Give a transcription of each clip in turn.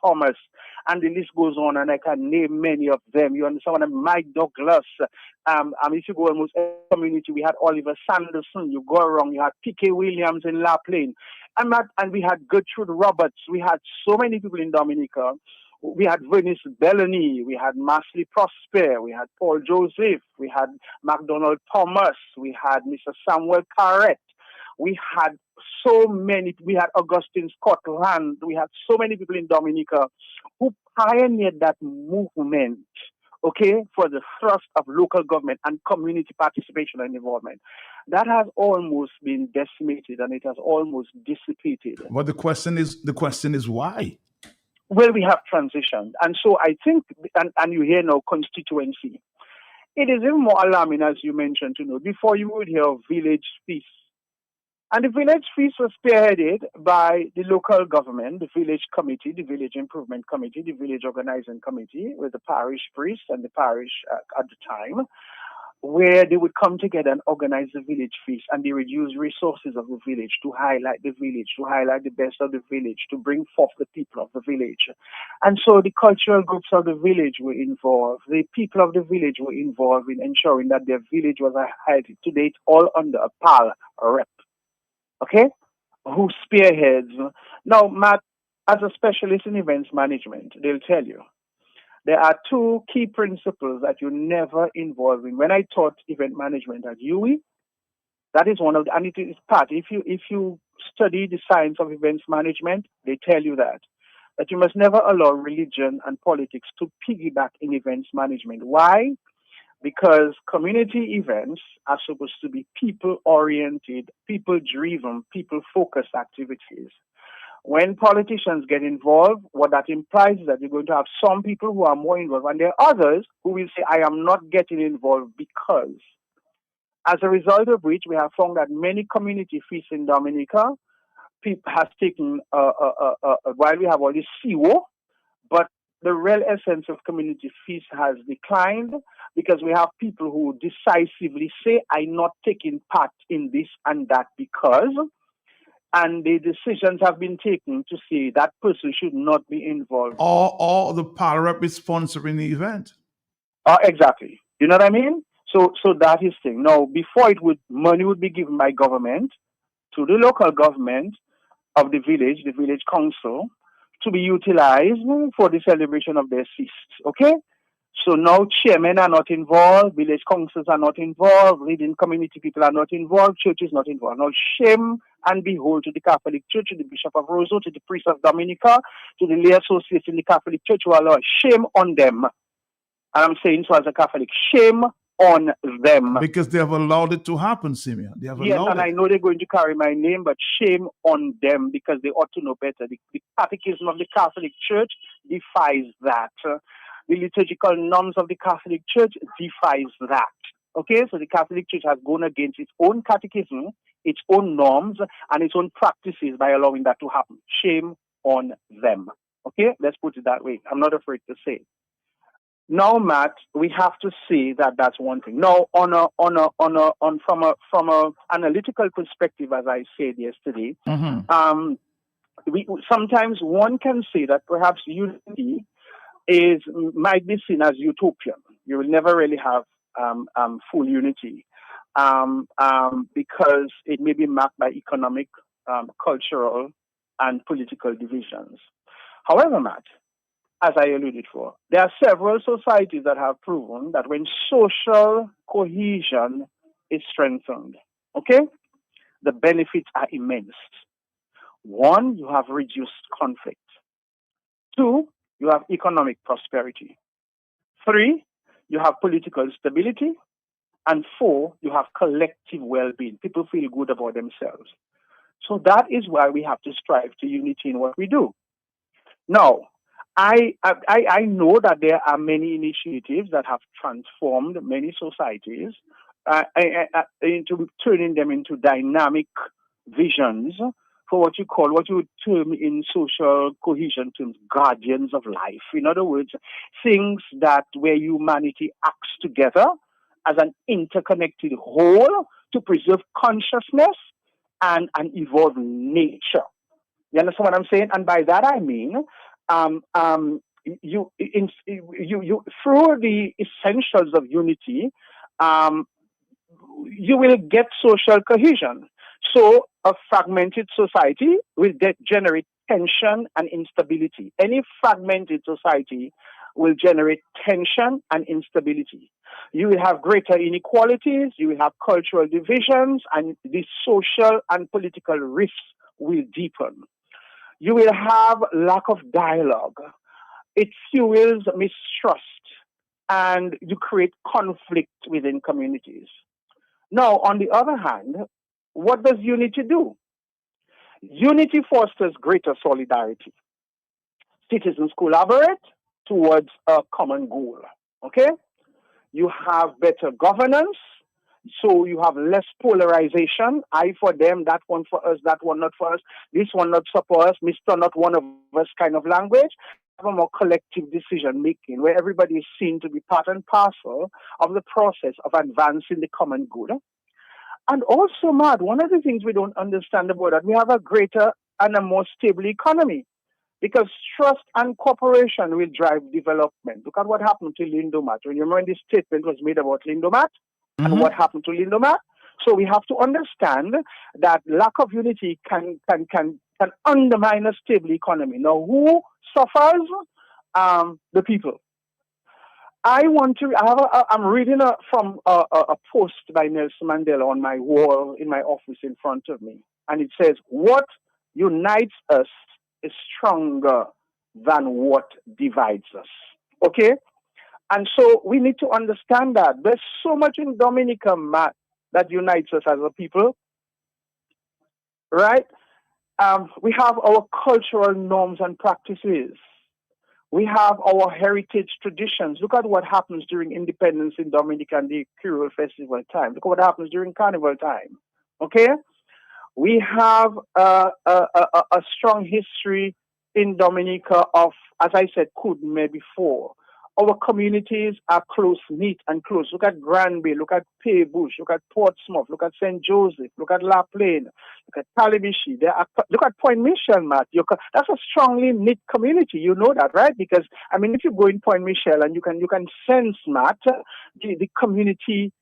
Thomas, and the list goes on, and I can name many of them. You understand what I mean? Mike Douglas. If you go almost every community, we had Oliver Sanderson. You go around, you had P.K. Williams in La Plaine. And we had Gertrude Roberts. We had so many people in Dominica. We had Venice Bellany, we had Masley Prosper, we had Paul Joseph, we had MacDonald Thomas, we had Mr. Samuel Carrett, we had so many, we had Augustine Scotland, we had so many people in Dominica who pioneered that movement, okay, for the thrust of local government and community participation and involvement. That has almost been decimated and it has almost dissipated. But the question is why? Well, we have transitioned. And so I think, and you hear now constituency. It is even more alarming, as you mentioned, before you would hear of village feast. And the village feast was spearheaded by the local government, the village committee, the village improvement committee, the village organizing committee, with the parish priest and the parish at the time, where they would come together and organize the village feast, and they would use resources of the village to highlight the village, to highlight the best of the village, to bring forth the people of the village. And so the cultural groups of the village were involved. The people of the village were involved in ensuring that their village was highlighted. Today, it's all under a PAL rep, okay, who spearheads. Now, Matt, as a specialist in events management, they'll tell you, there are two key principles that you never involve in. When I taught event management at UWI, that is one of the, and it is part. If you study the science of events management, they tell you that you must never allow religion and politics to piggyback in events management. Why? Because community events are supposed to be people-oriented, people-driven, people-focused activities. When politicians get involved, what that implies is that you're going to have some people who are more involved, and there are others who will say, I am not getting involved because. As a result of which, we have found that many community feasts in Dominica, people have taken, while we have all this CWO, but the real essence of community feast has declined because we have people who decisively say, I'm not taking part in this and that because, and the decisions have been taken to say that person should not be involved. Or the power rep is sponsoring the event. Exactly. You know what I mean? So that is thing. Now, before money would be given by government to the local government of the village council, to be utilized for the celebration of their feasts. Okay? So now chairmen are not involved, village councils are not involved, leading community people are not involved, church is not involved. Now shame and behold to the Catholic Church, to the Bishop of Roseau, to the priest of Dominica, to the lay associates in the Catholic Church who are allowed. Shame on them. And I'm saying so as a Catholic, shame on them. Because they have allowed it to happen, Simeon. They have allowed and it. I know they're going to carry my name, but shame on them because they ought to know better. The catechism of the Catholic Church defies that. The liturgical norms of the Catholic Church defies that. Okay, so the Catholic Church has gone against its own catechism, its own norms, and its own practices by allowing that to happen. Shame on them. Okay, let's put it that way. I'm not afraid to say. Now, Matt, we have to say that that's one thing. Now, from a analytical perspective, as I said yesterday, sometimes one can say that perhaps unity might be seen as utopian. You will never really have full unity because it may be marked by economic, cultural, and political divisions. However, Matt, as I alluded for, there are several societies that have proven that when social cohesion is strengthened, okay, the benefits are immense. One, you have reduced conflict. Two, you have economic prosperity. Three, you have political stability. And four, you have collective well-being. People feel good about themselves. So that is why we have to strive to unity in what we do. Now, I know that there are many initiatives that have transformed many societies into turning them into dynamic visions for what you would term in social cohesion terms, guardians of life. In other words, things where humanity acts together as an interconnected whole to preserve consciousness and evolve nature. You understand what I'm saying? And by that I mean you through the essentials of unity, um, you will get social cohesion. So a fragmented society will generate tension and instability. Any fragmented society will generate tension and instability. You will have greater inequalities, you will have cultural divisions, and the social and political rifts will deepen. You will have lack of dialogue. It fuels mistrust and you create conflict within communities. Now, on the other hand, what does unity do? Unity fosters greater solidarity. Citizens collaborate towards a common goal. Okay? You have better governance, so you have less polarization. I for them, that one for us, that one not for us, this one not for us, Mr. Not one of us kind of language. Have a more collective decision making where everybody is seen to be part and parcel of the process of advancing the common good. And also, Matt, one of the things we don't understand about that, we have a greater and a more stable economy because trust and cooperation will drive development. Look at what happened to Lindomat. When you remember this statement was made about Lindomat and what happened to Lindomat. So we have to understand that lack of unity can undermine a stable economy. Now, who suffers? The people. I'm reading from a post by Nelson Mandela on my wall in my office in front of me. And it says, what unites us is stronger than what divides us. Okay? And so we need to understand that. There's so much in Dominica, Matt, that unites us as a people. Right? We have our cultural norms and practices. We have our heritage traditions. Look at what happens during independence in Dominica and the Creole Festival time. Look at what happens during Carnival time. Okay? We have a strong history in Dominica of, as I said, Kudme before. Our communities are close-knit and close. Look at Granby, look at Paybush, look at Portsmouth, look at St. Joseph, look at La Plaine, look at Talibishi. Look at Point Michel, Matt. That's a strongly knit community. You know that, right? Because, I mean, if you go in Point Michel and you can sense, Matt, the community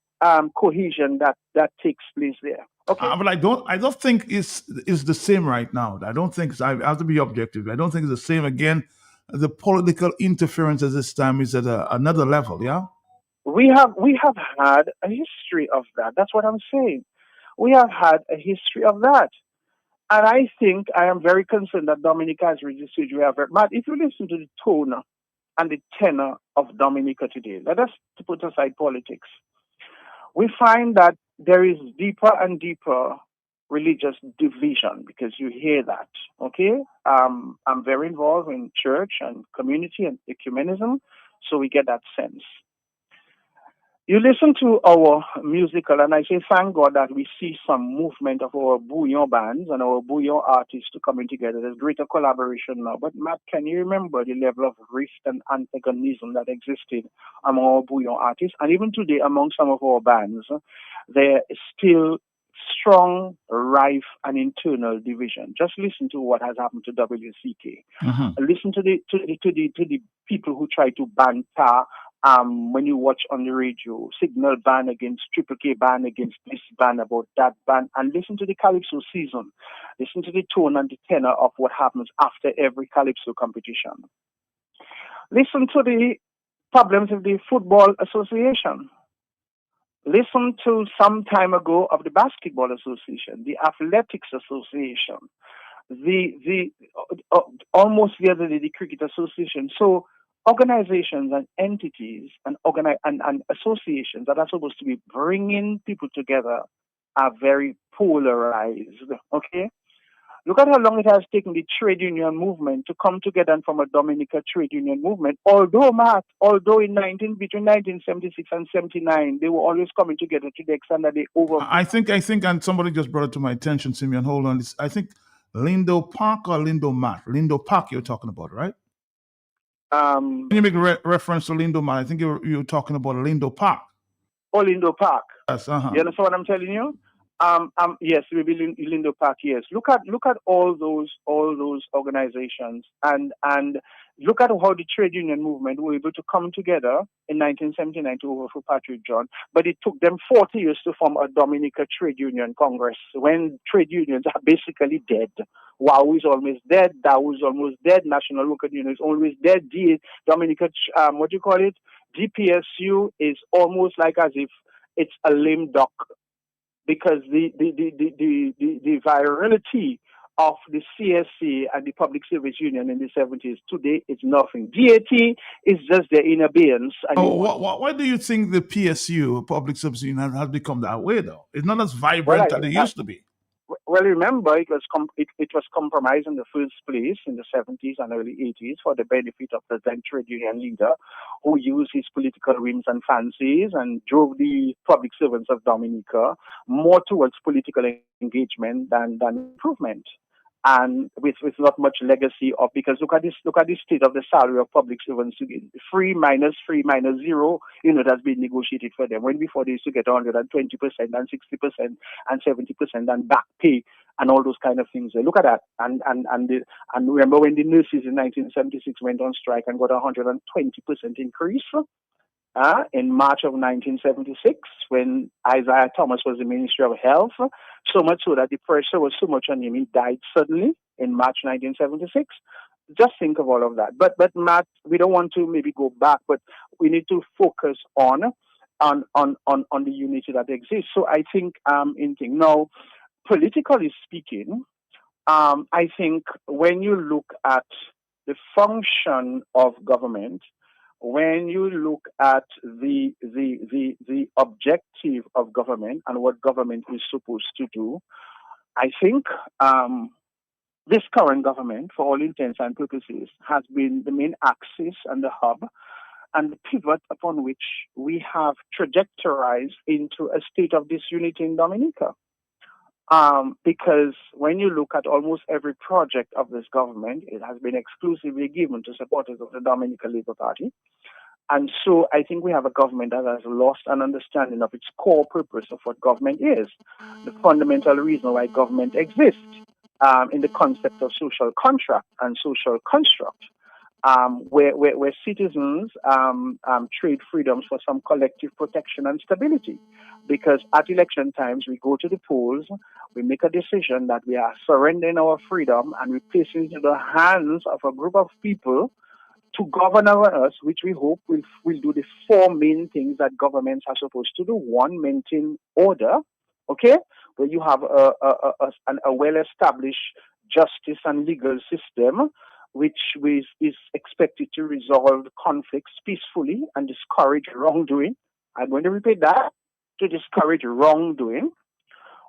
cohesion that takes place there. Okay. But I don't think it's the same right now. I don't think I have to be objective. I don't think it's the same again. The political interference at this time is at another level. Yeah. We have had a history of that. That's what I'm saying. We have had a history of that, and I think I am very concerned that Dominica has reached the stage we have. Matt, if you listen to the tone and the tenor of Dominica today, let us put aside politics. We find that there is deeper and deeper religious division because you hear that. Okay, I'm very involved in church and community and ecumenism, so we get that sense. You listen to our musical, and I say thank God that we see some movement of our bouillon bands and our bouillon artists to coming together. There's greater collaboration now. But Matt, can you remember the level of rift and antagonism that existed among our bouillon artists? And even today, among some of our bands, there is still strong rife and internal division. Just listen to what has happened to WCK. Listen to the people who try to banter. When you watch on the radio, Signal ban against Triple K ban against this ban about that ban, and listen to the Calypso season. Listen to the tone and the tenor of what happens after every Calypso competition. Listen to the problems of the Football Association. Listen to some time ago of the Basketball Association, the Athletics Association, almost the other day, the Cricket Association. So organizations and entities and associations that are supposed to be bringing people together are very polarized. Okay? Look at how long it has taken the trade union movement to come together and form a Dominica trade union movement. Although between 1976 and 79, they were always coming together to the extent that they over. I think, and somebody just brought it to my attention, Simeon. Hold on. I think Lindo Park or Lindo Mat? Lindo Park you're talking about, right? When you make reference to Lindo Mat, I think you're talking about Lindo Park. Oh, Lindo Park. Yes, You understand what I'm telling you? Yes, maybe Lindo Park. Yes, look at all those organizations, and Look at how the trade union movement were able to come together in 1979 to overthrow Patrick John, but it took them 40 years to form a Dominica Trade Union Congress when trade unions are basically dead. WOW is almost dead, DAO is almost dead, National Worker Union is always dead, Dominica, DPSU is almost like as if it's a lame duck, because the virality of the CSC and the Public Service Union in the 70s, today it's nothing. DAT is just there in abeyance. Why do you think the PSU, Public Service Union, has become that way, though? It's not as vibrant as it used to be. Well, remember, it was compromised in the first place in the 70s and early 80s for the benefit of the then trade union leader, who used his political whims and fancies and drove the public servants of Dominica more towards political engagement than improvement. And with not much legacy of, because look at the state of the salary of public servants today. 3 minus 0, that's been negotiated for them. When before they used to get 120% and 60% and 70% and back pay and all those kind of things. Look at that. And remember when the nurses in 1976 went on strike and got 120% increase? In March of 1976, when Isaiah Thomas was the Ministry of Health, so much so that the pressure was so much on him, he died suddenly in March 1976. Just think of all of that. But Matt, we don't want to maybe go back, but we need to focus on the unity that exists. So I think now, politically speaking, I think when you look at the function of government, when you look at the objective of government and what government is supposed to do, I think this current government, for all intents and purposes, has been the main axis and the hub and the pivot upon which we have trajectorized into a state of disunity in Dominica. Because when you look at almost every project of this government, it has been exclusively given to supporters of the Dominican Labour Party. And so I think we have a government that has lost an understanding of its core purpose of what government is, the fundamental reason why government exists, in the concept of social contract and social construct, where citizens trade freedoms for some collective protection and stability. Because at election times, we go to the polls, we make a decision that we are surrendering our freedom and we place it into the hands of a group of people to govern over us, which we hope will do the 4 main things that governments are supposed to do. 1, maintain order, okay, where you have a well-established justice and legal system, which is expected to resolve conflicts peacefully and discourage wrongdoing. I'm going to repeat that, to discourage wrongdoing,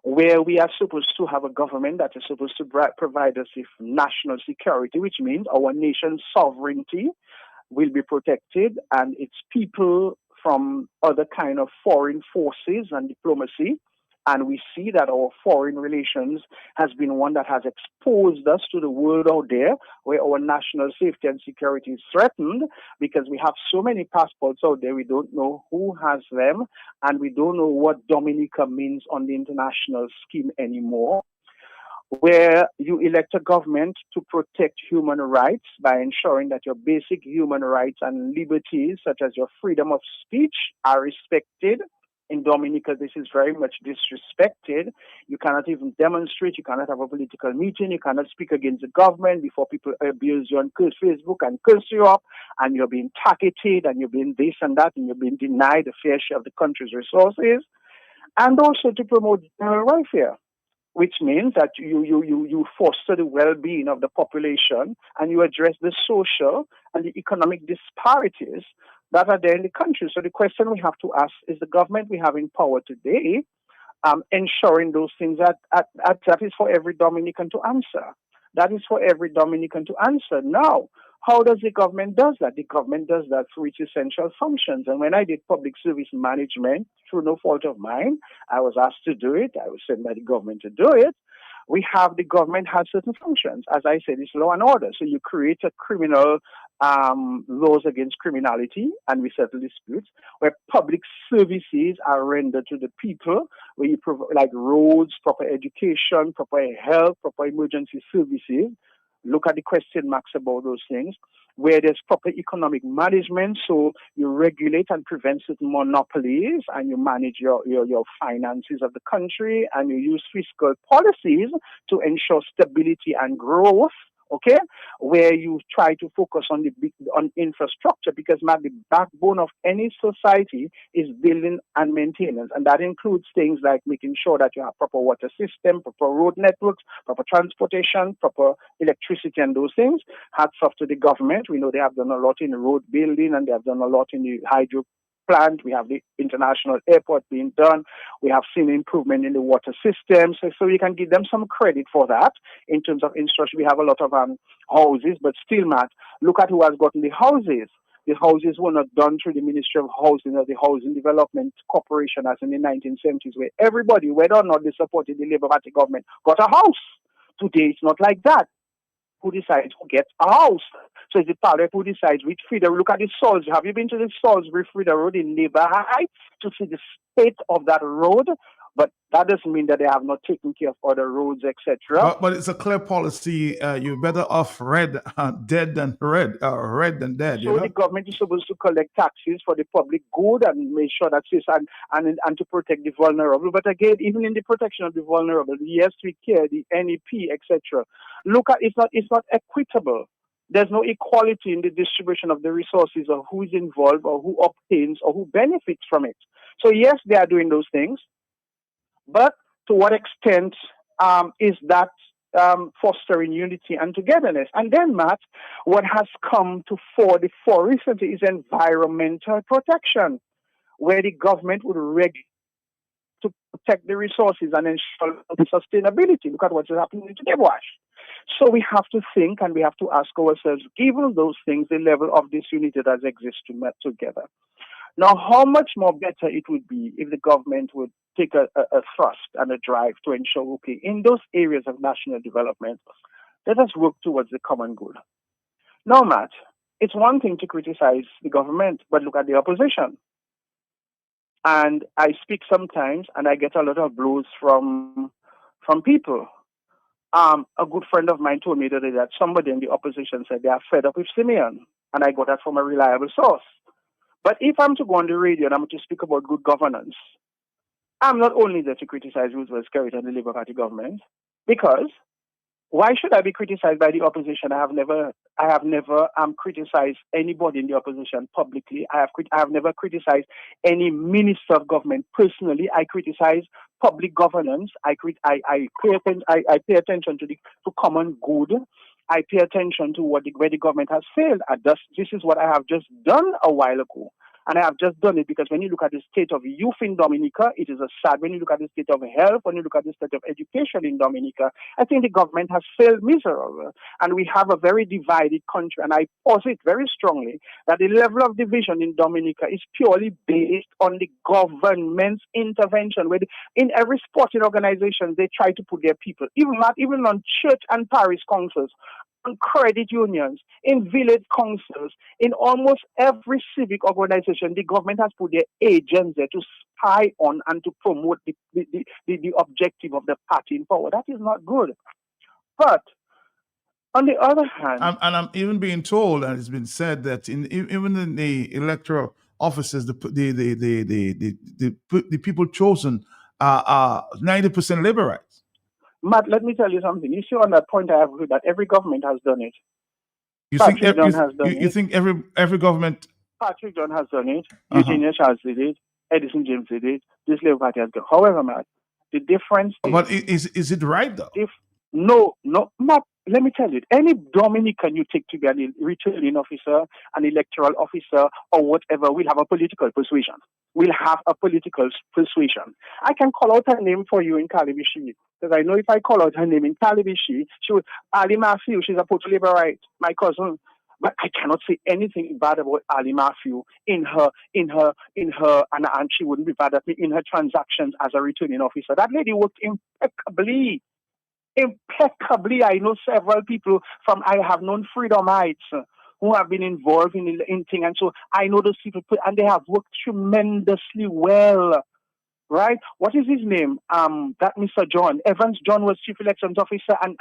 where we are supposed to have a government that is supposed to provide us with national security, which means our nation's sovereignty will be protected and its people from other kind of foreign forces and diplomacy. And we see that our foreign relations has been one that has exposed us to the world out there, where our national safety and security is threatened because we have so many passports out there, we don't know who has them, and we don't know what Dominica means on the international scheme anymore, where you elect a government to protect human rights by ensuring that your basic human rights and liberties, such as your freedom of speech, are respected. In Dominica, this is very much disrespected. You cannot even demonstrate. You cannot have a political meeting. You cannot speak against the government before people abuse you on Facebook and curse you up, and you're being targeted, and you're being this and that, and you're being denied a fair share of the country's resources. And also to promote general welfare, which means that you foster the well-being of the population and you address the social and the economic disparities that are there in the country. So the question we have to ask is the government we have in power today ensuring those things that is for every Dominican to answer. That is for every Dominican to answer. Now, how does the government do that? The government does that through its essential functions. And when I did public service management, through no fault of mine, I was asked to do it. I was sent by the government to do it. The government has certain functions. As I said, it's law and order. So you create a criminal laws against criminality, and we settle disputes, where public services are rendered to the people, where you provide like roads, proper education, proper health, proper emergency services, look at the question marks about those things, where there's proper economic management, so you regulate and prevent certain monopolies, and you manage your finances of the country, and you use fiscal policies to ensure stability and growth, okay, where you try to focus on on infrastructure, because the backbone of any society is building and maintenance, and that includes things like making sure that you have proper water system, proper road networks, proper transportation, proper electricity, and those things. Hats off to the government. We know they have done a lot in road building, and they have done a lot in the hydro plant. We have the international airport being done. We have seen improvement in the water system. So we can give them some credit for that in terms of infrastructure. We have a lot of houses, but still, Matt, look at who has gotten the houses. The houses were not done through the Ministry of Housing or the Housing Development Corporation as in the 1970s, where everybody, whether or not they supported the Labour Party government, got a house. Today, it's not like that. Who decides who gets a house? So it's the parliament who decides which feeder. Look at the Salisbury. Have you been to the Salisbury feeder road in Labour Heights to see the state of that road? But that doesn't mean that they have not taken care of other roads, etc. But it's a clear policy. You're better off dead than red than dead. So the government is supposed to collect taxes for the public good and make sure that this and to protect the vulnerable. But again, even in the protection of the vulnerable, yes, we care, the NEP, etc. Look at it's not equitable. There's no equality in the distribution of the resources or who is involved or who obtains or who benefits from it. So yes, they are doing those things. But to what extent is that fostering unity and togetherness? And then, Matt, what has come to the fore recently is environmental protection, where the government would regulate to protect the resources and ensure the sustainability. Look at what's happening in Wash. So we have to think and we have to ask ourselves, given those things, the level of disunity that exists together. Now, how much more better it would be if the government would take a thrust and a drive to ensure, okay, in those areas of national development, let us work towards the common good. Now, Matt, it's one thing to criticize the government, but look at the opposition. And I speak sometimes, and I get a lot of blows from people. A good friend of mine told me the other day that somebody in the opposition said they are fed up with Simeon, and I got that from a reliable source. But if I'm to go on the radio and I'm to speak about good governance, I'm not only there to criticize Roosevelt Skerrit and the Labour Party government, because why should I be criticized by the opposition? I have never criticized anybody in the opposition publicly. I have never criticized any minister of government personally. I criticize public governance. I pay attention to common good. I pay attention to where the government has failed. This is what I have just done a while ago. And I have just done it because when you look at the state of youth in Dominica, it is a sad. When you look at the state of health, when you look at the state of education in Dominica, I think the government has failed miserably. And we have a very divided country. And I posit very strongly that the level of division in Dominica is purely based on the government's intervention. Where in every sporting organization, they try to put their people, even on church and parish councils, on credit unions, in village councils, in almost every civic organization, the government has put their agents there to spy on and to promote the objective of the party in power. That is not good. But on the other hand, and I'm even being told, and it's been said that even in the electoral offices, the people chosen are 90% liberals. Matt, let me tell you something. You see, on that point, I have heard that every government has done it. Patrick John has done it. You think every government? Patrick John has done it. Eugenia Charles did it. Edison James did it. This Labour Party has done it. However, Matt, the difference is... But is it right, though? No, Matt, let me tell you, any Dominican you take to be a returning officer, an electoral officer, or whatever, will have a political persuasion. Will have a political persuasion. I can call out her name for you in Calibishi, because I know if I call out her name in Calibishi, she would, Ali Matthew, she's a Puerto Liberalite, my cousin. But I cannot say anything bad about Ali Matthew in her, and she wouldn't be bad at me in her transactions as a returning officer. That lady worked impeccably. I know several people from I have known Freedomites who have been involved in things, and so I know those people, and they have worked tremendously well, right? What is his name? That Mr. John Evans. John was chief elections officer, and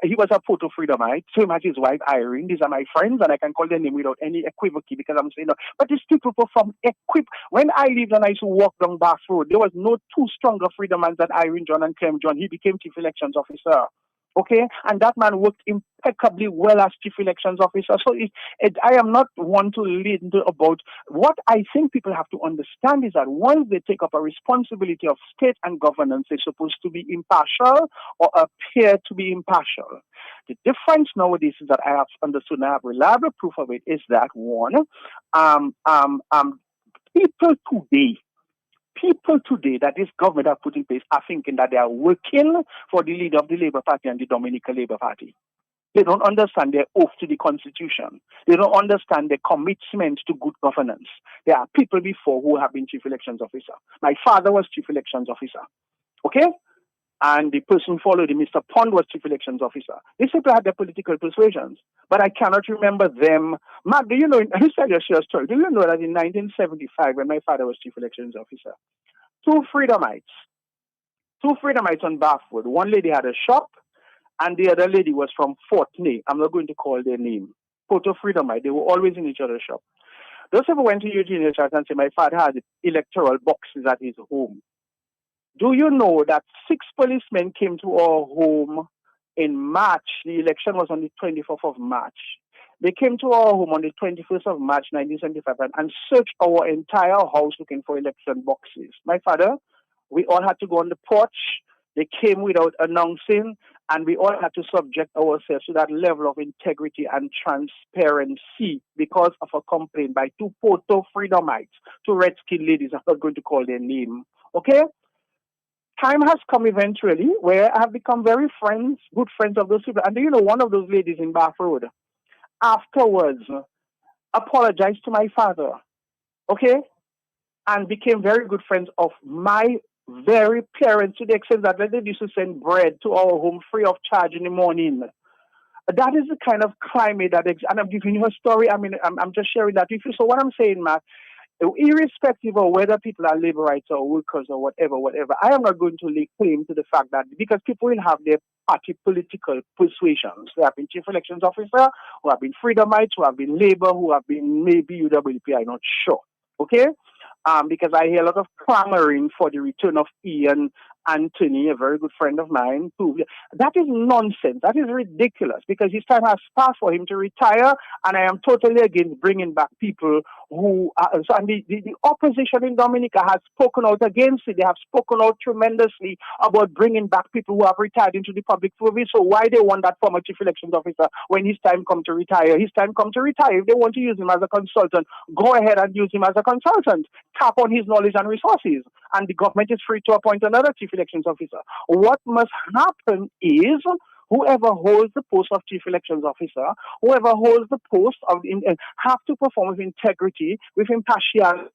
he was a photo freedomite, same as his wife Irene. These are my friends, and I can call their name without any equivocy because I'm saying no. But these people perform When I lived and I used to walk down Bath Road, there was no two stronger freedomans than Irene John and Clem John. He became chief elections officer. Okay, and that man worked impeccably well as chief elections officer. So I am not one to lead about what I think people have to understand is that once they take up a responsibility of state and governance, they're supposed to be impartial or appear to be impartial. The difference nowadays is that I have understood and I have reliable proof of it is that one, people today that this government have put in place are thinking that they are working for the leader of the Labour Party and the Dominican Labour Party. They don't understand their oath to the Constitution. They don't understand their commitment to good governance. There are people before who have been chief elections officer. My father was chief elections officer. Okay? And the person who followed him, Mr. Pond, was chief elections officer. These people had their political persuasions, but I cannot remember them. Mark, do you know, I tell you a short story. Do you know that in 1975, when my father was chief elections officer, two freedomites on Bath Road, one lady had a shop, and the other lady was from Fort Ney. I'm not going to call their name. Photo freedomite. They were always in each other's shop. Those people went to Eugenia Church and said, my father had electoral boxes at his home. Do you know that 6 policemen came to our home in March? The election was on the 24th of March. They came to our home on the 21st of March, 1975, and searched our entire house looking for election boxes. My father, we all had to go on the porch. They came without announcing, and we all had to subject ourselves to that level of integrity and transparency because of a complaint by 2 photo freedomites, 2 red-skinned ladies. I'm not going to call their name. Okay? Time has come eventually where I have become very good friends of those people. And do you know, one of those ladies in Bath Road afterwards apologized to my father, okay, and became very good friends of my very parents to the extent that they used to send bread to our home free of charge in the morning. That is the kind of climate that exists. And I'm giving you a story. I mean, I'm just sharing that with you. So what I'm saying, Matt, irrespective of whether people are laborites or workers or whatever, I am not going to lay claim to the fact that because people will have their party political persuasions. They have been chief elections officer, who have been freedomites, who have been labor, who have been maybe UWP, I'm not sure. Okay? Because I hear a lot of clamoring for the return of Ian Anthony, a very good friend of mine. That is nonsense. That is ridiculous because his time has passed for him to retire, and I am totally against bringing back people who are. And the opposition in Dominica has spoken out against it. They have spoken out tremendously about bringing back people who have retired into the public service. So why they want that former chief elections officer when his time comes to retire? His time comes to retire. If they want to use him as a consultant, go ahead and use him as a consultant. Tap on his knowledge and resources, and the government is free to appoint another chief elections officer. What must happen is whoever holds the post of chief elections officer, whoever holds the post of have to perform with integrity, with impartiality,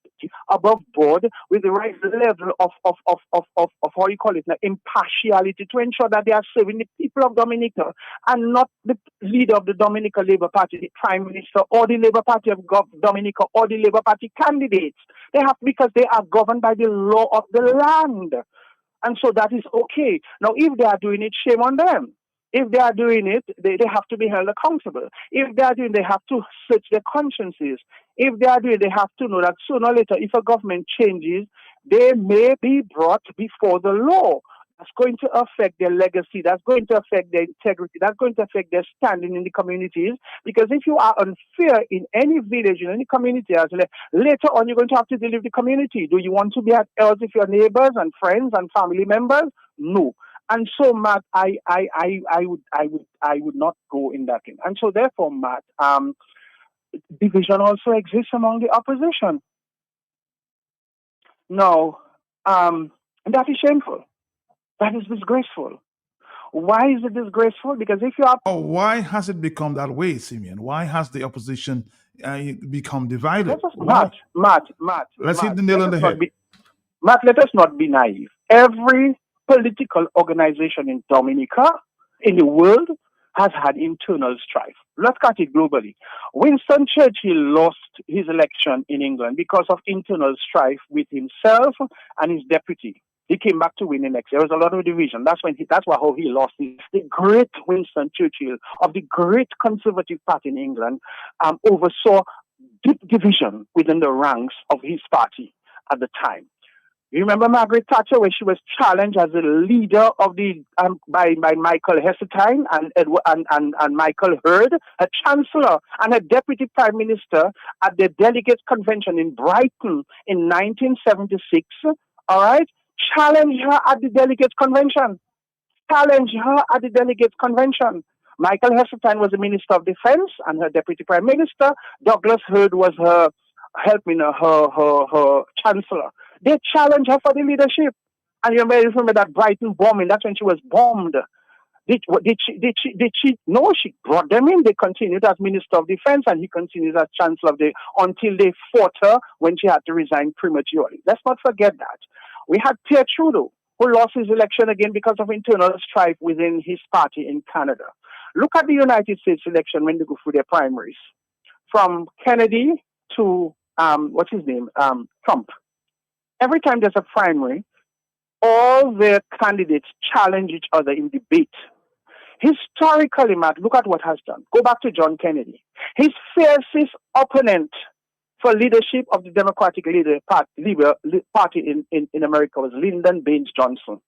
above board, with the right level of how you call it now, impartiality to ensure that they are serving the people of Dominica and not the leader of the Dominica Labour Party, the Prime Minister, or the Labour Party of Dominica, or the Labour Party candidates. They have, because they are governed by the law of the land. And so that is okay. Now, if they are doing it, shame on them. If they are doing it, they have to be held accountable. If they are doing it, they have to search their consciences. If they are doing it, they have to know that sooner or later, if a government changes, they may be brought before the law. That's going to affect their legacy. That's going to affect their integrity. That's going to affect their standing in the communities. Because if you are unfair in any village, in any community, later on you're going to have to deal with the community. Do you want to be at odds with your neighbors and friends and family members? No. And so, Matt, I would not go in that thing. And so, therefore, Matt, division also exists among the opposition. No, that is shameful. That is disgraceful. Why is it disgraceful? Because if you are... why has it become that way, Simeon? Why has the opposition become divided? Matt. Let's hit the nail on the head. Matt, let us not be naive. Every political organization in Dominica, in the world, has had internal strife. Look at it globally. Winston Churchill lost his election in England because of internal strife with himself and his deputy. He came back to win the next. There was a lot of division. That's how he lost. The great Winston Churchill of the great Conservative Party in England oversaw deep division within the ranks of his party at the time. You remember Margaret Thatcher, when she was challenged as a leader of the by Michael Heseltine and Michael Hurd, her chancellor and her deputy prime minister at the delegates convention in Brighton in 1976. All right. Challenge her at the delegates convention. Michael Heseltine was the Minister of Defense and her Deputy Prime Minister. Douglas Hurd was her chancellor. They challenged her for the leadership. And you may remember that Brighton bombing. That's when she was bombed. Did she? No, she brought them in. They continued as Minister of Defense and he continued as Chancellor until they fought her when she had to resign prematurely. Let's not forget that. We had Pierre Trudeau, who lost his election again because of internal strife within his party in Canada. Look at the United States election when they go through their primaries. From Kennedy to, Trump. Every time there's a primary, all the candidates challenge each other in debate. Historically, Matt, look at what has done. Go back to John Kennedy. His fiercest opponent for leadership of the Democratic Party in America was Lyndon Baines Johnson.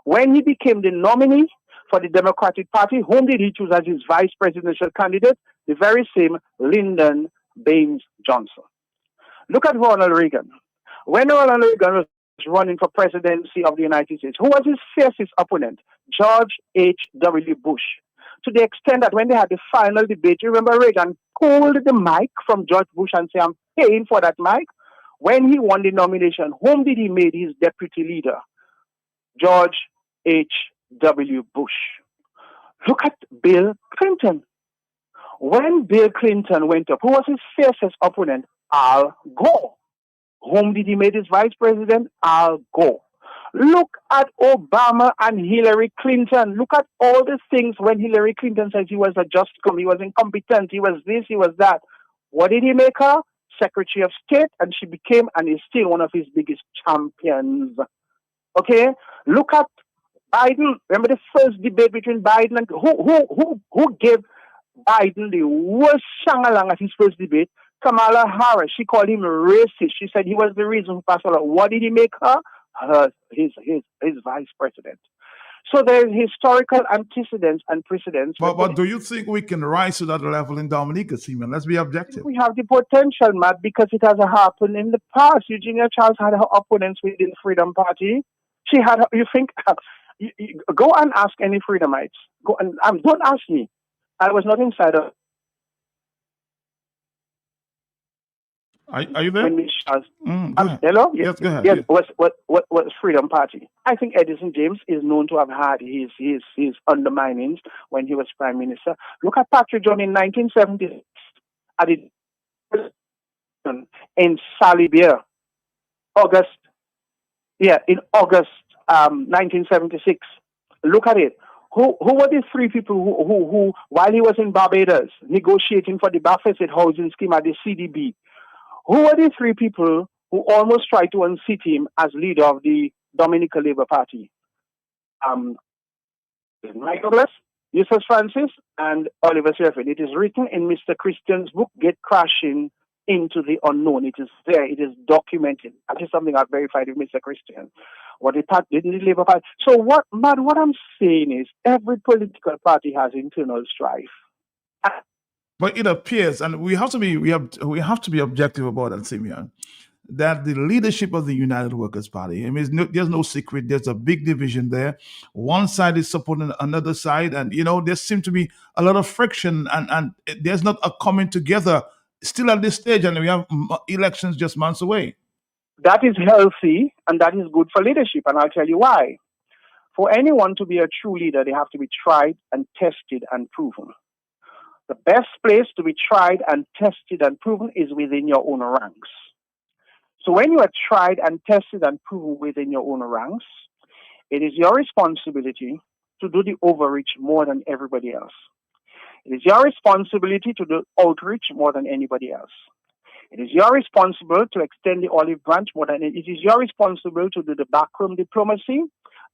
When he became the nominee for the Democratic Party, whom did he choose as his vice presidential candidate? The very same Lyndon Baines Johnson. Look at Ronald Reagan. When Ronald Reagan was running for presidency of the United States, who was his fiercest opponent? George H.W. Bush. To the extent that when they had the final debate, you remember Reagan pulled the mic from George Bush and said, I'm paying for that mic. When he won the nomination, whom did he make his deputy leader? George H.W. Bush. Look at Bill Clinton. When Bill Clinton went up, who was his fiercest opponent? Al Gore. Whom did he make his vice president? Al Gore. Look at Obama and Hillary Clinton. Look at all the things when Hillary Clinton says he was a just come, he was incompetent, he was this, he was that. What did he make her? Secretary of State, and she became and is still one of his biggest champions. Okay? Look at Biden. Remember the first debate between Biden and who gave Biden the worst shangalang at his first debate? Kamala Harris. She called him racist. She said he was the reason for passed out. What did he make her? His vice president. So there is historical antecedents and precedents. But do you think we can rise to that level in Dominica, Seaman? Let's be objective. We have the potential, Matt, because it has happened in the past. Eugenia Charles had her opponents within the Freedom Party. She had, you think, go and ask any Freedomites. Go and don't ask me. I was not inside of. Are you there? Hello? Yes, go ahead. Yes, what Freedom Party? I think Edison James is known to have had his underminings when he was Prime Minister. Look at Patrick John in 1970 in Salibier, in August 1976. Look at it. Who were the three people who while he was in Barbados negotiating for the Bafeset housing scheme at the CDB? Who were the three people who almost tried to unseat him as leader of the Dominican Labour Party? Mike Douglas, Eustace Francis, and Oliver Serafin. It is written in Mr. Christian's book, Get Crashing into the Unknown. It is there. It is documented. That is something I've verified with Mr. Christian. What the party didn't the Labour Party. So what I'm saying is every political party has internal strife. But it appears, and we have to be objective about that, Simeon, that the leadership of the United Workers' Party, I mean, there's no secret. There's a big division there. One side is supporting another side, and there seems to be a lot of friction, and there's not a coming together still at this stage, and we have elections just months away. That is healthy, and that is good for leadership, and I'll tell you why. For anyone to be a true leader, they have to be tried and tested and proven. The best place to be tried and tested and proven is within your own ranks. So when you are tried and tested and proven within your own ranks, it is your responsibility to do the overreach more than everybody else. It is your responsibility to do outreach more than anybody else. It is your responsibility to extend the olive branch more than it is your responsibility to do the backroom diplomacy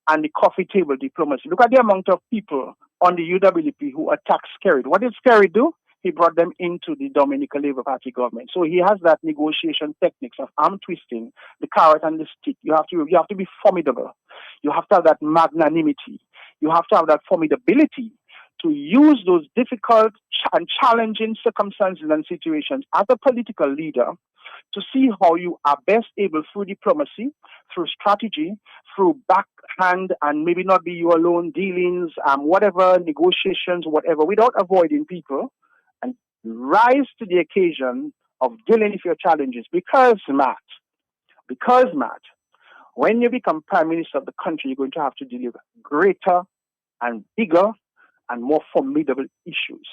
and the coffee table diplomacy. Look at the amount of people on the UWP who attacked Skerrit. What did Skerrit do? He brought them into the Dominican Labour Party government. So he has that negotiation techniques of arm twisting, the carrot and the stick. You have to be formidable. You have to have that magnanimity. You have to have that formidability to use those difficult and challenging circumstances and situations as a political leader to see how you are best able through diplomacy, through strategy, through backhand and maybe not be you alone dealings, whatever, negotiations, whatever, without avoiding people and rise to the occasion of dealing with your challenges. Because, Matt, when you become Prime Minister of the country, you're going to have to deal with greater and bigger and more formidable issues.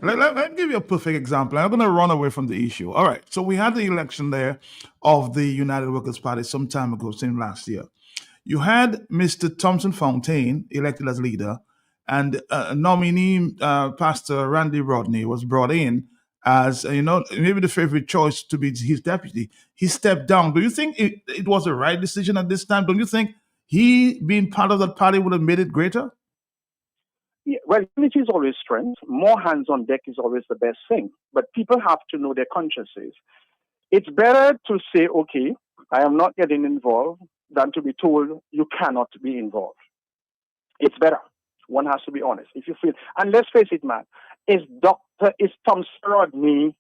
Let me give you a perfect example. I'm going to run away from the issue. All right. So we had the election there of the United Workers' Party some time ago, same last year. You had Mr. Thompson Fontaine elected as leader, and nominee Pastor Randy Rodney was brought in as, maybe the favorite choice to be his deputy. He stepped down. Do you think it was the right decision at this time? Don't you think he being part of that party would have made it greater? Yeah, well, unity is always strength. More hands on deck is always the best thing. But people have to know their consciences. It's better to say, okay, I am not getting involved, than to be told you cannot be involved. It's better. One has to be honest. If you feel, and let's face it, man, is Thompson Rodney,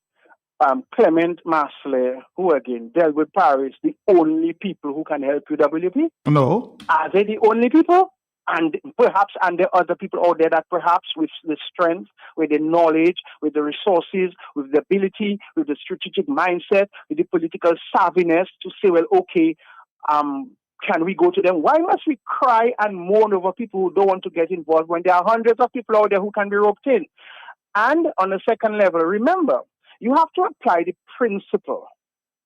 Clement Masley, who again, Delwood Paris, the only people who can help UWP? No. Are they the only people? And perhaps, and there are other people out there that perhaps with the strength, with the knowledge, with the resources, with the ability, with the strategic mindset, with the political savviness to say, well, okay, can we go to them? Why must we cry and mourn over people who don't want to get involved when there are hundreds of people out there who can be roped in? And on a second level, remember, you have to apply the principle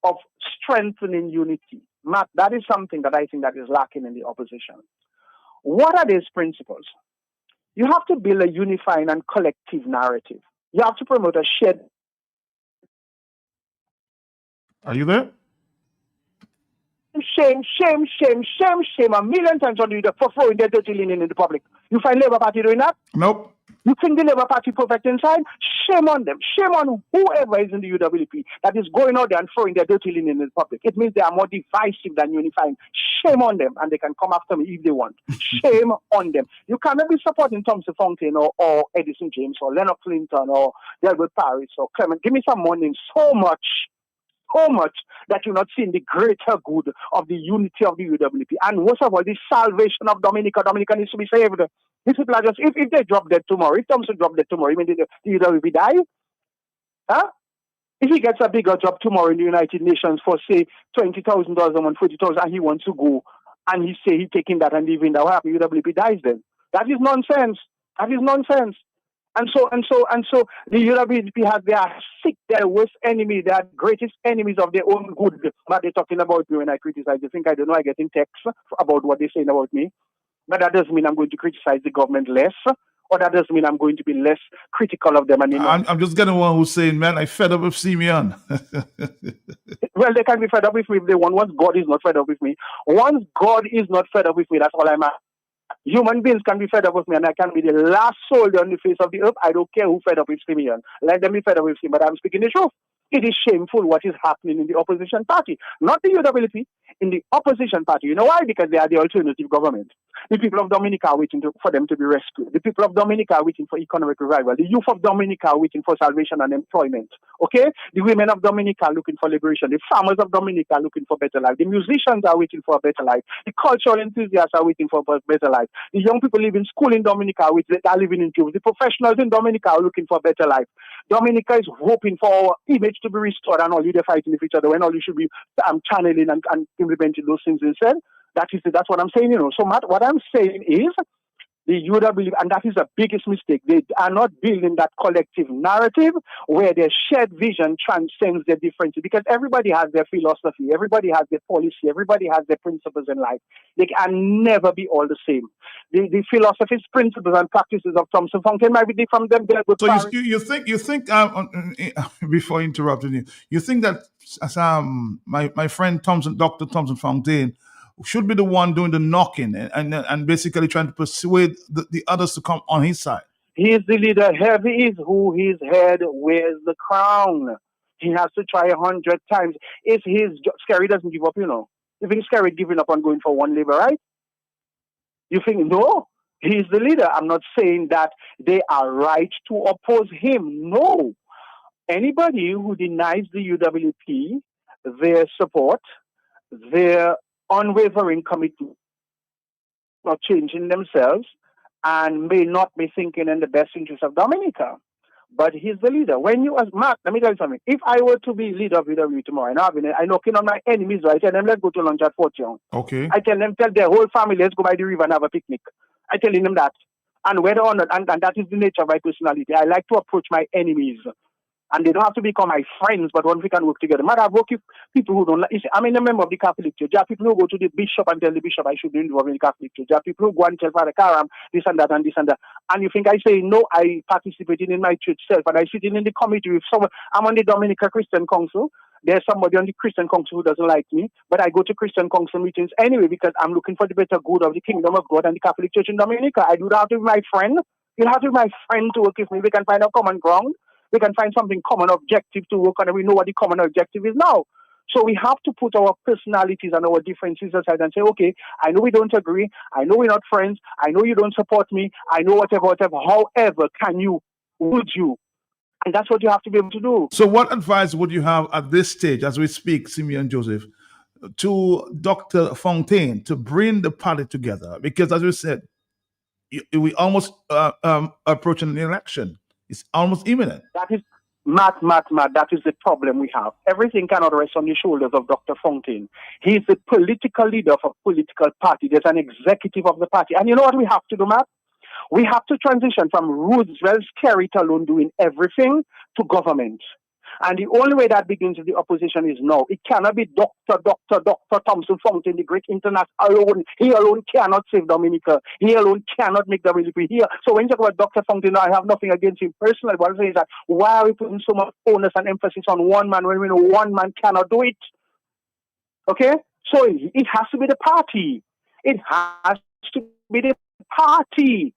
of strengthening unity. Matt, that is something that I think that is lacking in the opposition. What are these principles? You have to build a unifying and collective narrative. You have to promote a shared. Are you there? Shame, a million times on you for throwing their dirty linen in the public. You find Labour Party doing that? Nope. You think the Labour Party perfect inside? Shame on them. Shame on whoever is in the UWP that is going out there and throwing their dirty linen in the public. It means they are more divisive than unifying. Shame on them, and they can come after me if they want. Shame on them. You cannot be supporting Thompson Fontaine or Edison James or Leonard Clinton or Delwood Paris or Clement. Give me some money so much that you're not seeing the greater good of the unity of the UWP. And most of all, the salvation of Dominica. Dominica needs to be saved. These people are just, if they drop dead tomorrow, if Thompson drop dead tomorrow, you mean the UWP die? Huh? If he gets a bigger job tomorrow in the United Nations for, say, $20,000 a month, $40,000, and he wants to go, and he say he's taking that and leaving that, what happens? UWP dies then. That is nonsense. That is nonsense. And so the UWP has their worst enemy, their greatest enemies of their own good. But they're talking about me when I criticize. You think I don't know? I get in texts about what they're saying about me. But that doesn't mean I'm going to criticize the government less, or that doesn't mean I'm going to be less critical of them anymore. I'm just getting one who's saying, man, I'm fed up with Simeon. Well, they can be fed up with me if they want. Once God is not fed up with me. Once God is not fed up with me, that's all I'm at. Human beings can be fed up with me, and I can be the last soul on the face of the earth. I don't care who fed up with Simeon. Let them be fed up with him, but I'm speaking the truth. It is shameful what is happening in the opposition party. Not the UWP, in the opposition party. You know why? Because they are the alternative government. The people of Dominica are waiting for them to be rescued. The people of Dominica are waiting for economic revival. The youth of Dominica are waiting for salvation and employment. Okay? The women of Dominica are looking for liberation. The farmers of Dominica are looking for better life. The musicians are waiting for a better life. The cultural enthusiasts are waiting for a better life. The young people living in school in Dominica are living in tubes. The professionals in Dominica are looking for a better life. Dominica is hoping for our image to be restored, and all you, they're fighting with each other when all you should be channeling and implementing those things instead. That's what I'm saying, So, Matt, what I'm saying is The UWP, and that is the biggest mistake. They are not building that collective narrative where their shared vision transcends their differences, because everybody has their philosophy, everybody has their policy, everybody has their principles in life. They can never be all the same. The philosophies, principles, and practices of Thompson Fontaine might be different from them. So you think before interrupting you, you think that my friend Dr. Thompson Fontaine should be the one doing the knocking and basically trying to persuade the others to come on his side? He is the leader. Heavy is who his head wears the crown. He has to try 100 times. If Scary doesn't give up, you think Scary giving up on going for one Labour, right? You think, no, he's the leader. I'm not saying that they are right to oppose him. No. Anybody who denies the UWP their support, their unwavering commitment, not changing themselves, and may not be thinking in the best interest of Dominica. But he's the leader. When you, as Mark, let me tell you something. If I were to be leader of UWP tomorrow, and I knocking on my enemies, right? I tell them, let's go to lunch at Fort Young. Okay. I tell their whole family, let's go by the river and have a picnic. I telling them that. And whether or not, and that is the nature of my personality. I like to approach my enemies. And they don't have to become my friends, but once we can work together. Matter, I've worked with people who don't like. I'm a member of the Catholic Church. There are people who go to the bishop and tell the bishop I should be involved in the Catholic Church. There are people who go and tell Father Karam this and that and this and that. And you think I say no? I participated in my church self, and I sit in the committee with someone. I'm on the Dominica Christian Council. There's somebody on the Christian Council who doesn't like me, but I go to Christian Council meetings anyway because I'm looking for the better good of the kingdom of God and the Catholic Church in Dominica. I do that with my friend. You have to be my friend to work with me. We can find a common ground. We can find something common objective to work on, and we know what the common objective is now. So we have to put our personalities and our differences aside and say, okay, I know we don't agree. I know we're not friends. I know you don't support me. I know whatever. However, would you? And that's what you have to be able to do. So what advice would you have at this stage, as we speak, Simeon Joseph, to Dr. Fontaine to bring the party together? Because as we said, we almost approaching an election. It's almost imminent. That is, Matt, that is the problem we have. Everything cannot rest on the shoulders of Dr. Fontaine. He is the political leader of a political party. There's an executive of the party. And you know what we have to do, Matt? We have to transition from Roosevelt's Kerry alone doing everything to government. And the only way that begins with the opposition is now. It cannot be Dr. Thompson Fontaine, the great international alone. He alone cannot save Dominica. He alone cannot make WP here. So when you talk about Dr. Fontaine, I have nothing against him personally. But I'm saying is that why are we putting so much onus and emphasis on one man when we know one man cannot do it? Okay? So it has to be the party. It has to be the party.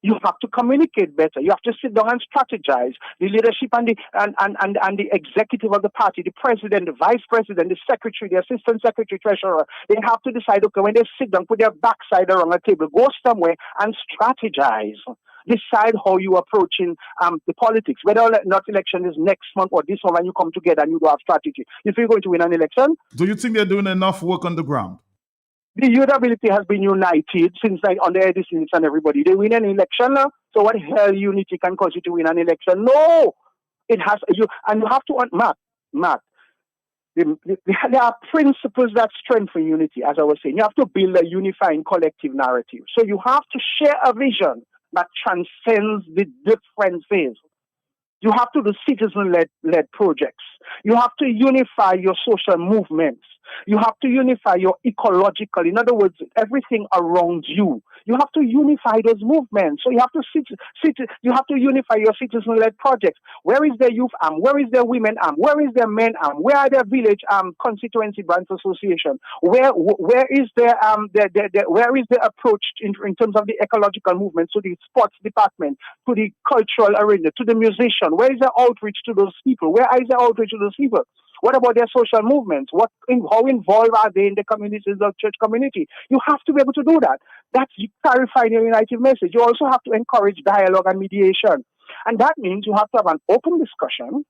You have to communicate better. You have to sit down and strategize. The leadership and the executive of the party, the president, the vice president, the secretary, the assistant secretary, treasurer, they have to decide, okay, when they sit down, put their backside around a table, go somewhere and strategize. Decide how you are approaching the politics. Whether or not election is next month or this one, when you come together and you do have strategy. If you're going to win an election. Do you think they're doing enough work on the ground? The UWP has been united since under Eddie Smith and everybody. They win an election now. So what hell unity can cause you to win an election? No! It has you have to Matt. There are principles that strengthen unity, as I was saying. You have to build a unifying collective narrative. So you have to share a vision that transcends the differences. You have to do citizen-led projects. You have to unify your social movements. You have to unify your ecological, in other words, everything around you. You have to unify those movements. So you have to unify your citizen-led projects. Where is their youth arm? Where is their women arm? Where is their men arm? Where are their village constituency branch association? Where is their where is the approach in terms of the ecological movement to the sports department, to the cultural arena, to the musician? Where is the outreach to those people? Where is the outreach to those people? What about their social movements? How involved are they in the communities of church community? You have to be able to do that. That's clarifying your united message. You also have to encourage dialogue and mediation. And that means you have to have an open discussion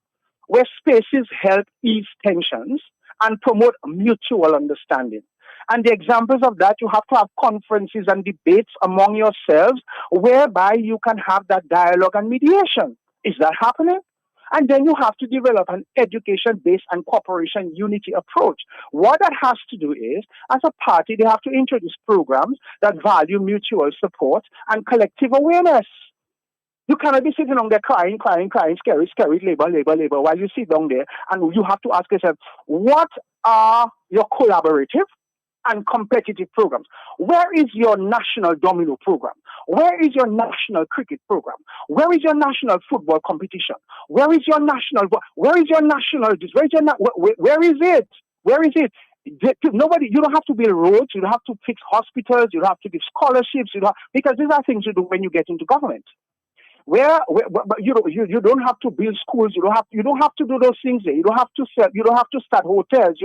where spaces help ease tensions and promote mutual understanding. And the examples of that, you have to have conferences and debates among yourselves whereby you can have that dialogue and mediation. Is that happening? And then you have to develop an education-based and cooperation unity approach. What that has to do is, as a party, they have to introduce programs that value mutual support and collective awareness. You cannot be sitting down there crying, scary, labor, while you sit down there, and you have to ask yourself, what are your collaborative and competitive programs? Where is your national domino program? Where is your national cricket program? Where is your national football competition? Where is your national this? Where is it? Where is it? Nobody, you don't have to build roads, you don't have to fix hospitals, you don't have to give scholarships, because these are things you do when you get into government. But you don't have to build schools. You don't have to do those things there. You don't have to sell. You don't have to start hotels.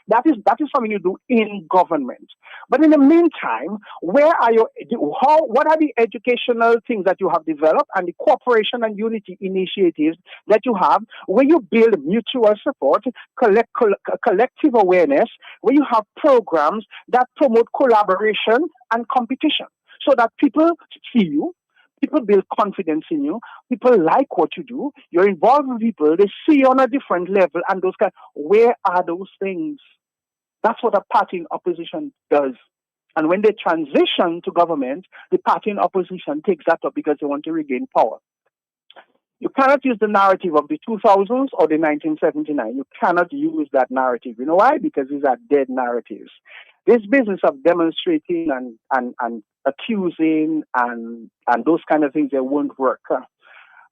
That is something you do in government. But in the meantime, what are the educational things that you have developed and the cooperation and unity initiatives that you have, where you build mutual support, collective awareness, where you have programs that promote collaboration and competition, so that people see you. People build confidence in you. People like what you do. You're involved with people. They see you on a different level. And where are those things? That's what a party in opposition does. And when they transition to government, the party in opposition takes that up because they want to regain power. You cannot use the narrative of the 2000s or the 1979. You cannot use that narrative. You know why? Because these are dead narratives. This business of demonstrating and accusing and those kind of things, they won't work.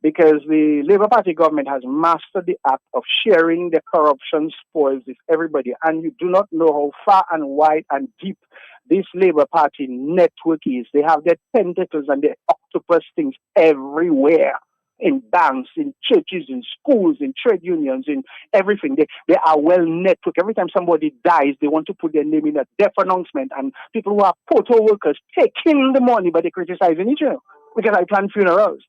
Because the Labour Party government has mastered the act of sharing the corruption spoils with everybody. And you do not know how far and wide and deep this Labour Party network is. They have their tentacles and their octopus things everywhere. In banks, in churches, in schools, in trade unions, in everything. They are well networked. Every time somebody dies, they want to put their name in a death announcement. And people who are portal workers taking the money, but they're criticizing each other because I plan funerals.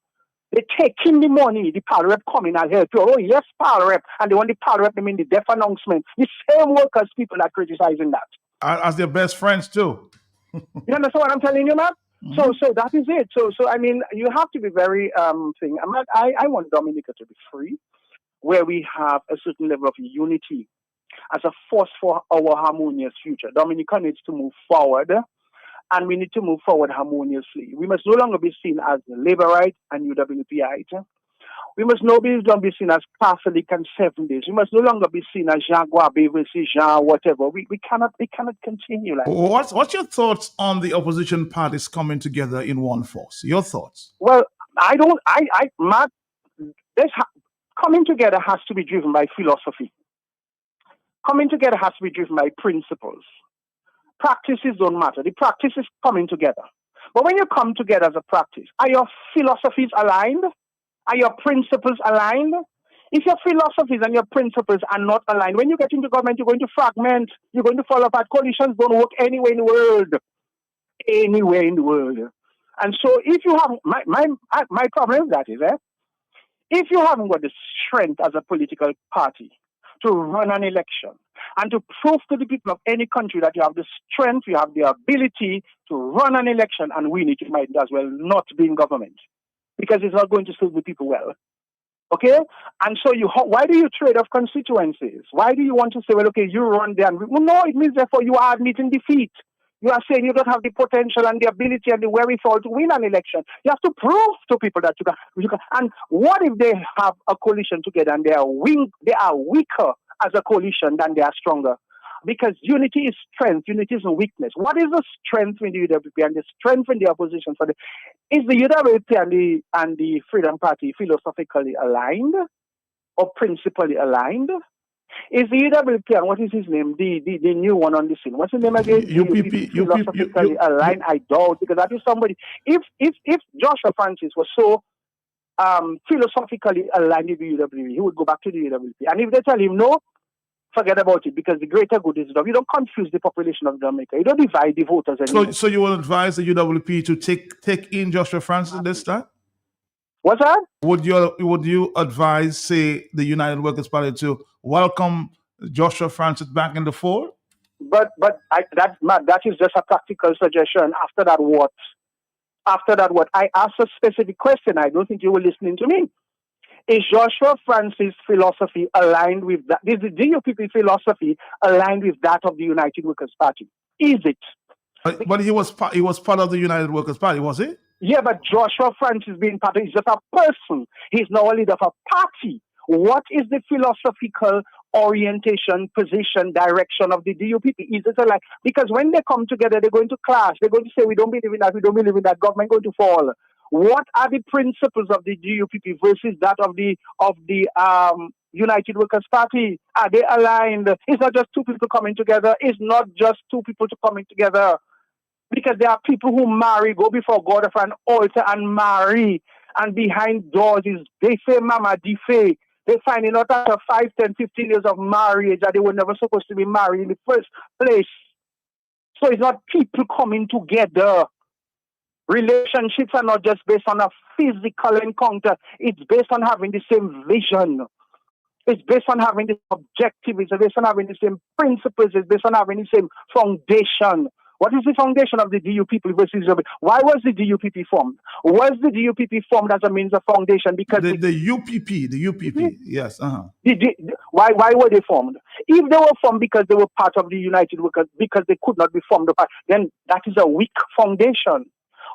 They taking the money, the power rep coming and help you. Oh, yes, power rep. And they want the power rep name in the death announcement. The same workers, people are criticizing that. As their best friends, too. You understand what I'm telling you, man? Mm-hmm. So that is it. So I mean, you have to be very I want Dominica to be free, where we have a certain level of unity as a force for our harmonious future. Dominica needs to move forward, and we need to move forward harmoniously. We must no longer be seen as Labourite and UWPite. We must no longer be seen as Catholic and 7 days. We must no longer be seen as Jean Guabe versus Jean whatever. We cannot continue like that. What's your thoughts on the opposition parties coming together in one force? Your thoughts? Well, coming together has to be driven by philosophy. Coming together has to be driven by principles. Practices don't matter. The practice is coming together. But when you come together as a practice, are your philosophies aligned? Are your principles aligned? If your philosophies and your principles are not aligned, when you get into government, you're going to fragment. You're going to fall apart. Coalitions don't work anywhere in the world. Anywhere in the world. And so if you have, my problem is if you haven't got the strength as a political party to run an election and to prove to the people of any country that you have the strength, you have the ability to run an election and win it, you might as well not be in government. Because it's not going to serve the people well. Okay? And so why do you trade off constituencies? Why do you want to say, well, okay, you run there? No, it means therefore you are admitting defeat. You are saying you don't have the potential and the ability and the wherewithal to win an election. You have to prove to people that you can. And what if they have a coalition together and they are weaker as a coalition than they are stronger? Because unity is strength, unity is weakness. What is the strength in the UWP and the strength in the opposition? Is the UWP and the Freedom Party philosophically aligned or principally aligned? Is the UWP and what is his name? The new one on the scene. What's his name again? UPP. Philosophically aligned. I doubt, because that is somebody. If Joshua Francis was so philosophically aligned with the UWP, he would go back to the UWP. And if they tell him no, forget about it, because the greater good is done. You don't confuse the population of Jamaica. You don't divide the voters anymore. So you will advise the UWP to take in Joshua Francis this time? What's that? Would you advise, say, the United Workers' Party to welcome Joshua Francis back in the fold? But that is just a practical suggestion. After that, what? I asked a specific question. I don't think you were listening to me. Is Joshua Francis' philosophy aligned with that? Is the DUPP philosophy aligned with that of the United Workers' Party? Is it? But he was part of the United Workers' Party, was he? Yeah, but Joshua Francis being part of it is just a person. He's now a leader of a party. What is the philosophical orientation, position, direction of the DUPP? Is it like, because when they come together, they're going to clash. They're going to say, we don't believe in that, we don't believe in that, government going to fall. What are the principles of the DUPP versus that of the United Workers' Party? Are they aligned? It's not just two people coming together. It's not just two people coming together. Because there are people who marry, go before God for an altar and marry, and behind doors is they say mama defe. They finding out after 5, 10, 15 years of marriage that they were never supposed to be married in the first place. So it's not people coming together. Relationships are not just based on a physical encounter. It's based on having the same vision. It's based on having the objective. It's based on having the same principles. It's based on having the same foundation. What is the foundation of the DUPP versus why was the DUPP formed? Was the DUPP formed as a means of foundation? Because the UPP, yes. Why were they formed? If they were formed because they were part of the United Workers, because they could not be formed apart, then that is a weak foundation.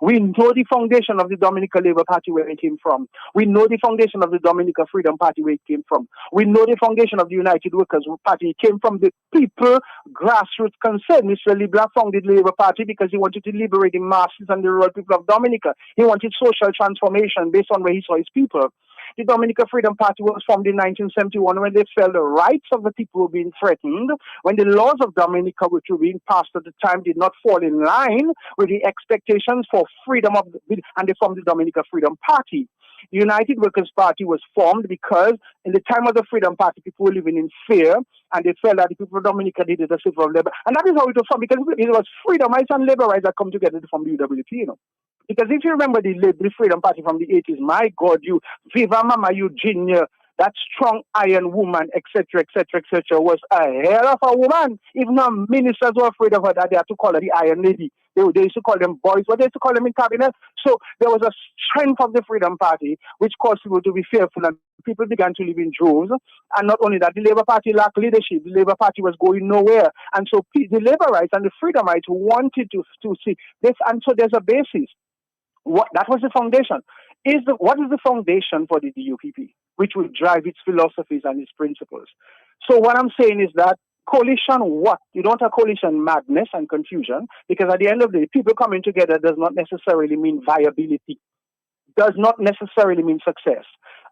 We know the foundation of the Dominica Labour Party where it came from. We know the foundation of the Dominica Freedom Party where it came from. We know the foundation of the United Workers Party. It came from the people, grassroots concern. Mr. Libra founded the Labour Party because he wanted to liberate the masses and the rural people of Dominica. He wanted social transformation based on where he saw his people. The Dominica Freedom Party was formed in 1971 when they felt the rights of the people were being threatened, when the laws of Dominica, which were being passed at the time, did not fall in line with the expectations for freedom and they formed the Dominica Freedom Party. The United Workers' Party was formed because in the time of the Freedom Party, people were living in fear, and they felt that the people of Dominica needed a civil labor. And that is how it was formed, because it was freedomites and laborites that come together to form the UWP, you know. Because if you remember the Freedom Party from the 80s, my God, you, Viva Mama Eugenia, that strong iron woman, etc., was a hell of a woman. Even our ministers were afraid of her that they had to call her the Iron Lady. They used to call them boys, but they used to call them in cabinet. So there was a strength of the Freedom Party, which caused people to be fearful, and people began to live in droves. And not only that, the Labour Party lacked leadership. The Labour Party was going nowhere. And so the Labourites and the Freedomites wanted to see this. And so there's a basis. That was the foundation. What is the foundation for the DUPP, which will drive its philosophies and its principles? So what I'm saying is that coalition, what? You don't have coalition madness and confusion, because at the end of the day, people coming together does not necessarily mean viability, does not necessarily mean success.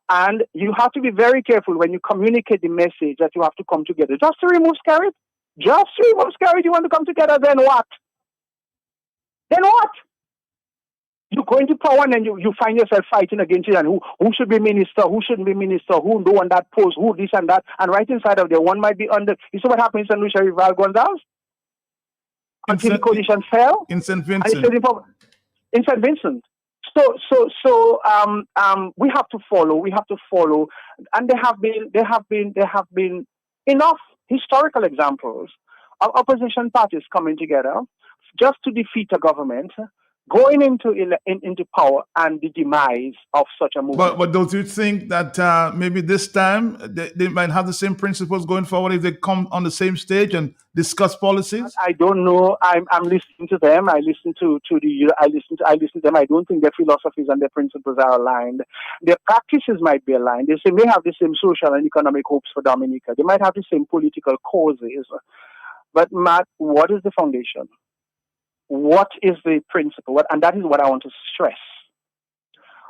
And you have to be very careful when you communicate the message that you have to come together. Just to remove Scarrett? Just to remove Scarrett, you want to come together, then what? Then what? You go into power and then you find yourself fighting against it, and who should be minister, who shouldn't be minister, who do on that post, who this and that, and right inside of there, one might be under. You see what happened in St. Lucia Rival Gonzalez? Until the coalition fell? In St. Vincent. In St. Vincent. So we have to follow, and there have been enough historical examples of opposition parties coming together just to defeat a government, going into power, and the demise of such a movement. But don't you think that maybe this time they might have the same principles going forward if they come on the same stage and discuss policies? I don't know. I'm listening to them. I listen to them. I don't think their philosophies and their principles are aligned. Their practices might be aligned. They may have the same social and economic hopes for Dominica. They might have the same political causes. But Matt, what is the foundation? What is the principle? And that is what I want to stress.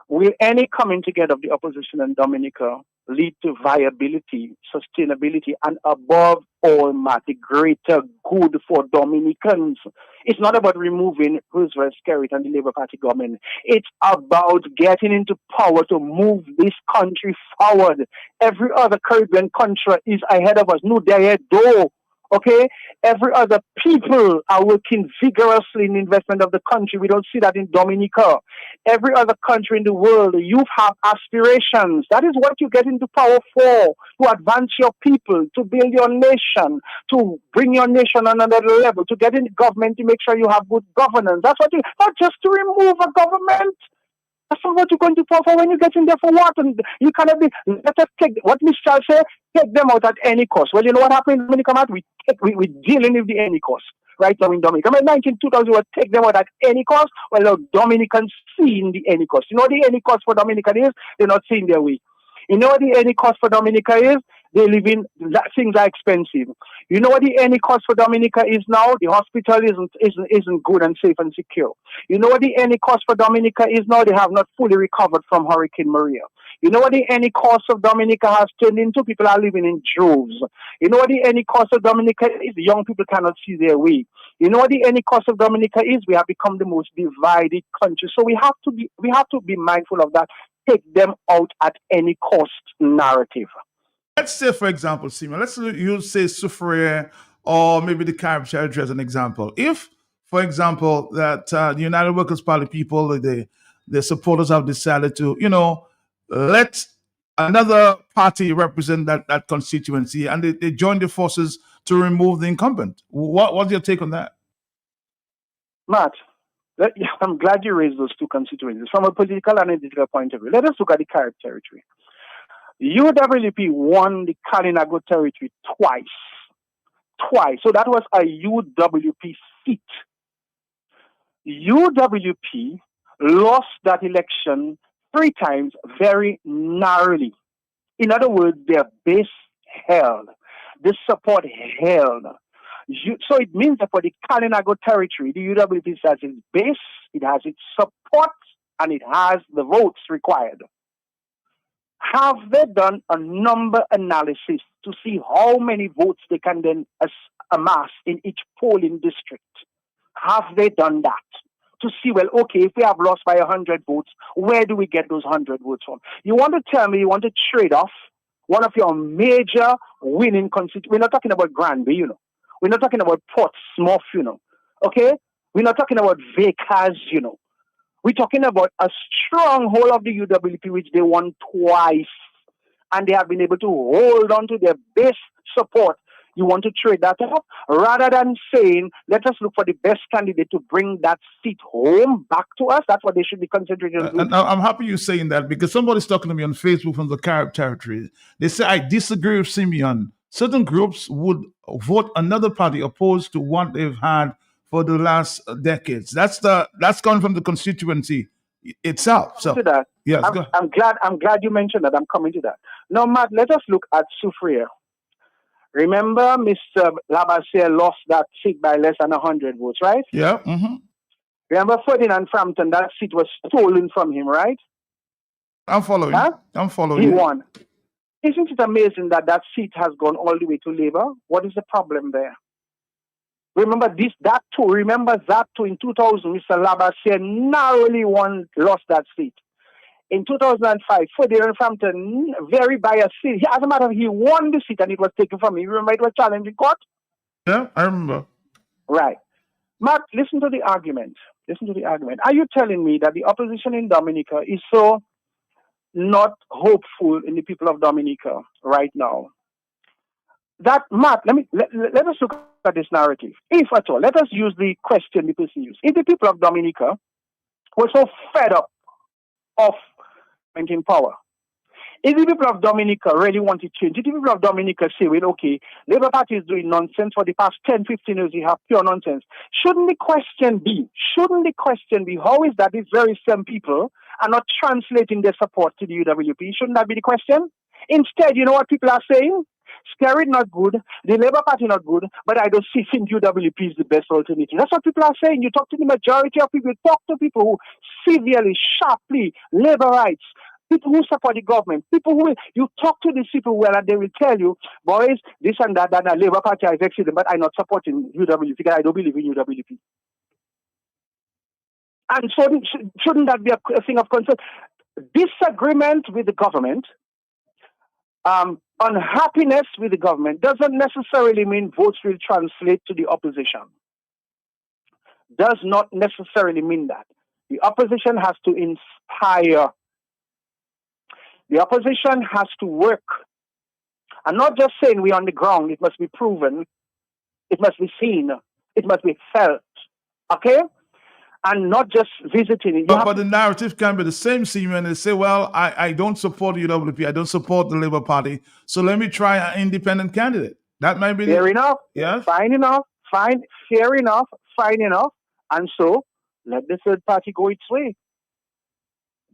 Will any coming together of the opposition in Dominica lead to viability, sustainability, and above all, Matt, the greater good for Dominicans? It's not about removing Roosevelt, Scarrett, and the Labour Party government. It's about getting into power to move this country forward. Every other Caribbean country is ahead of us. No, they're ahead, though. Okay, every other people are working vigorously in the investment of the country. We don't see that in Dominica. Every other country in the world, you have aspirations. That is what you get into power for, to advance your people, to build your nation, to bring your nation on another level, to get in government to make sure you have good governance. That's what not just to remove a government. That's not what you're going to fall for when you get in there for what? And you cannot be, let us take, what Mr. say, take them out at any cost. Well, you know what happened when you come out? We dealing with the any cost. Right now in Dominica. I mean, 2000, we would take them out at any cost. Well, the Dominicans seeing the any cost. You know what the any cost for Dominican is? They're not seeing their way. You know what the any cost for Dominica is? They live in, things are expensive. You know what the any cost for Dominica is now? The hospital isn't good and safe and secure. You know what the any cost for Dominica is now? They have not fully recovered from Hurricane Maria. You know what the any cost of Dominica has turned into? People are living in droves. You know what the any cost of Dominica is? Young people cannot see their way. You know what the any cost of Dominica is? We have become the most divided country. So we have to be mindful of that. Take them out at any cost narrative. Let's say, for example, Simeon, let's use, say, Soufriere or maybe the Carib territory as an example. If, for example, that the United Workers' Party people, the supporters have decided to, let another party represent that constituency, and they join the forces to remove the incumbent. What's your take on that? Matt, I'm glad you raised those two constituencies. From a political and analytical point of view, let us look at the Carib territory. UWP won the Kalinago territory twice. So that was a UWP seat. UWP lost that election 3 times very narrowly. In other words, their base held. The support held. So it means that for the Kalinago territory, the UWP has its base, it has its support, and it has the votes required. Have they done a number analysis to see how many votes they can then amass in each polling district? Have they done that? To see, well, okay, if we have lost by 100 votes, where do we get those 100 votes from? You want to tell me you want to trade off one of your major winning constituencies? We're not talking about Granby, We're not talking about Portsmouth, Okay? We're not talking about Vickers, We're talking about a stronghold of the UWP, which they won twice. And they have been able to hold on to their base support. You want to trade that up? Rather than saying, let us look for the best candidate to bring that seat home back to us. That's what they should be concentrating on. And I'm happy you're saying that, because somebody's talking to me on Facebook from the Carib territory. They say, I disagree with Simeon. Certain groups would vote another party opposed to what they've had for the last decades. That's coming from the constituency itself. So to that. Yes, I'm glad you mentioned that. I'm coming to that. Now, Matt, let us look at Soufriere. Remember, Mr. Labassiere lost that seat by less than 100 votes, right? Yeah. Mm-hmm. Remember Ferdinand Frampton, that seat was stolen from him, right? I'm following. Huh? I'm following. He won. Isn't it amazing that seat has gone all the way to Labour? What is the problem there? Remember that too. In 2000, Mr. Labassiere narrowly lost that seat. In 2005, Ferdinand Frampton, very biased seat. As a matter of fact, he won the seat and it was taken from him. You remember it was challenged in court? Yeah, I remember. Right. Matt, listen to the argument. Are you telling me that the opposition in Dominica is so not hopeful in the people of Dominica right now? That, Matt, let us look at this narrative. If at all, let us use the question the person used. If the people of Dominica were so fed up of in power, if the people of Dominica really want to change, if the people of Dominica say, well, okay, Labour Party is doing nonsense for the past 10, 15 years, you have pure nonsense. Shouldn't the question be, how is that these very same people are not translating their support to the UWP? Shouldn't that be the question? Instead, you know what people are saying? Scary not good, the Labour Party not good, but I don't think UWP is the best alternative. That's what people are saying. You talk to the majority of people, you talk to people who severely, sharply, Labour rights, people who support the government, you talk to these people well and they will tell you, boys, this and that Labour Party is excellent, but I'm not supporting UWP because I don't believe in UWP. And so shouldn't that be a thing of concern? Disagreement with the government, unhappiness with the government doesn't necessarily mean votes will translate to the opposition. Does not necessarily mean that. The opposition has to inspire. The opposition has to work. I'm not just saying we're on the ground. It must be proven. It must be seen. It must be felt. Okay? and not just visiting it. But the narrative can be the same, Simeon. They say, well, I don't support the UWP. I don't support the Labour Party. So let me try an independent candidate. That might be fair enough. Yes. Fair enough. Fine enough. And so let the third party go its way.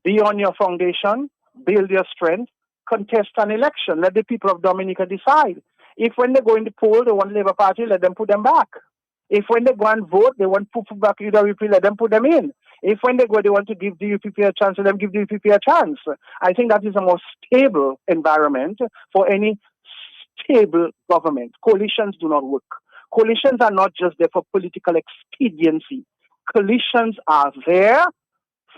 Be on your foundation, build your strength, contest an election. Let the people of Dominica decide. If when they go in the poll, they want Labour Party, let them put them back. If when they go and vote, they want to put back UWP, let them put them in. If when they go, they want to give the UPP a chance, let them give the UPP a chance. I think that is a more stable environment for any stable government. Coalitions do not work. Coalitions are not just there for political expediency. Coalitions are there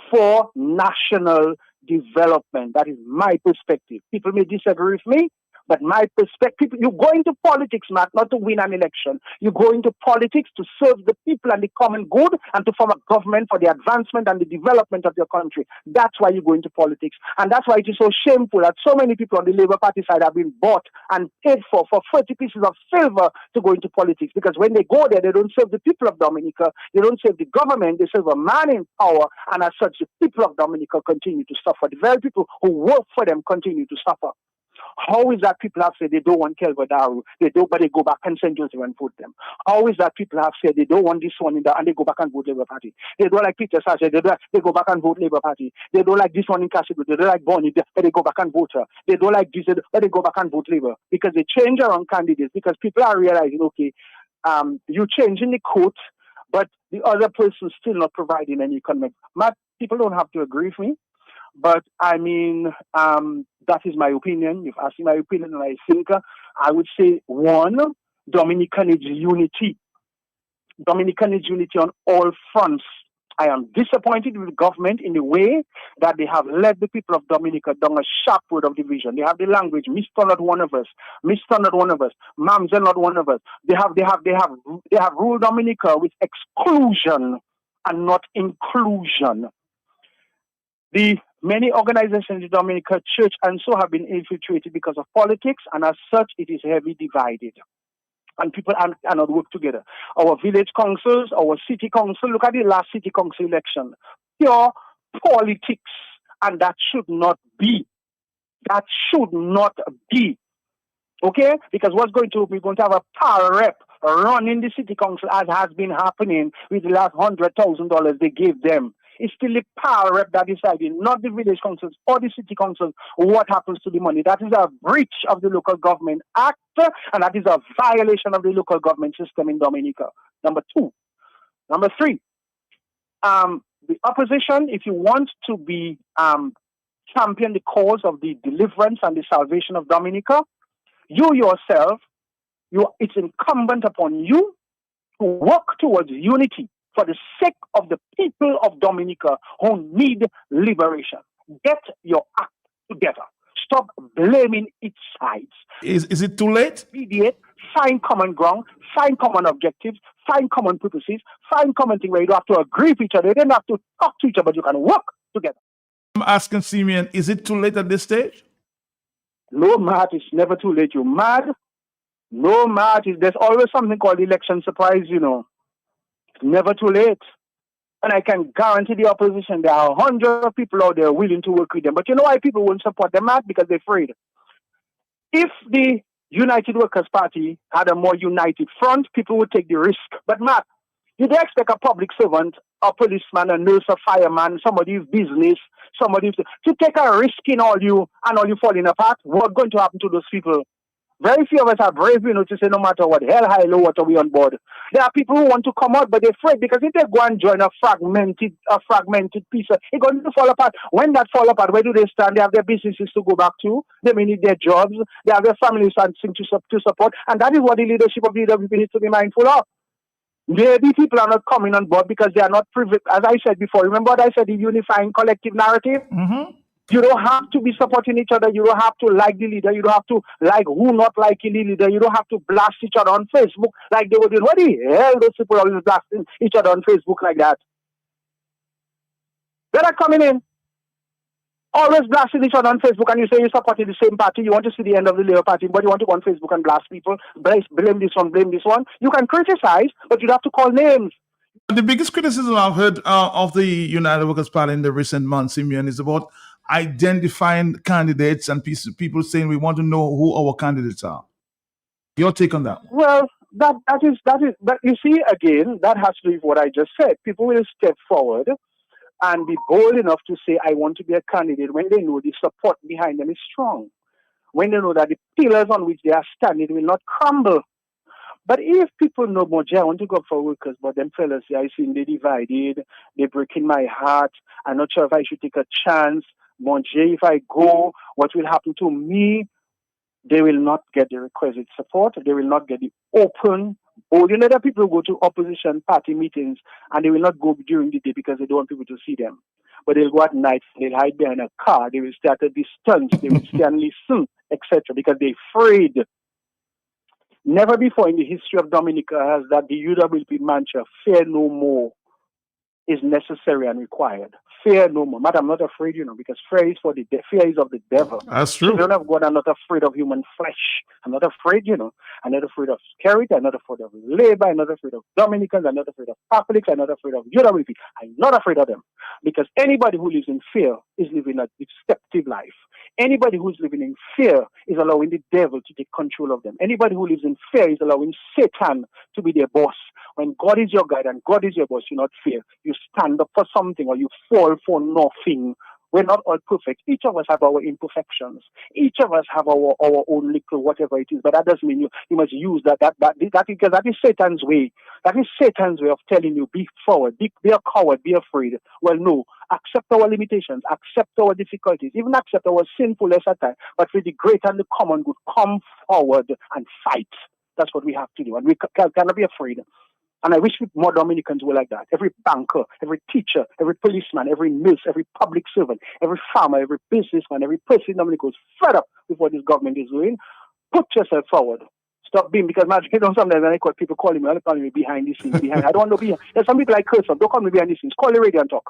for national development. That is my perspective. People may disagree with me, but my perspective, you go into politics, Matt, not to win an election. You go into politics to serve the people and the common good and to form a government for the advancement and the development of your country. That's why you go into politics. And that's why it is so shameful that so many people on the Labour Party side have been bought and paid for 30 pieces of silver to go into politics. Because when they go there, they don't serve the people of Dominica. They don't serve the government. They serve a man in power. And as such, the people of Dominica continue to suffer. The very people who work for them continue to suffer. How is that people have said they don't want Kelvadaru, they don't, but they go back and St. Joseph and vote them? How is that people have said they don't want this one in and they go back and vote Labour Party? They don't like Peter Sasha, they go back and vote Labour Party. They don't like this one in Cassidy, they don't like Bonnie, but they go back and vote her. They don't like this, but they go back and vote Labour because they change around candidates because people are realizing, okay, you changing the coat, but the other person still not providing any economic. People don't have to agree with me. But I mean, that is my opinion. You've asked me my opinion, and I think I would say one, Dominica needs unity. Dominica needs unity on all fronts. I am disappointed with the government in the way that they have led the people of Dominica down a sharp road of division. They have the language, Mr. Not one of us, Mr. Not one of us, Mamza not one of us. They have ruled Dominica with exclusion and not inclusion. The many organizations in the Dominican Church and so have been infiltrated because of politics, and as such, it is heavily divided. And people cannot work together. Our village councils, our city council, look at the last city council election. Pure politics, and that should not be. That should not be. Okay? Because we're going to have a power rep running the city council as has been happening with the last $100,000 they gave them. It's still the power rep that decided, not the village councils or the city councils, what happens to the money. That is a breach of the Local Government Act, and that is a violation of the local government system in Dominica. Number two. Number three, the opposition, if you want to be champion the cause of the deliverance and the salvation of Dominica, you yourself, it's incumbent upon you to work towards unity for the sake of the people of Dominica who need liberation. Get your act together. Stop blaming each side. Is it too late? Mediate, find common ground, find common objectives, find common purposes, find common things where you don't have to agree with each other. You don't have to talk to each other, but you can work together. I'm asking Simeon, is it too late at this stage? No, Matt, it's never too late. You mad? No, Matt, there's always something called election surprise, you know. Never too late. And I can guarantee the opposition, there are hundreds of people out there willing to work with them. But you know why people won't support them, Matt? Because they're afraid. If the United Workers' Party had a more united front, people would take the risk. But Matt, you don't expect a public servant, a policeman, a nurse, a fireman, somebody with business, somebody to take a risk in all you falling apart. What's going to happen to those people? Very few of us are brave enough to say no matter what, hell, high, low water, we on board. There are people who want to come out, but they're afraid because if they go and join a fragmented piece, it's going to fall apart. When that fall apart, where do they stand? They have their businesses to go back to. They may need their jobs. They have their families to support. And that is what the leadership of the UWP needs to be mindful of. Maybe people are not coming on board because they are not privileged. As I said before, remember what I said, the unifying collective narrative? Mm-hmm. You don't have to be supporting each other. You don't have to like the leader. You don't have to like who not liking the leader. You don't have to blast each other on Facebook like they were doing. What the hell those people always blasting each other on Facebook like that? They're not coming in. Always blasting each other on Facebook, and you say you're supporting the same party. You want to see the end of the Labour Party, but you want to go on Facebook and blast people. Blame this one, blame this one. You can criticize, but you have to call names. The biggest criticism I've heard of the United Workers' Party in the recent months, Simeon, is about identifying candidates and people saying we want to know who our candidates are. Your take on that? Well, that is. But you see, again, that has to do with what I just said. People will step forward and be bold enough to say, I want to be a candidate when they know the support behind them is strong. When they know that the pillars on which they are standing will not crumble. But if people know, I want to go for workers, but them fellas, I see they divided, they breaking my heart, I'm not sure if I should take a chance. If I go, what will happen to me? They will not get the requisite support. They will not get the open, bold. You know that people go to opposition party meetings and they will not go during the day because they don't want people to see them. But they'll go at night, they'll hide behind a car, they will start a distance, they will stand listen, etc. because they're afraid. Never before in the history of Dominica has that the UWP mantra, fear no more, is necessary and required. Fear no more. But I'm not afraid, because fear is fear is of the devil. That's true. Children of God are not afraid of human flesh. I'm not afraid, I'm not afraid of security. I'm not afraid of labor. I'm not afraid of Dominicans. I'm not afraid of Catholics. I'm not afraid of UWP. I'm not afraid of them. Because anybody who lives in fear is living a deceptive life. Anybody who's living in fear is allowing the devil to take control of them. Anybody who lives in fear is allowing Satan to be their boss. When God is your guide and God is your boss, you not fear. You stand up for something or you fall for nothing. We're not all perfect. Each of us have our imperfections. Each of us have our own little whatever it is. But that doesn't mean you must use that because that is Satan's way. That is Satan's way of telling you, be forward, be a coward, be afraid. Well, no. Accept our limitations, accept our difficulties, even accept our sinfulness at times. But for the great and the common good, come forward and fight. That's what we have to do. And we cannot be afraid. And I wish more Dominicans were like that. Every banker, every teacher, every policeman, every nurse, every public servant, every farmer, every businessman, every person in Dominica is fed up with what this government is doing. Put yourself forward. Stop being, because sometimes when I call people calling me behind the scenes. I don't want to be. There's some people I curse on. Don't call me behind the scenes. Call the radio and talk.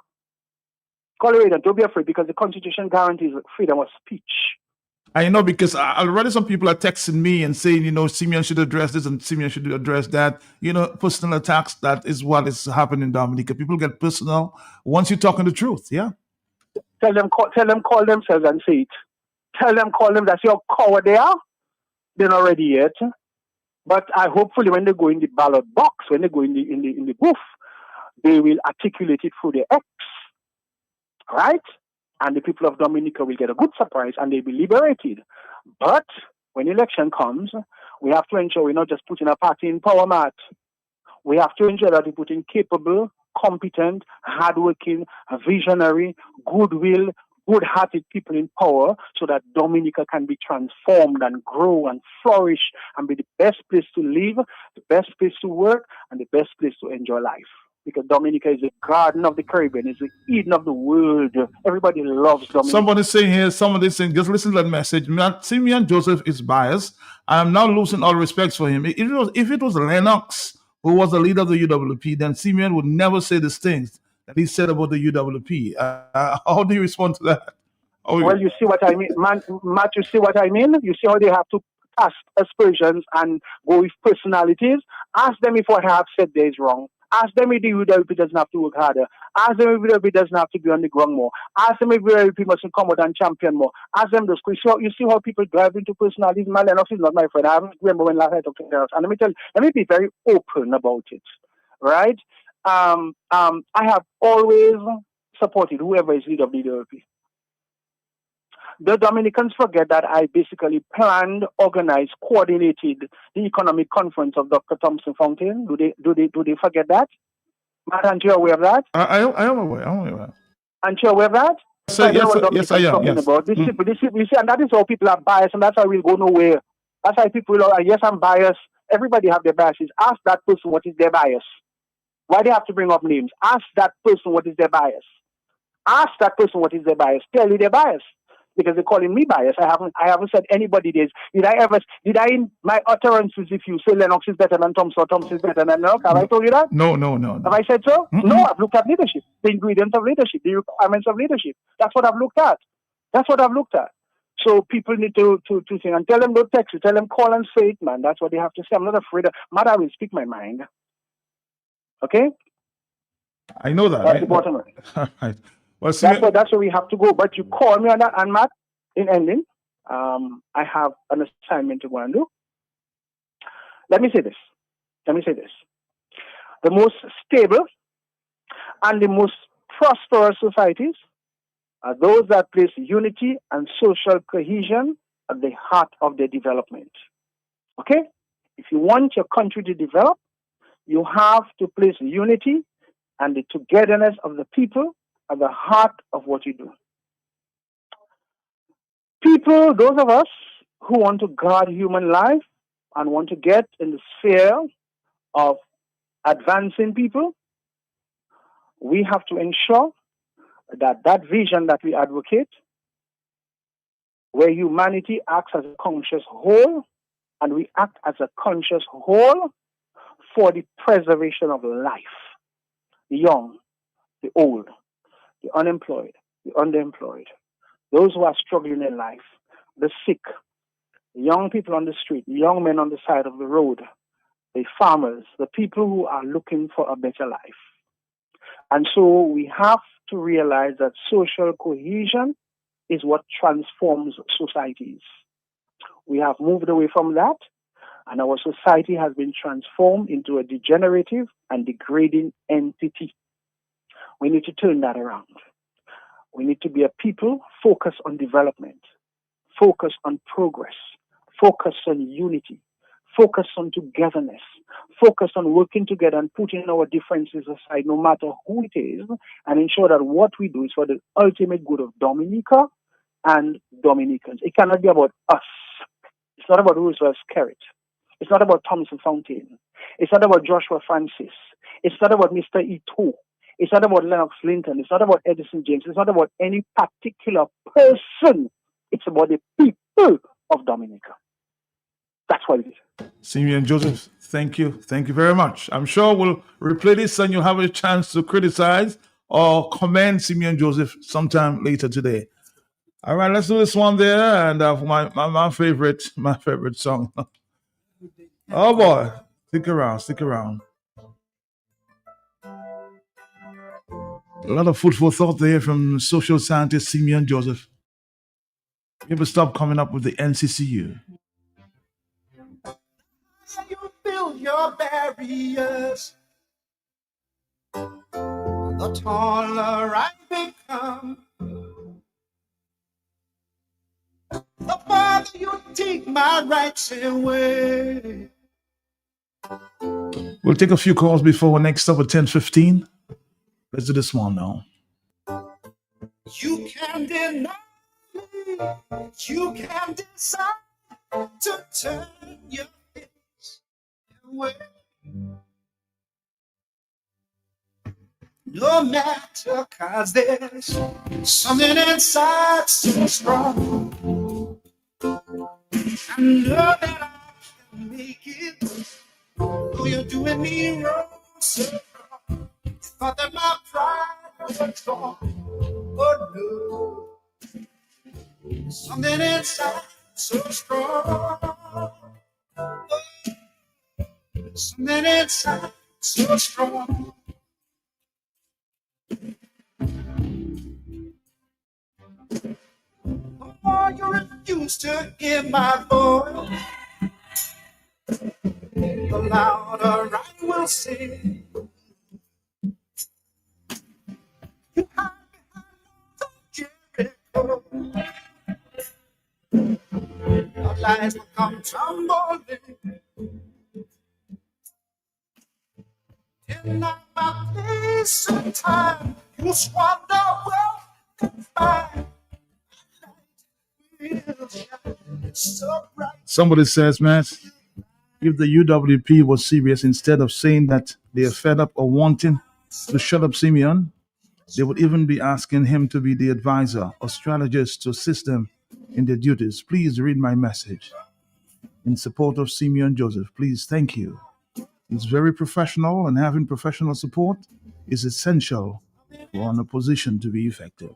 Call the radio and don't be afraid, because the Constitution guarantees freedom of speech. I know, because already some people are texting me and saying, Simeon should address this and Simeon should address that. Personal attacks, that is what is happening in Dominica. People get personal once you're talking the truth, yeah? Tell them call themselves and say it. Tell them, call them, that's your coward they are. They're not ready yet. But hopefully when they go in the ballot box, when they go in the booth, they will articulate it through their X. Right? And the people of Dominica will get a good surprise and they'll be liberated. But when election comes, we have to ensure we're not just putting a party in power, Matt. We have to ensure that we're putting capable, competent, hardworking, visionary, goodwill, good-hearted people in power, so that Dominica can be transformed and grow and flourish and be the best place to live, the best place to work, and the best place to enjoy life. Because Dominica is the garden of the Caribbean, it's the Eden of the world. Everybody loves Dominica. Somebody's saying, just listen to that message. Simeon Joseph is biased. I am now losing all respect for him. If it was Lennox who was the leader of the UWP, then Simeon would never say these things that he said about the UWP. How do you respond to that? Well, you see what I mean, Matt, you see what I mean? You see how they have to cast aspersions and go with personalities? Ask them if what I have said there is wrong. Ask them if the UWP doesn't have to work harder. Ask them if the UWP doesn't have to be on the ground more. Ask them if the UWP must come out and champion more. Ask them those questions. You see how people drive into personalities. Lennox is not my friend. I remember when last I talked to Lennox. And let me be very open about it. Right? I have always supported whoever is leader of the UWP. The Dominicans forget that I basically planned, organized, coordinated the economic conference of Dr. Thompson Fountain. Do they forget that? Matt, aren't you aware of that? I am aware. Aren't you aware of that? Yes, I am. Yes. About. You see, and that is how people are biased, and that's why we'll go nowhere. That's why people are, yes, I'm biased. Everybody have their biases. Ask that person what is their bias. Why they have to bring up names? Ask that person what is their bias. Ask that person what is their bias. Tell you their bias. Because they're calling me biased. I haven't said anybody this. Did I in my utterances, if you say Lennox is better than Thompson, or Thompson is better than Lennox, have I told you that? No. Have I said so? Mm-hmm. No, I've looked at leadership, the ingredients of leadership, the requirements of leadership. That's what I've looked at. So people need to think and tell them, don't text you, tell them call and say it, man. That's what they have to say. I'm not afraid of, Matt, I will speak my mind. Okay? I know that. That's the bottom line. Right. Well, that's where we have to go. But you call me on that, and Matt, in ending, I have an assignment to go and do. Let me say this. The most stable and the most prosperous societies are those that place unity and social cohesion at the heart of their development. Okay? If you want your country to develop, you have to place unity and the togetherness of the people at the heart of what you do. People, those of us who want to guard human life and want to get in the sphere of advancing people, we have to ensure that that vision that we advocate, where humanity acts as a conscious whole, and we act as a conscious whole for the preservation of life, the young, the old, the unemployed, the underemployed, those who are struggling in life, the sick, the young people on the street, the young men on the side of the road, the farmers, the people who are looking for a better life. And so we have to realize that social cohesion is what transforms societies. We have moved away from that, and our society has been transformed into a degenerative and degrading entity. We need to turn that around. We need to be a people focused on development, focused on progress, focused on unity, focused on togetherness, focused on working together and putting our differences aside, no matter who it is, and ensure that what we do is for the ultimate good of Dominica and Dominicans. It cannot be about us. It's not about Roosevelt Skerritt. It's not about Thompson Fountain. It's not about Joshua Francis. It's not about Mr. Ito. It's not about Lennox Linton. It's not about Edison James. It's not about any particular person. It's about the people of Dominica. That's what it is. Simeon Joseph, thank you. Thank you very much. I'm sure we'll replay this and you'll have a chance to criticize or commend Simeon Joseph sometime later today. All right, let's do this one there. And my favorite song. Oh boy, stick around. A lot of food for thought there from social scientist Simeon Joseph. Never stop coming up with the NCCU. You build your barriers, the taller I become. The farther you take my rights away. We'll take a few calls before our next stop at 10:15. Let's do this one now. You can deny me. You can decide to turn your face away. No matter, 'cause there's something inside so strong. I know that I can make it. Oh, you're doing me wrong, so wrong. You thought that my pride was gone. Oh no, something inside so strong. Oh, something inside so strong. Oh, you refuse to hear my voice. The louder I will sing. You hide behind Jericho. Your lies will come tumbling. Deny my place and time. You squander wealth and find. Somebody says, man, if the UWP was serious, instead of saying that they are fed up or wanting to shut up Simeon, they would even be asking him to be the advisor or strategist to assist them in their duties. Please read my message in support of Simeon Joseph. Please, thank you. He's very professional, and having professional support is essential for a position to be effective.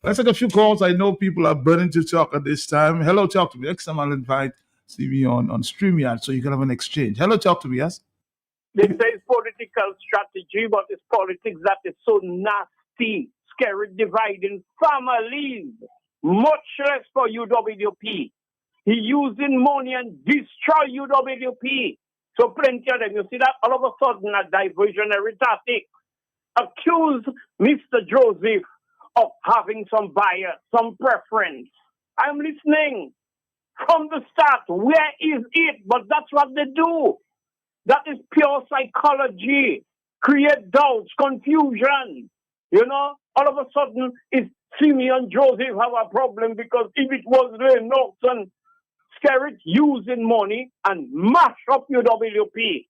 Let's take a few calls. I know people are burning to talk at this time. Hello, talk to me. Next time I'll invite Stevie on StreamYard so you can have an exchange. Hello, talk to me, yes? This is political strategy, but it's politics that is so nasty, scary, dividing families, much less for UWP. He using money and destroy UWP. So plenty of them, you see that all of a sudden a diversionary tactic. Accuse Mr. Joseph of having some bias, some preference. I'm listening from the start. Where is it? But that's what they do. That is pure psychology. Create doubts, confusion. You know, all of a sudden, it's Simeon Joseph have a problem because if it was Ray Norton, Skerrit using money and mash up UWP.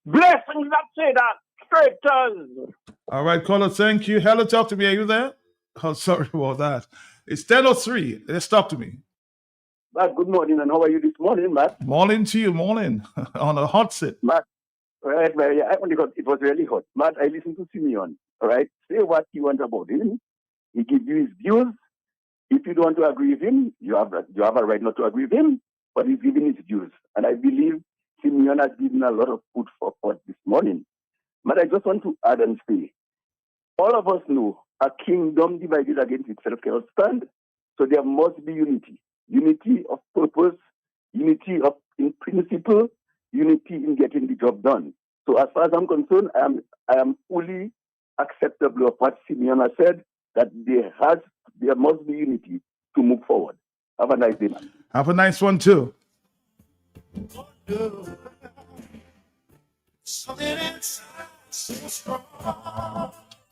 Blessings that say that. Traitors. All right, caller, thank you. Hello, talk to me. Are you there? Oh, sorry about that. It's 10:03. Let's talk to me. Matt, good morning, and how are you this morning, Matt? Morning to you, morning. On a hot seat. Matt, right, I only got, it was really hot. Matt, I listened to Simeon, all right? Say what you want about him. He gives you his views. If you don't want to agree with him, you have a right not to agree with him, but he's giving his views. And I believe Simeon has given a lot of food for thought this morning. But I just want to add and say, all of us know a kingdom divided against itself cannot stand. So there must be unity. Unity of purpose, unity of in principle, unity in getting the job done. So as far as I'm concerned, I am fully acceptable of what Simeon has said, that there must be unity to move forward. Have a nice day, man. Have a nice one too.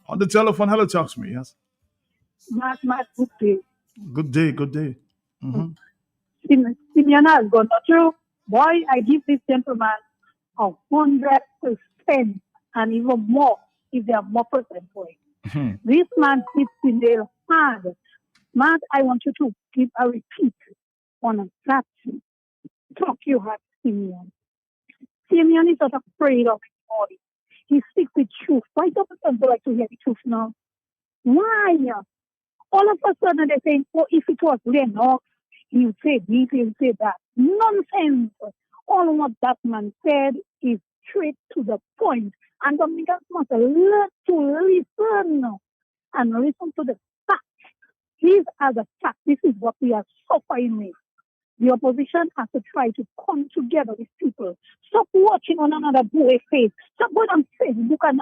On the telephone, hello, talk to me, yes? Matt, good day. Good day, good day. Mm-hmm. Simeon has gone through. Boy, I give this gentleman 100% and even more if there are more percent for it. Mm-hmm. This man sits in their hand. Matt, I want you to give a repeat on that talk you had, Simeon. Simeon is not afraid of anybody. He speaks the truth. Why don't people like to hear the truth now? Why? All of a sudden they're saying, oh, if it was Lennox, he would say this, he would say that. Nonsense. All what that man said is straight to the point. And Dominicans must learn to listen and listen to the facts. These are the facts. This is what we are suffering with. The opposition has to try to come together with people. Stop watching one another boy face. Stop going on Facebook and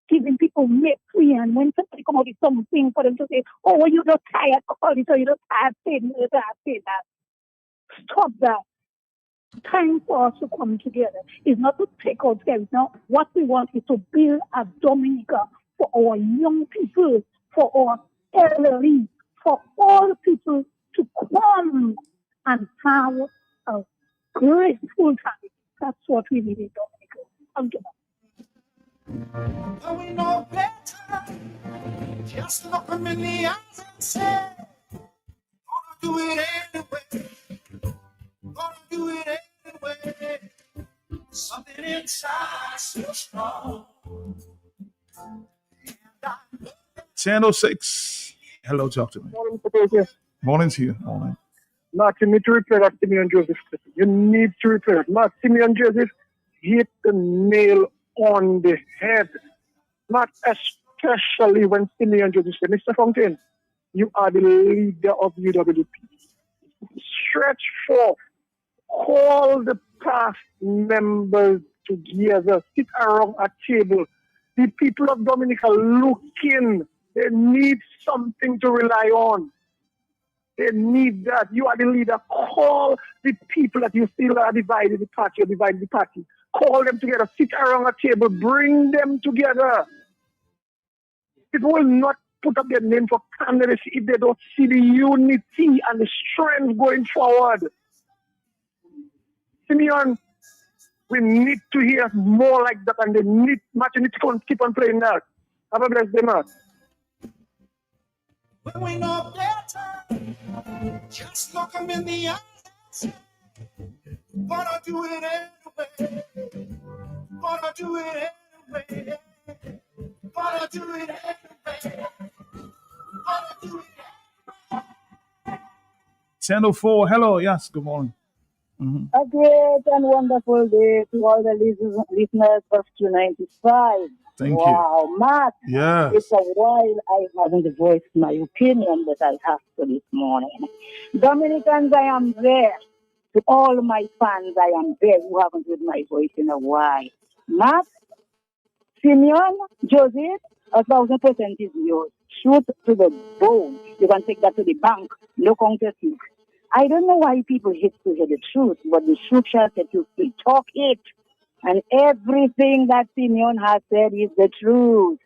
giving people make free. And when somebody come out with something for them to say, oh, you're not tired, call it, or you're not tired, say that. Stop that. Time for us to come together is not to take out things. Now, what we want is to build a Dominica for our young people, for our elderly, for all people to come and have a grateful time. That's what we need in Dominica. Thank you. But we know better. Just look them in the eyes and say, gonna do it anyway. Gonna do it anyway. Something inside so strong. 10:06. Hello, talk to me. Morning, Professor. Morning to you. Morning. Mark, you need to repair that Simeon Joseph. You need to repair it. Mark, Simeon Joseph hit the nail on the head. Not especially when Simeon Joseph said, Mr. Fontaine, you are the leader of UWP. Stretch forth. Call the past members together. Sit around a table. The people of Dominica looking. They need something to rely on. They need that. You are the leader. Call the people that you feel are divided the party or divide the party. Call them together. Sit around a table. Bring them together. People will not put up their name for candidacy if they don't see the unity and the strength going forward. Simeon, we need to hear more like that, and they need to keep on playing that. Have a blessed day, man. When we know better, just look them in the eyes. Gonna do it anyway. Gonna do it anyway. Gonna do it anyway. Gonna do it anyway. 10:04. Hello. Yes. Good morning. A great and wonderful day to all the listeners of 295. Thank you. Wow, Matt. Yes. It's a while I haven't voiced my opinion, but I have to this morning. Dominicans, I am there. To all my fans, I am there who haven't heard my voice in a while. Matt, Simeon, Joseph, 1,000% is yours. Shoot to the bone. You can take that to the bank. No counterfeit. I don't know why people hate to hear the truth, but the truth shall set you free. Talk it. And everything that Simeon has said is the truth.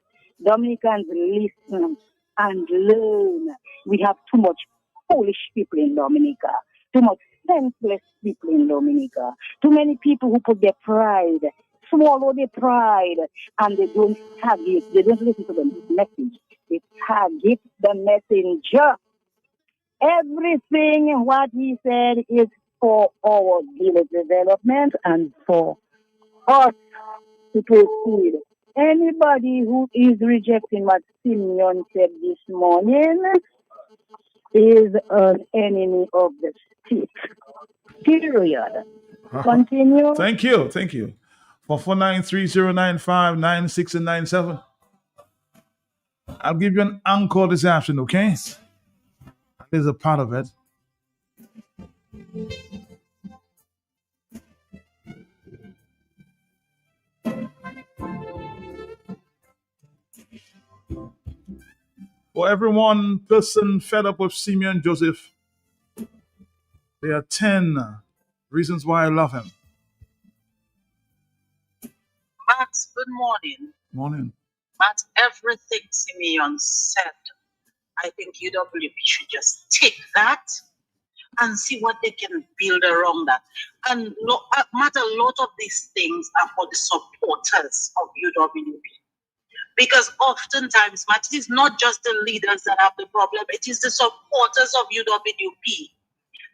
Dominicans listen and learn. We have too much foolish people in Dominica, too much senseless people in Dominica, too many people who put their pride, swallow their pride, and they don't tag it. They don't listen to the message. They target the messenger. Everything what he said is for our village development and for us to proceed. Anybody who is rejecting what Simeon said this morning is an enemy of the state. Period. Continue. Thank you. Thank you. For 493-095-96 and 97. I'll give you an encore this afternoon, okay? There's a part of it. For every one person fed up with Simeon Joseph, there are 10 reasons why I love him. Matt, good morning. Morning. Matt, everything Simeon said, I think UWP should just take that and see what they can build around that. And Matt, a lot of these things are for the supporters of UWP. Because oftentimes, Matt, it is not just the leaders that have the problem, it is the supporters of UWP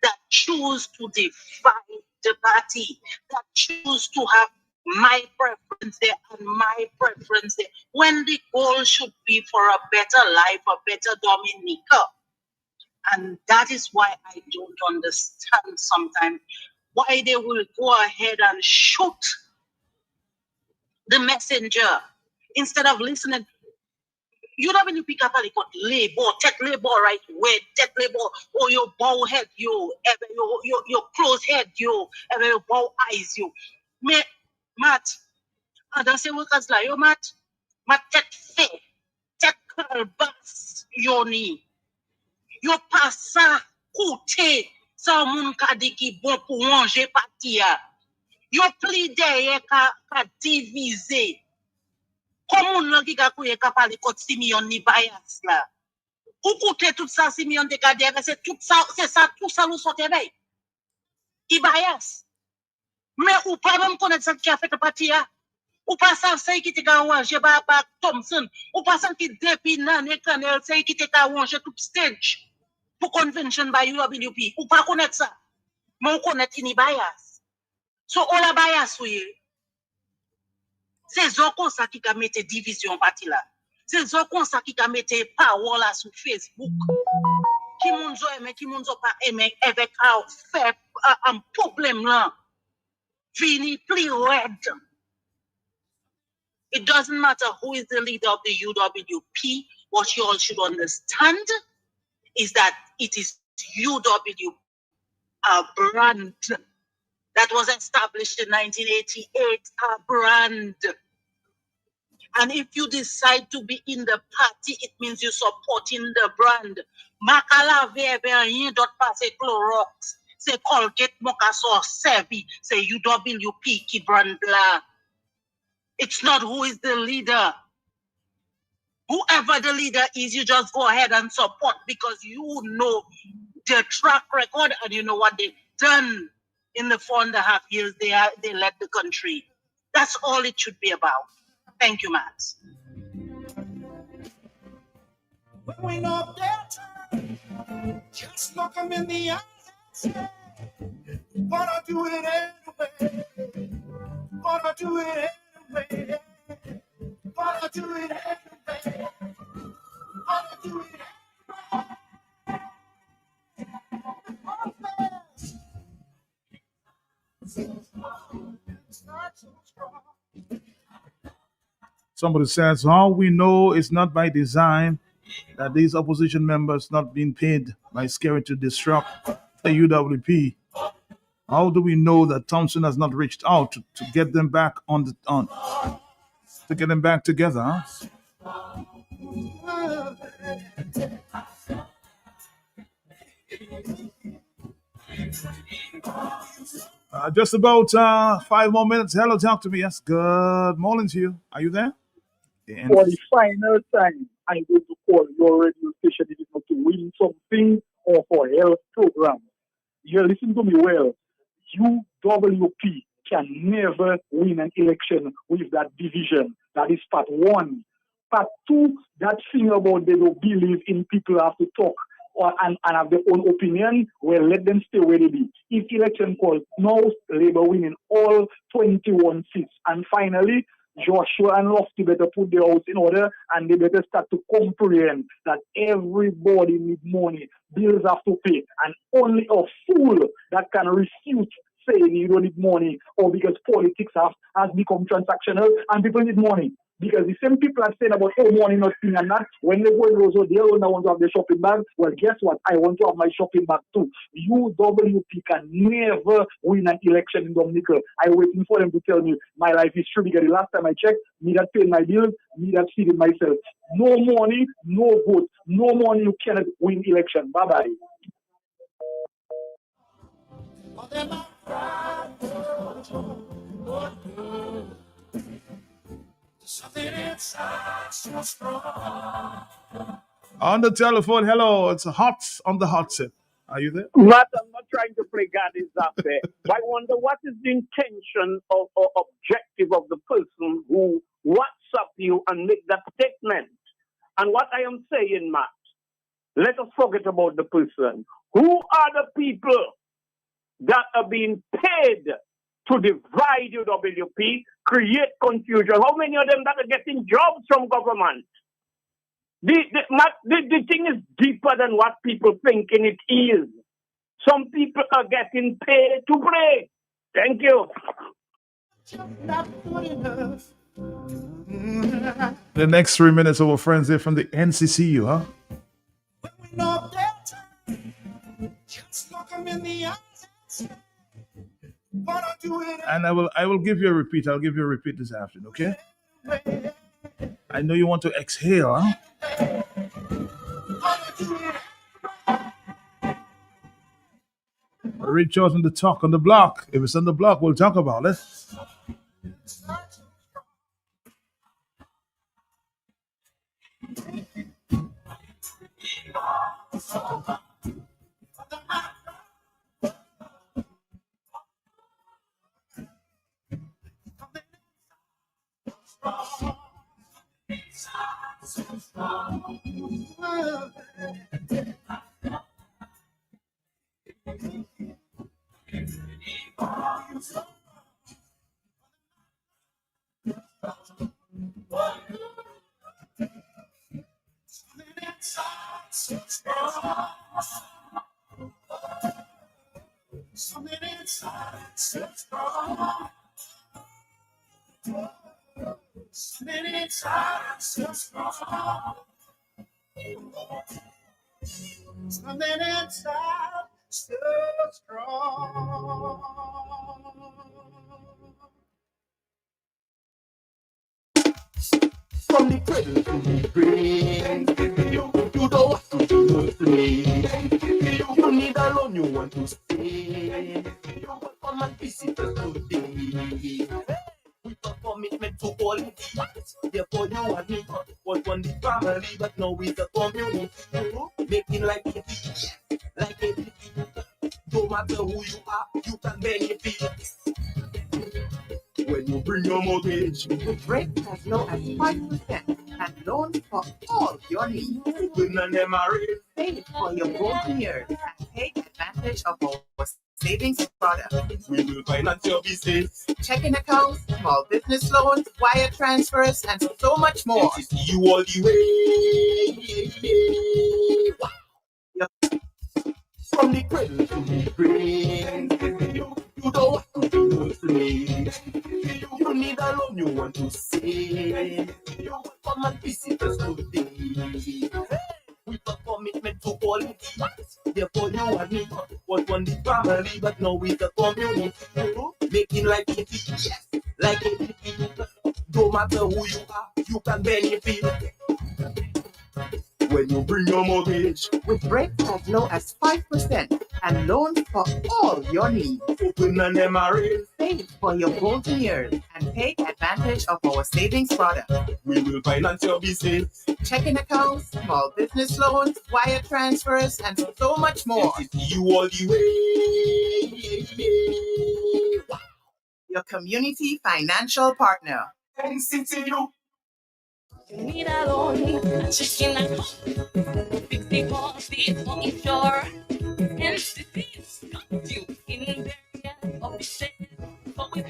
that choose to divide the party, that choose to have my preference there and my preference there, when the goal should be for a better life, a better Dominica. And that is why I don't understand sometimes why they will go ahead and shoot the messenger instead of listening. You don't really pick up a labor, take labor right way, take labor, or your bow head, you, your close head, you, your bow eyes, you. Me, Matt, and I say, workers like you, Matt, take faith, take kalbas, yoni. Yo passa, koute, sa moun kadiki bon pou manger patia. Yo pli deye ka diviser. Comment on qui a parlé de Simeon ni bias là? Ou côté tout ça Simeon de garder c'est tout ça nous sortait veille. Qui bias. Mais ou pas même connaître ça qui a fait le parti là. Ou pas ça c'est qui te arrangé par Thompson, ou pas ça qui depuis nan Canel c'est qui te arrangé tout stage pour convention by UWP. Ou pas connaître ça. Mais on connaît ni bias. So all la bias oui. C'est eux comme ça qui a mis division parti là. C'est eux comme ça qui a mis power là sur Facebook. Qui moun zo aimé, qui moun zo pas aimé avec un problème là. Fini plus red. It doesn't matter who is the leader of the UWP. What you all should understand is that it is UW, a brand that was established in 1988, a brand. And if you decide to be in the party, it means you're supporting the brand. Makala veve rien d'autre passer Clorox. C'est Colgate Mokaso Sevi. C'est UWP qui brand là. It's not who is the leader. Whoever the leader is, you just go ahead and support because you know the track record and you know what they've done in the 4.5 years they led the country. That's all it should be about. Thank you, Matt. When we know that, just look them in the eyes and say, wanna do it anyway, wanna do it anyway, wanna do it anyway, wanna do it anyway. Somebody says, how we know it's not by design that these opposition members not being paid by Scary to disrupt the UWP. How do we know that Thompson has not reached out to get them back to get them back together? Huh? Just about 5 more minutes. Hello, talk to me. Yes, good morning to you. Are you there? For the final time, I'm going to call your radio station if it's not to win something or for health program. You listen to me well. UWP can never win an election with that division. That is part one. Part two, that thing about they don't believe in people have to talk and have their own opinion, well, let them stay where they be. If election calls, now Labour winning all 21 seats. And finally, Joshua and Lofty better put their house in order and they better start to comprehend that everybody needs money. Bills have to pay. And only a fool that can refute saying you don't need money or because politics has become transactional and people need money. Because the same people are saying about, oh, money not thing and that, when they go in Roseau, they don't want to have their shopping bag. Well, guess what? I want to have my shopping bag too. UWP can never win an election in Dominica. I'm waiting for them to tell me my life is true because the last time I checked, me that paying my bills, me that feeding myself. No money, no vote. No money, you cannot win election. Bye-bye. On the telephone, hello, it's hot on the hot set. Are you there? Matt, I'm not trying to play God is up there. But I wonder what is the intention or objective of the person who WhatsApp you and make that statement. And what I am saying, Matt, let us forget about the person. Who are the people that are being paid to divide UWP, create confusion? How many of them that are getting jobs from government? The thing is deeper than what people thinking it is. Some people are getting paid to play. Thank you. The next 3 minutes, our friends here from the NCCU, huh? And I will give you a repeat. I'll give you a repeat this afternoon, okay? I know you want to exhale, huh? Reach out on the talk on the block. If it's on the block, we'll talk about it. From the cradle to the grave, you don't have to do nothing. You need alone, you want to stay. You want come and visit us today. With a commitment to quality. Therefore you and me was one the family, but now it's a community. Making life easy, like everything. No matter who you are, you can benefit. When you bring your mortgage, the rate as low as 5% and loans for all your needs. when an MRA, Save for your golden years and take advantage of our savings product. we will finance your business. Checking accounts, small business loans, wire transfers, and so much more. NCCU all the way. Wow. From the cradle to the grave, you You don't want to be afraid. You need a loan you want to save. You want come and visit us today. With a commitment to quality. Therefore you and me was one the family, but now with the community. Making life easy, yes, like it. No matter who you are, you can benefit. When you bring your mortgage with rates as low as 5% and loans for all your needs. Open an MRA, Save for your golden years and take advantage of our savings product. We will finance your business. Checking accounts, small business loans, wire transfers, and so much more. NCCU all the way. Wow. Your community financial partner. NCCU. You need a loan, a chicken and fix the policies for insure. NCCU's got you in various offices, but with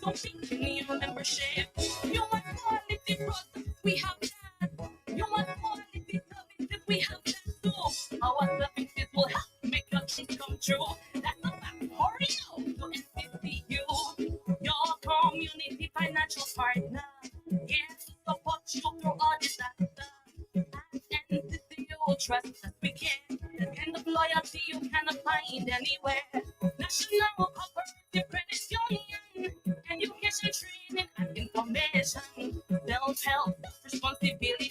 don't in your membership. You want quality products, we have that. You want quality services, we have that too. Our services will help make your dreams come true. That's a fact. Hurry up to NCCU, your community financial partner. Yes, support you through all disaster. And NCCU trust us we can. The kind of loyalty you cannot find anywhere. National Cooperative Credit Union, education, training, and information. Self-help, responsibility,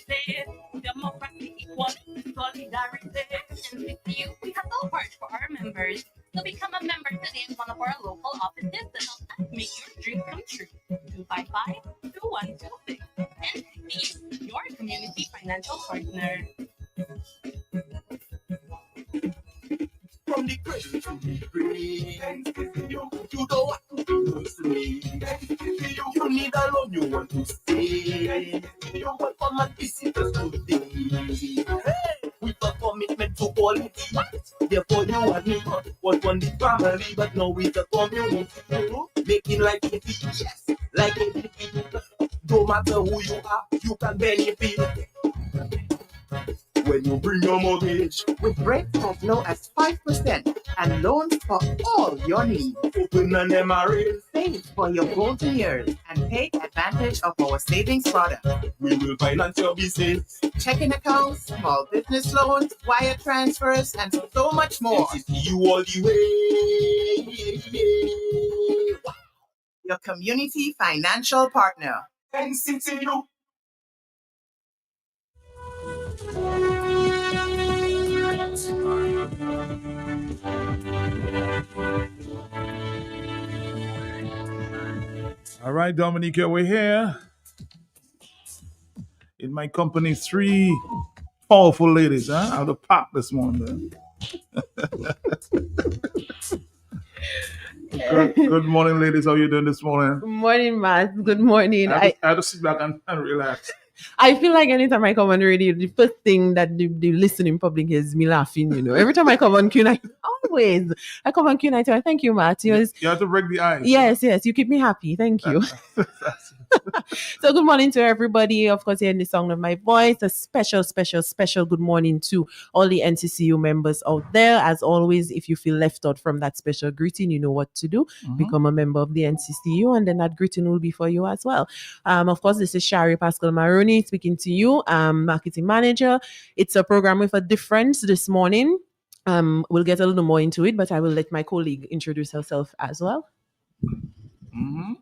democracy, equality, solidarity. NCCU, we have no heart for our members. So become a member today in one of our local offices to help us make your dreams come true. 255-2126. NCCU, your community financial partner. From the cradle to the grave, you don't want to be a slave. You need a loan you want to save. You want come and visit us today. With a commitment to quality. Therefore you and me was one the family, but now with the community. Making life easy, yes, like it. No matter who you are, you can benefit. When you bring your mortgage with rates as low as 5% and loans for all your needs. Open an MRA, save for your golden years and take advantage of our savings product. We will finance your business. Checking accounts, small business loans, wire transfers, and so much more. NCCU all the way. Wow. Your community financial partner. NCCU. All right, Dominique, we're here. In my company, 3 powerful ladies, out of the park this morning. Good morning, ladies. How are you doing this morning? Good morning, Matt. Good morning. I had to sit back and relax. I feel like anytime I come on the radio, the first thing that the listening public is me laughing, Every time I come on Q-Night, always. I come on Q-Night, I thank you, Matt. You have to break the ice. Yes, you keep me happy. Thank you. So good morning to everybody. Of course, hearing the sound of my voice. A special good morning to all the NCCU members out there. As always, if you feel left out from that special greeting, you know what to do. Mm-hmm. Become a member of the NCCU, and then that greeting will be for you as well. Of course, this is Shari Pascal Maroney speaking to you, marketing manager. It's a program with a difference this morning. We'll get a little more into it, but I will let my colleague introduce herself as well. Mm-hmm.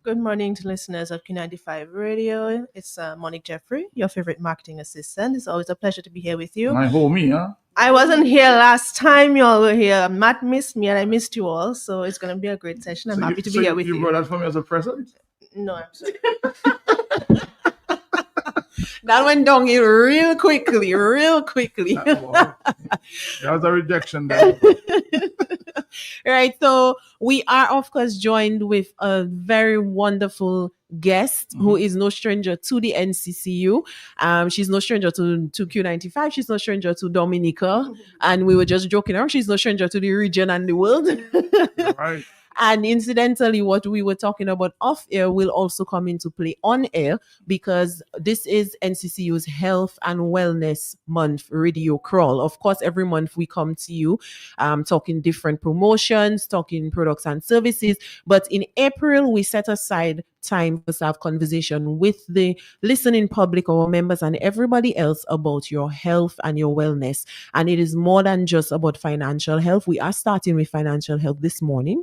Good morning to listeners of Q95 Radio. It's Monique Jeffrey, your favorite marketing assistant. It's always a pleasure to be here with you. My homie, huh? I wasn't here last time you all were here. Matt missed me and I missed you all. So it's going to be a great session. I'm happy to be here with you. You brought that for me as a present? No, I'm sorry. That went downhill real quickly. That was a rejection there. Right, so we are of course joined with a very wonderful guest who is no stranger to the NCCU. She's no stranger to Q95. She's no stranger to Dominica. And we were just joking around. She's no stranger to the region and the world. Right. And incidentally, what we were talking about off air will also come into play on air, because this is NCCU's Health and Wellness Month radio crawl. Of course, every month we come to you talking different promotions, talking products and services. But in April, we set aside time for us to have conversation with the listening public, our members, and everybody else about your health and your wellness. And it is more than just about financial health. We are starting with financial health this morning,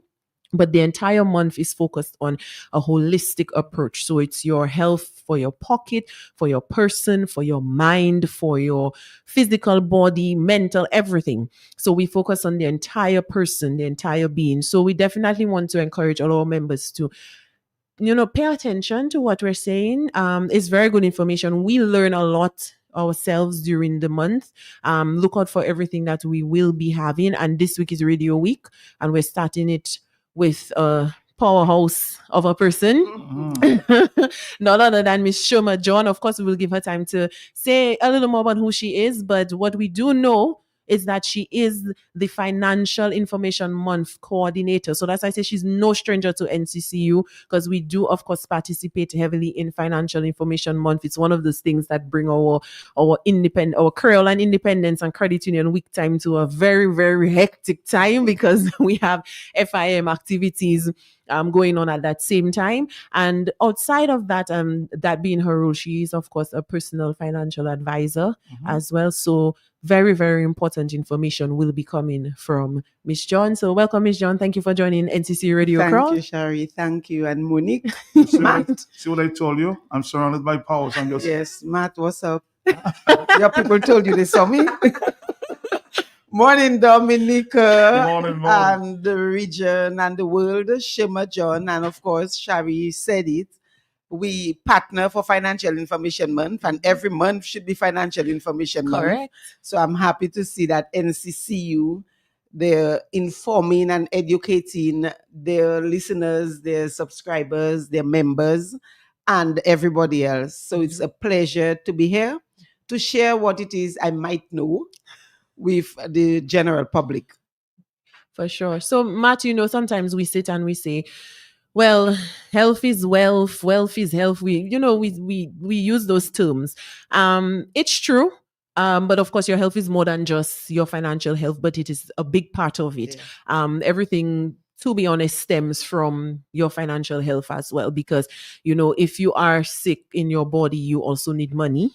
but the entire month is focused on a holistic approach. So it's your health for your pocket, for your person, for your mind, for your physical body, mental, everything. So we focus on the entire person, the entire being. So we definitely want to encourage all our members to pay attention to what we're saying. It's very good information. We learn a lot ourselves during the month. Look out for everything that we will be having. And this week is Radio Week, and we're starting it with a powerhouse of a person, none other than Miss Shoma John. Of course, we will give her time to say a little more about who she is, but what we do know is that she is the Financial Information Month coordinator. So that's why I say she's no stranger to NCCU, because we do, of course, participate heavily in Financial Information Month. It's one of those things that bring our Creole and Independence and Credit Union Week time to a very, very hectic time, because we have FIM activities going on at that same time. And outside of that, that being her role, she is, of course, a personal financial advisor as well. So very, very important information will be coming from Miss John. So welcome, Miss John. Thank you for joining NCC Radio Crawl. Thank you, Shari. Thank you. And Monique. Matt. See what I told you? I'm surrounded by powers. Yes, Matt, what's up? Your people told you they saw me. Morning, Dominique. Morning. And the region and the world, Shema John. And of course, Shari said it. We partner for Financial Information Month, and every month should be Financial Information Month. So I'm happy to see that NCCU, they're informing and educating their listeners, their subscribers, their members, and everybody else. So it's a pleasure to be here to share what it is I might know with the general public. For sure. So, Matt, sometimes we sit and we say, well, health is wealth, wealth is health. We use those terms. It's true. But of course, your health is more than just your financial health, but it is a big part of it. Yeah. Everything, to be honest, stems from your financial health as well, because, if you are sick in your body, you also need money.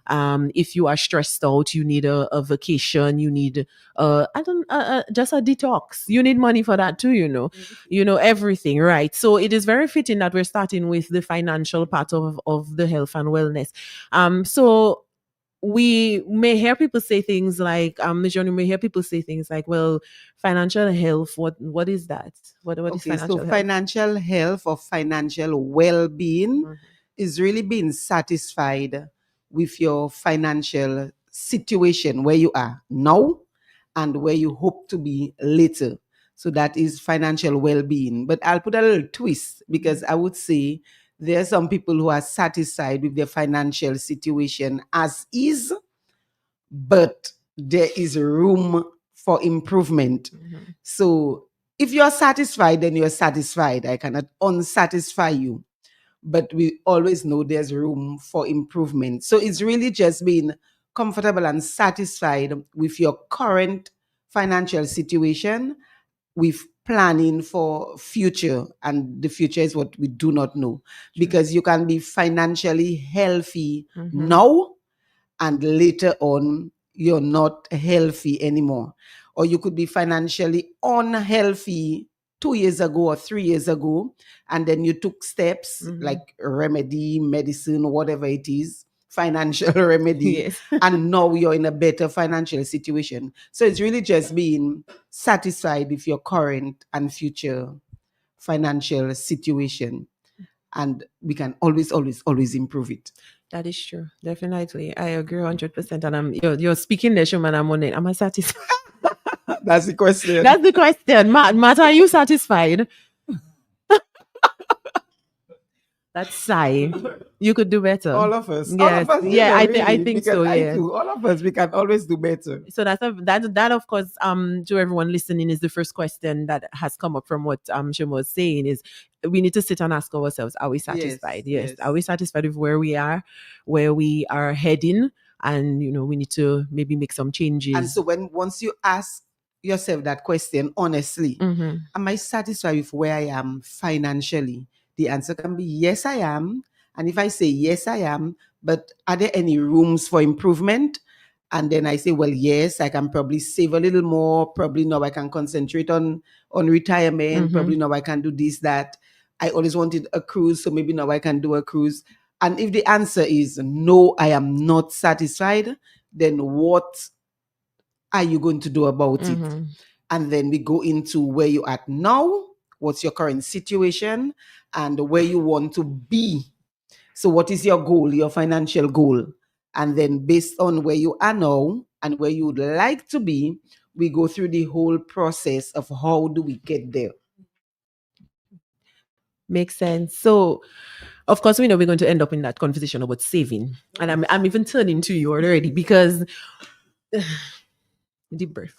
If you are stressed out, you need a vacation, you need just a detox. You need money for that too, everything, right? So it is very fitting that we're starting with the financial part of the health and wellness. So we may hear people say things like, you may hear people say things like, well, financial health, what is that? What is financial health? Financial health or financial well-being is really being satisfied with your financial situation, where you are now and where you hope to be later. So that is financial well-being. But I'll put a little twist, because I would say there are some people who are satisfied with their financial situation as is, but there is room for improvement. So if you're satisfied, then you're satisfied. I cannot unsatisfy you. But we always know there's room for improvement. So it's really just being comfortable and satisfied with your current financial situation, with planning for future. And the future is what we do not know. Because you can be financially healthy now, and later on, you're not healthy anymore. Or you could be financially unhealthy 2 years ago or 3 years ago, and then you took steps like remedy, medicine, whatever it is, financial remedy, and now you're in a better financial situation. So it's really just being satisfied with your current and future financial situation, and we can always improve it. That is true. Definitely. I agree 100%. And you're speaking there, Shuman. Am I satisfied? That's the question. That's the question. Matt, are you satisfied? That sigh. You could do better. All of us. Yes. All of us. Yeah, I really, think because so. I Yeah. do. All of us, we can always do better. So that of course to everyone listening is the first question that has come up from what Shema was saying is we need to sit and ask ourselves, are we satisfied? Yes. Are we satisfied with where we are heading? And we need to maybe make some changes. And so once you ask yourself that question honestly, am I satisfied with where I am financially? The answer can be yes, I am. And if I say yes, I am, but are there any rooms for improvement? And then I say, well, yes, I can probably save a little more. Probably now I can concentrate on retirement. Probably now I can do this, that. I always wanted a cruise, so maybe now I can do a cruise. And if the answer is no, I am not satisfied, then what are you going to do about it? And then we go into where you're at now, what's your current situation, and where you want to be. So what is your goal, your financial goal? And then based on where you are now and where you would like to be, we go through the whole process of how do we get there. Makes sense. So, of course, we know we're going to end up in that conversation about saving. And I'm even turning to you already because deep breath.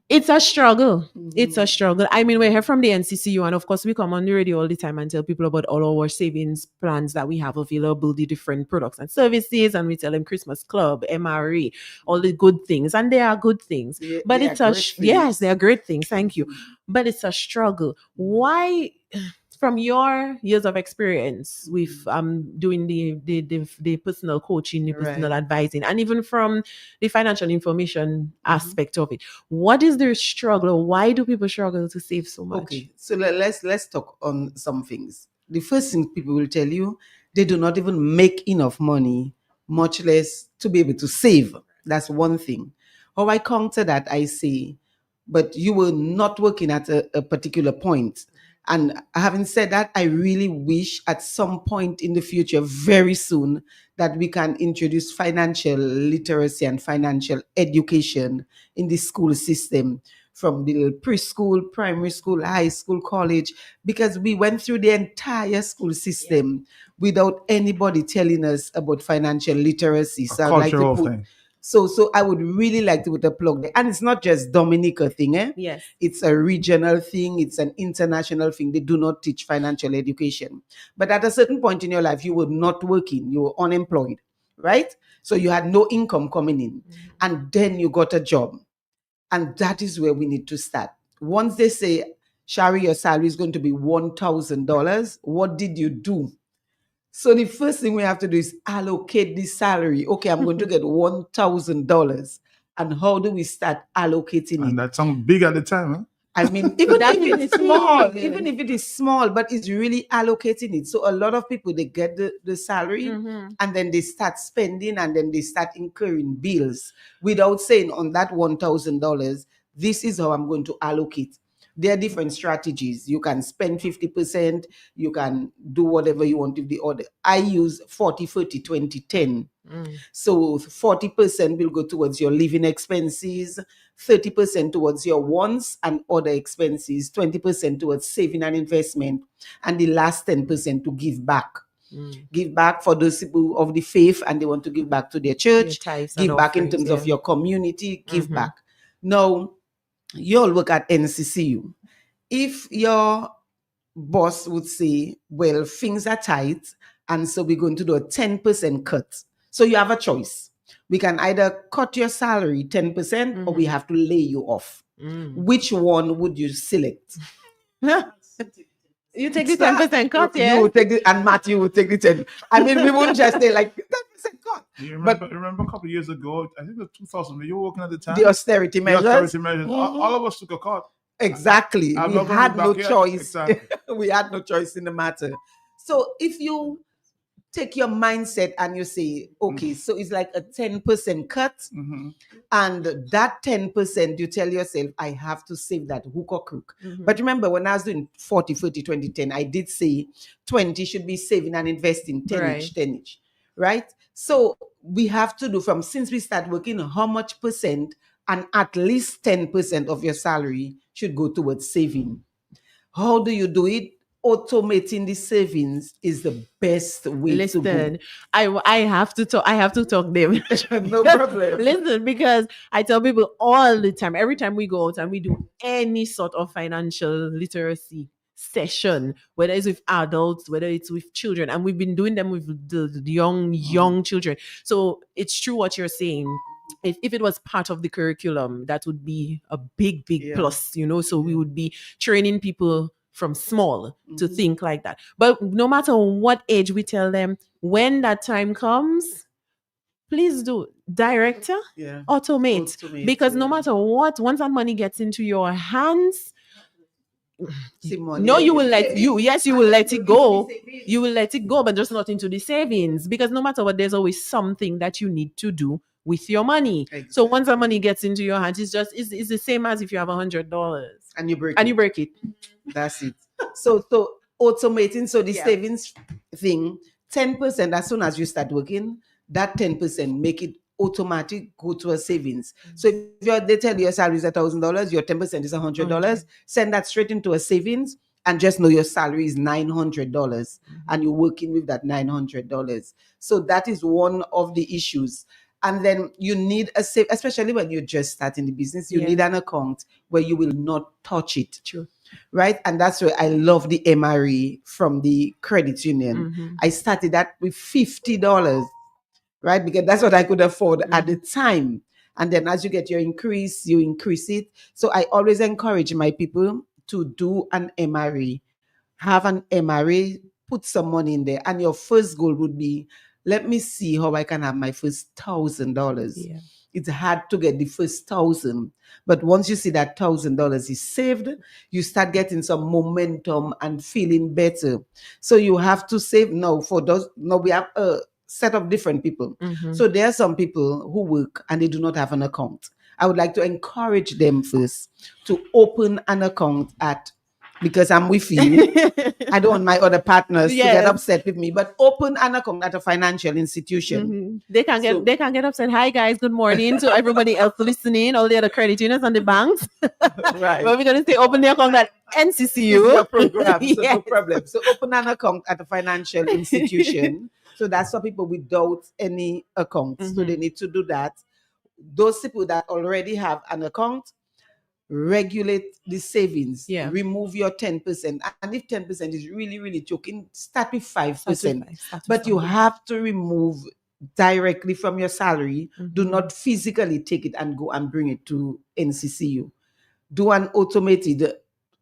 It's a struggle. It's a struggle. I mean, we're here from the NCCU, and of course, we come on the radio all the time and tell people about all our savings plans that we have available, the different products and services, and we tell them Christmas Club, MRE, all the good things, and they are good things. But it's yes, they are great things. Thank you. But it's a struggle. Why? From your years of experience with doing the personal coaching, the personal advising, and even from the financial information aspect of it, what is their struggle? Why do people struggle to save so much? Okay, so let's talk on some things. The first thing people will tell you, they do not even make enough money, much less to be able to save. That's one thing. How I counter that, I say, but you were not working at a particular point. And having said that, I really wish at some point in the future, very soon, that we can introduce financial literacy and financial education in the school system, from the preschool, primary school, high school, college, because we went through the entire school system without anybody telling us about financial literacy. So I'd like to put, thing. So I would really like to put a plug there. And it's not just Dominica thing, eh? Yes. It's a regional thing. It's an international thing. They do not teach financial education. But at a certain point in your life, you were not working. You were unemployed, right? So you had no income coming in. And then you got a job. And that is where we need to start. Once they say, Shari, your salary is going to be $1,000, what did you do? So the first thing we have to do is allocate the salary. Okay, I'm going to get $1,000. And how do we start allocating it? And that sounds big at the time, huh? I mean, even if it's small, even if it is small, but it's really allocating it. So a lot of people, they get the salary and then they start spending and then they start incurring bills without saying on that $1,000, this is how I'm going to allocate. There are different strategies. You can spend 50%. You can do whatever you want with the order. I use 40, 30, 20, 10. So 40% will go towards your living expenses, 30% towards your wants and other expenses, 20% towards saving and investment, and the last 10% to give back. Give back for those people of the faith and they want to give back to their church. Give back in terms of your community. Give back. Now, you all work at NCCU. If your boss would say, well, things are tight, and so we're going to do a 10% cut. So you have a choice. We can either cut your salary 10% or we have to lay you off. Which one would you select? You take the 10% cut, yeah? You will take it, and Matthew will take the 10. I mean, we won't just say like 10% cut. You remember a couple of years ago, I think it was 2000, you were working at the time? The austerity measures. All of us took a cut. Exactly. We had no choice. Exactly. We had no choice in the matter. So if you take your mindset and you say, okay, so it's like a 10% cut, and that 10% you tell yourself, I have to save that hook or crook. But remember, when I was doing 40, 30, 20, 10, I did say 20 should be saving and investing 10 each, right? So we have to do since we start working, how much percent, and at least 10% of your salary should go towards saving. How do you do it? automating the savings is the best way to go. I have to talk, David. No problem. Listen, because I tell people all the time, every time we go out and we do any sort of financial literacy session, whether it's with adults, whether it's with children, and we've been doing them with the young children. So it's true what you're saying. If it was part of the curriculum, that would be a big plus, so we would be training people from small to think like that. But no matter what age we tell them, when that time comes, please do director, automate. Because no matter what, once that money gets into your hands, you will let it go. You will let it go, but just not into the savings, because no matter what, there's always something that you need to do with your money. Exactly. So once the money gets into your hands, it's the same as if you have $100 and you break it. That's it. So automating, so the savings thing, 10% as soon as you start working, that 10% make it automatic go to a savings. So if they tell you your salary is $1,000, your 10% is $100, send that straight into a savings, and just know your salary is $900 and you're working with that $900. So that is one of the issues. And then you need a save, especially when you're just starting the business, you need an account where you will not touch it. True. Right? And that's why I love the MRE from the credit union. I started that with $50, right? Because that's what I could afford at the time. And then as you get your increase, you increase it. So I always encourage my people to do an MRE. Have an MRE, put some money in there. And your first goal would be, let me see how I can have my first $1,000. Yeah. It's hard to get the first 1,000. But once you see that $1,000 is saved, you start getting some momentum and feeling better. So you have to save now for those. Now we have a set of different people. So there are some people who work and they do not have an account. I would like to encourage them first to open an account because I'm with you. I don't want my other partners to get upset with me, but open an account at a financial institution. They can get upset. Hi guys, good morning to everybody else listening, all the other credit unions and the banks. Right. But we're going to say open the account at NCCU. Your program, so no problem. So open an account at a financial institution. So that's for people without any account. So they need to do that. Those people that already have an account, regulate the savings, remove your 10%. And if 10% is really, really choking, start with 5%. But you have to remove directly from your salary. Do not physically take it and go and bring it to NCCU. Do an automated.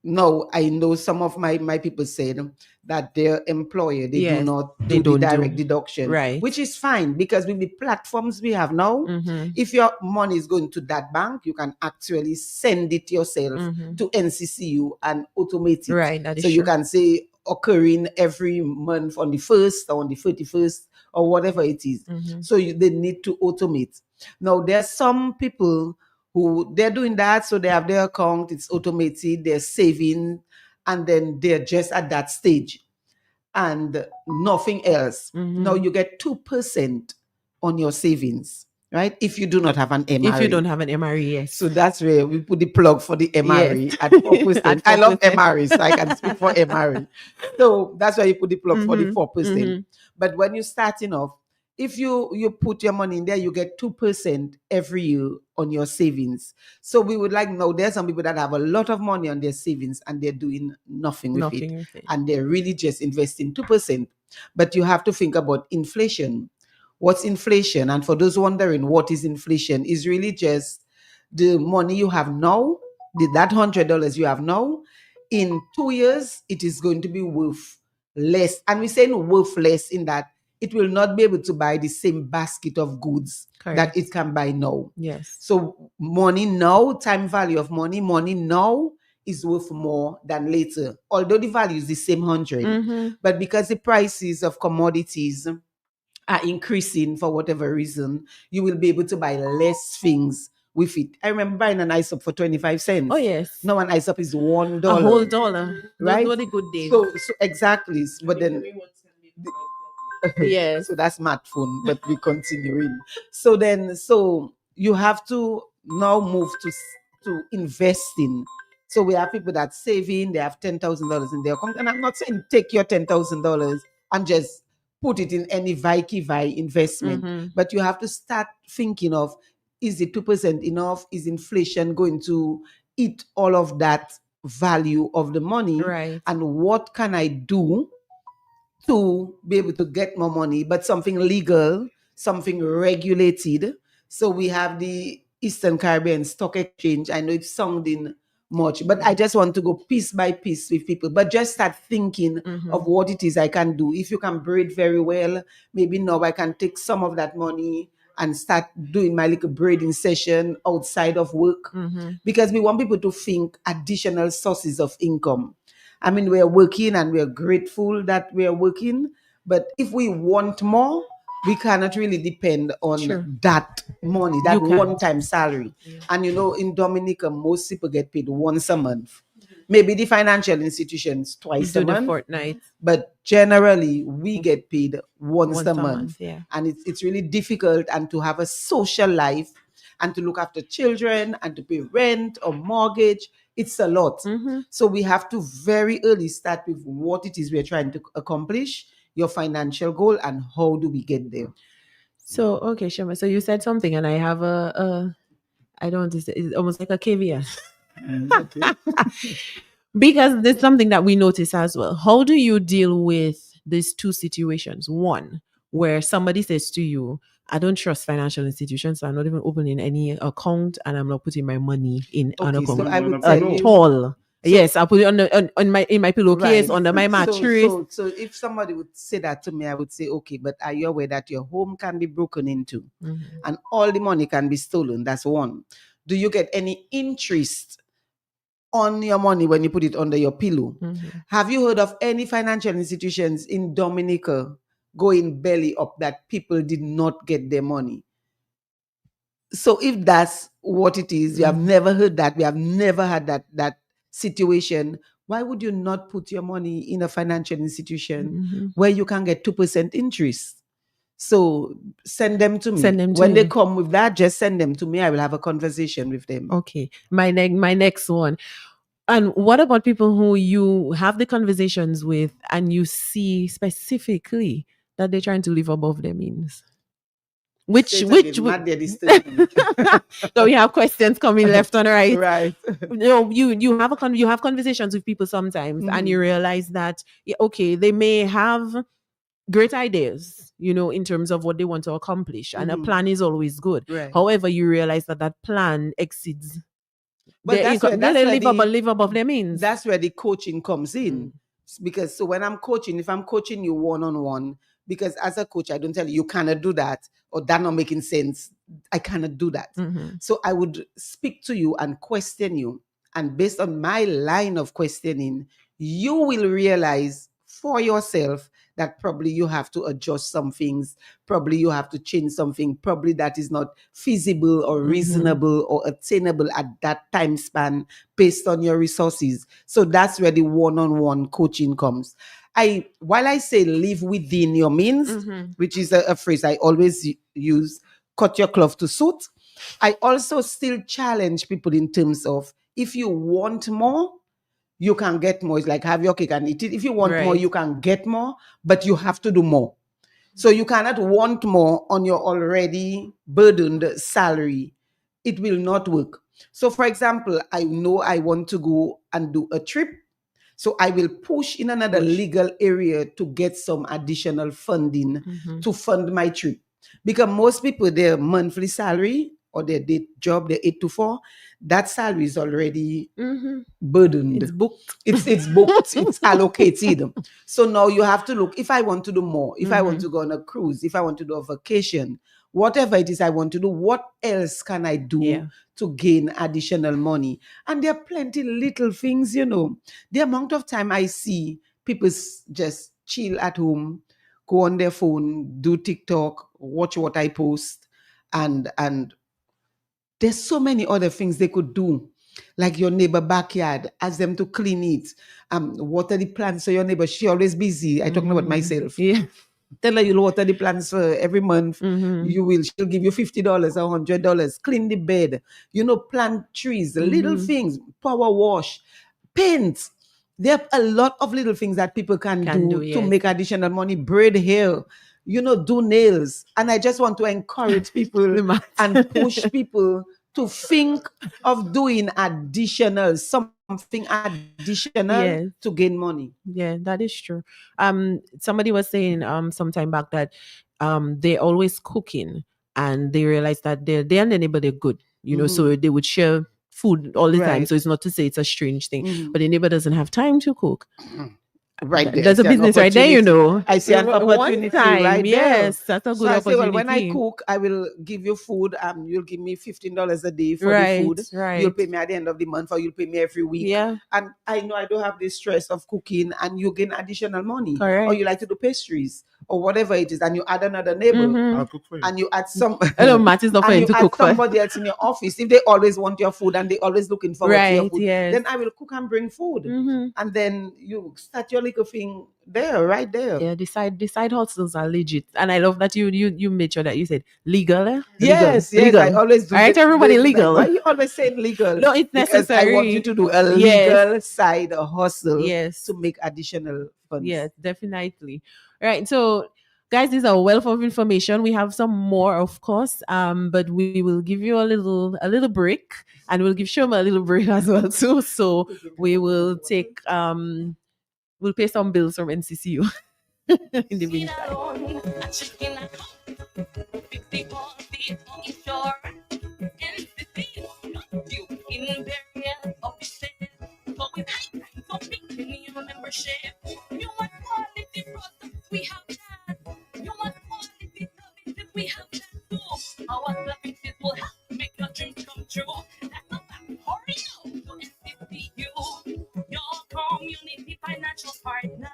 No, I know some of my people said that their employer, they do not do the direct deduction, right? Which is fine, because with the platforms we have now, if your money is going to that bank, you can actually send it yourself to NCCU and automate it. Right, that is so true. You can say occurring every month on the 1st or on the 31st or whatever it is. So they need to automate. Now, there are some people who they're doing that, so they have their account, it's automated, they're saving, and then they're just at that stage and nothing else. Now you get 2% on your savings, right? If you do not have an MRE. If you don't have an MRE, yes. So that's where we put the plug for the MRE at 4%. I love MRE, so I can speak for MRE. So that's why you put the plug for the 4%. But when you're starting off, if you put your money in there, you get 2% every year on your savings. So we would like to know, there's some people that have a lot of money on their savings and they're doing nothing with it. And they're really just investing 2%. But you have to think about inflation. What's inflation? And for those wondering what is inflation, is really just the money you have now, that $100 you have now, in 2 years, it is going to be worth less. And we're saying worth less in that it will not be able to buy the same basket of goods that it can buy now. Yes. So money now, time value of money now is worth more than later. Although the value is the same 100, but because the prices of commodities are increasing for whatever reason, you will be able to buy less things with it. I remember buying an ice up for 25 cents. Oh yes. Now an ice up is $1. A whole dollar. Right? Those were the good days. So exactly. But then yes. So that's mad fun, but we continuing. So you have to now move to investing. So we have people that saving, they have $10,000 in their account. And I'm not saying take your $10,000 and just put it in any vai investment, but you have to start thinking of, is the 2% enough? Is inflation going to eat all of that value of the money? Right. And what can I do to be able to get more money, but something legal, something regulated? So we have the Eastern Caribbean Stock Exchange. I know it's sounding much, but I just want to go piece by piece with people, but just start thinking of what it is I can do. If you can braid very well, maybe now I can take some of that money and start doing my little braiding session outside of work, because we want people to think additional sources of income. I mean, we are working and we are grateful that we are working, but if we want more, we cannot really depend on that money, that one-time salary. And in Dominica, most people get paid once a month. Maybe the financial institutions twice a month, fortnight. but generally we get paid once a month. Yeah. And it's really difficult, and to have a social life and to look after children and to pay rent or mortgage, it's a lot. So we have to very early start with what it is we're trying to accomplish, your financial goal, and how do we get there. So, okay, Shema, so you said something, and I have I don't want to say, it's almost like a caveat. Because there's something that we notice as well. How do you deal with these two situations? One, where somebody says to you, I don't trust financial institutions, so I'm not even opening any account, and I'm not putting my money in an account So I would at all. Yes, I'll put it in my pillowcase, under my mattress. So if somebody would say that to me, I would say, okay, but are you aware that your home can be broken into and all the money can be stolen? That's one. Do you get any interest on your money when you put it under your pillow? Have you heard of any financial institutions in Dominica going belly up that people did not get their money? So if that's what it is, you have never heard that, we have never had that situation, why would you not put your money in a financial institution where you can get 2% interest? So send them to me. When they come with that, just send them to me. I will have a conversation with them. Okay. My next one. And what about people who you have the conversations with and you see specifically that they're trying to live above their means? So we have questions coming left and right. Right. You have conversations with people sometimes, and you realize that okay, they may have great ideas, in terms of what they want to accomplish, and a plan is always good. Right. However, you realize that plan exceeds. But live above their means. That's where the coaching comes in. Because so when I'm coaching, if I'm coaching you one-on-one, because as a coach, I don't tell you cannot do that, or that not making sense. I cannot do that. So I would speak to you and question you. And based on my line of questioning, you will realize for yourself that probably you have to adjust some things, probably you have to change something, probably that is not feasible or reasonable or attainable at that time span based on your resources. So that's where the one-on-one coaching comes. While I say live within your means, which is a phrase I always use, cut your cloth to suit, I also still challenge people in terms of, if you want more, you can get more. It's like have your cake and eat it. If you want more, you can get more, but you have to do more. So you cannot want more on your already burdened salary. It will not work. So for example, I know I want to go and do a trip. So I will push in another legal area to get some additional funding to fund my trip. Because most people, their monthly salary or their day job, their 8 to 4, that salary is already burdened. It's booked. It's booked. It's allocated. So now you have to look, if I want to do more, if I want to go on a cruise, if I want to do a vacation, whatever it is I want to do, what else can I do to gain additional money? And there are plenty little things, The amount of time I see people just chill at home, go on their phone, do TikTok, watch what I post, and there's so many other things they could do. Like your neighbor backyard, ask them to clean it, water the plants. So your neighbor, she always busy. I'm talking about myself. Yeah. Tell her you'll water the plants every month. She'll give you $50 or $100. Clean the bed. Plant trees, little things, power wash, paint. There are a lot of little things that people can do to make additional money. Braid hair, do nails. And I just want to encourage people and push people to think of doing something additional to gain money. Yeah, that is true. Somebody was saying some time back that they're always cooking and they realize that they and their neighbor they're good, so they would share food all the time. So it's not to say it's a strange thing, but the neighbor doesn't have time to cook. Right there. There's a business right there, I see an opportunity right there. Yes, that's a good opportunity. I say, well, when I cook, I will give you food. You'll give me $15 a day for the food. Right. You'll pay me at the end of the month, or you'll pay me every week. Yeah. And I know I don't have the stress of cooking, and you gain additional money. Correct. Or you like to do pastries or whatever it is, and you add another neighbor. I'll cook for you. And you add some. Matt is not for you to cook for. Somebody else in your office. If they always want your food and they always looking forward to your food, then I will cook and bring food. And then you start your little thing right there. Yeah, the side hustles are legit, and I love that you made sure that you said legal. Yes, legal. I always do. All right, everybody, legal. Why you always saying legal? No, it's necessary. Because I want you to do a legal side hustle. To make additional funds. Yes, definitely. All right, so guys, this is a wealth of information. We have some more, of course, but we will give you a little break, and we'll give Shoma a little break as well too. So we will take we'll pay some bills from NCCU in the meantime. We have that. You want quality services, we have that too. Our services will help make your dreams come true. That's a fact. Hurry up to NCCU, your community financial partner.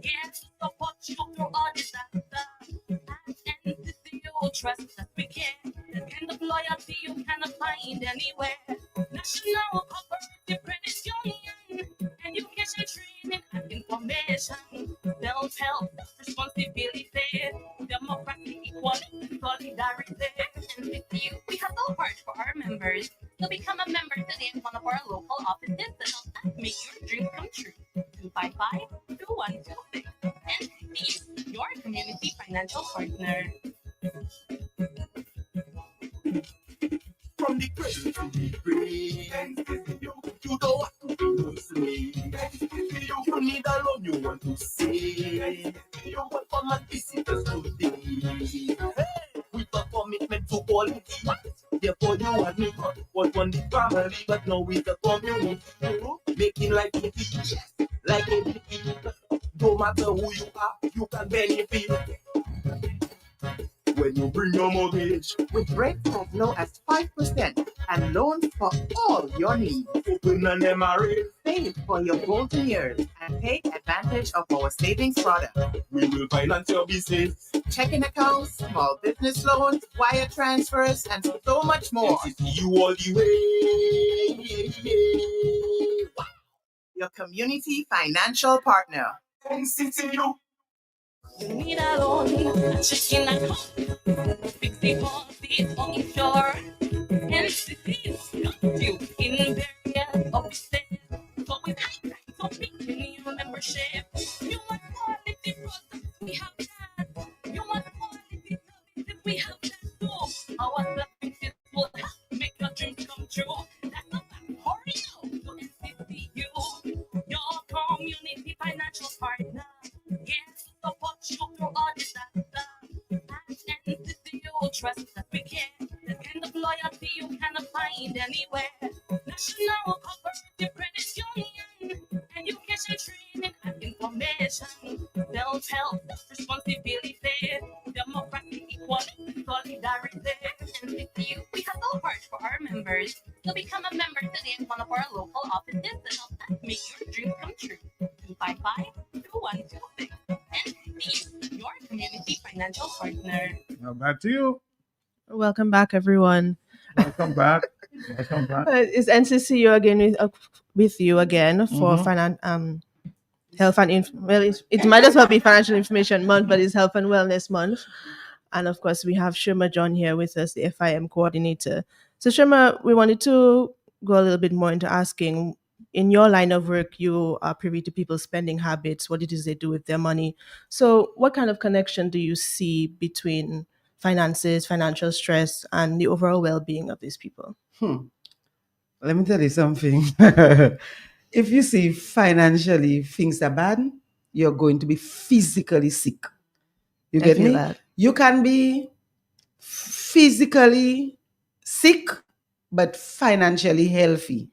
Yes, to support you through all disaster. At NCCU, trust that we can. The kind of loyalty you cannot find anywhere. National Cooperative Credit Union, education, training, and information. Self-help, responsibility, democracy, equality, solidarity. NCCU, we have no heart for our members. So become a member today in one of our local offices to help us make your dreams come true. 255-2126. NCCU, your community financial partner. From the cradle to the grave, NCCU, you don't have to do slave. NCCU, you need a loan you want to save. NCCU, welcome and visitors today. Hey, with a commitment to quality, therefore you and me was one the family, but now with the community, making life easy, like everything. No matter who you are, you can benefit. When you bring your mortgage with rates as low as 5% and loans for all your needs. Open an MRA, save for your golden years and take advantage of our savings product. We will finance your business. Checking accounts, small business loans, wire transfers, and so much more. NCCU all the way. Wow. Your community financial partner. NCCU. You need a loan, a checking account, 60-40 on shore. NCCU got you in various offices. So with so picking your membership. You want quality products, we have that. You want quality services, we have that too. Our services will help make your dreams come true. That's a fact. Hurry up to NCCU, your community financial partner. Yes, support you through all disaster. At NCCU, trust that we can. The kind of loyalty you cannot find anywhere. National Cooperative Credit Union, education, training, and information. Self-help, responsibility, democracy, equality, solidarity. NCCU, we have no heart for our members. So become a member today in one of our local offices to help us make your dreams come true. 255-2126. NCCU, your community financial partner. Now back to you. Welcome back, everyone. Welcome back. Welcome back. It's NCCU again with you again for health and it might as well be Financial Information Month, but it's Health and Wellness Month. And of course, we have Shirma John here with us, the FIM coordinator. So Shirma, we wanted to go a little bit more into asking, in your line of work, you are privy to people's spending habits, what it is they do with their money. So what kind of connection do you see between finances, financial stress, and the overall well-being of these people? Let me tell you something. If you see financially things are bad, you're going to be physically sick. You get me? That. You can be physically sick, but financially healthy.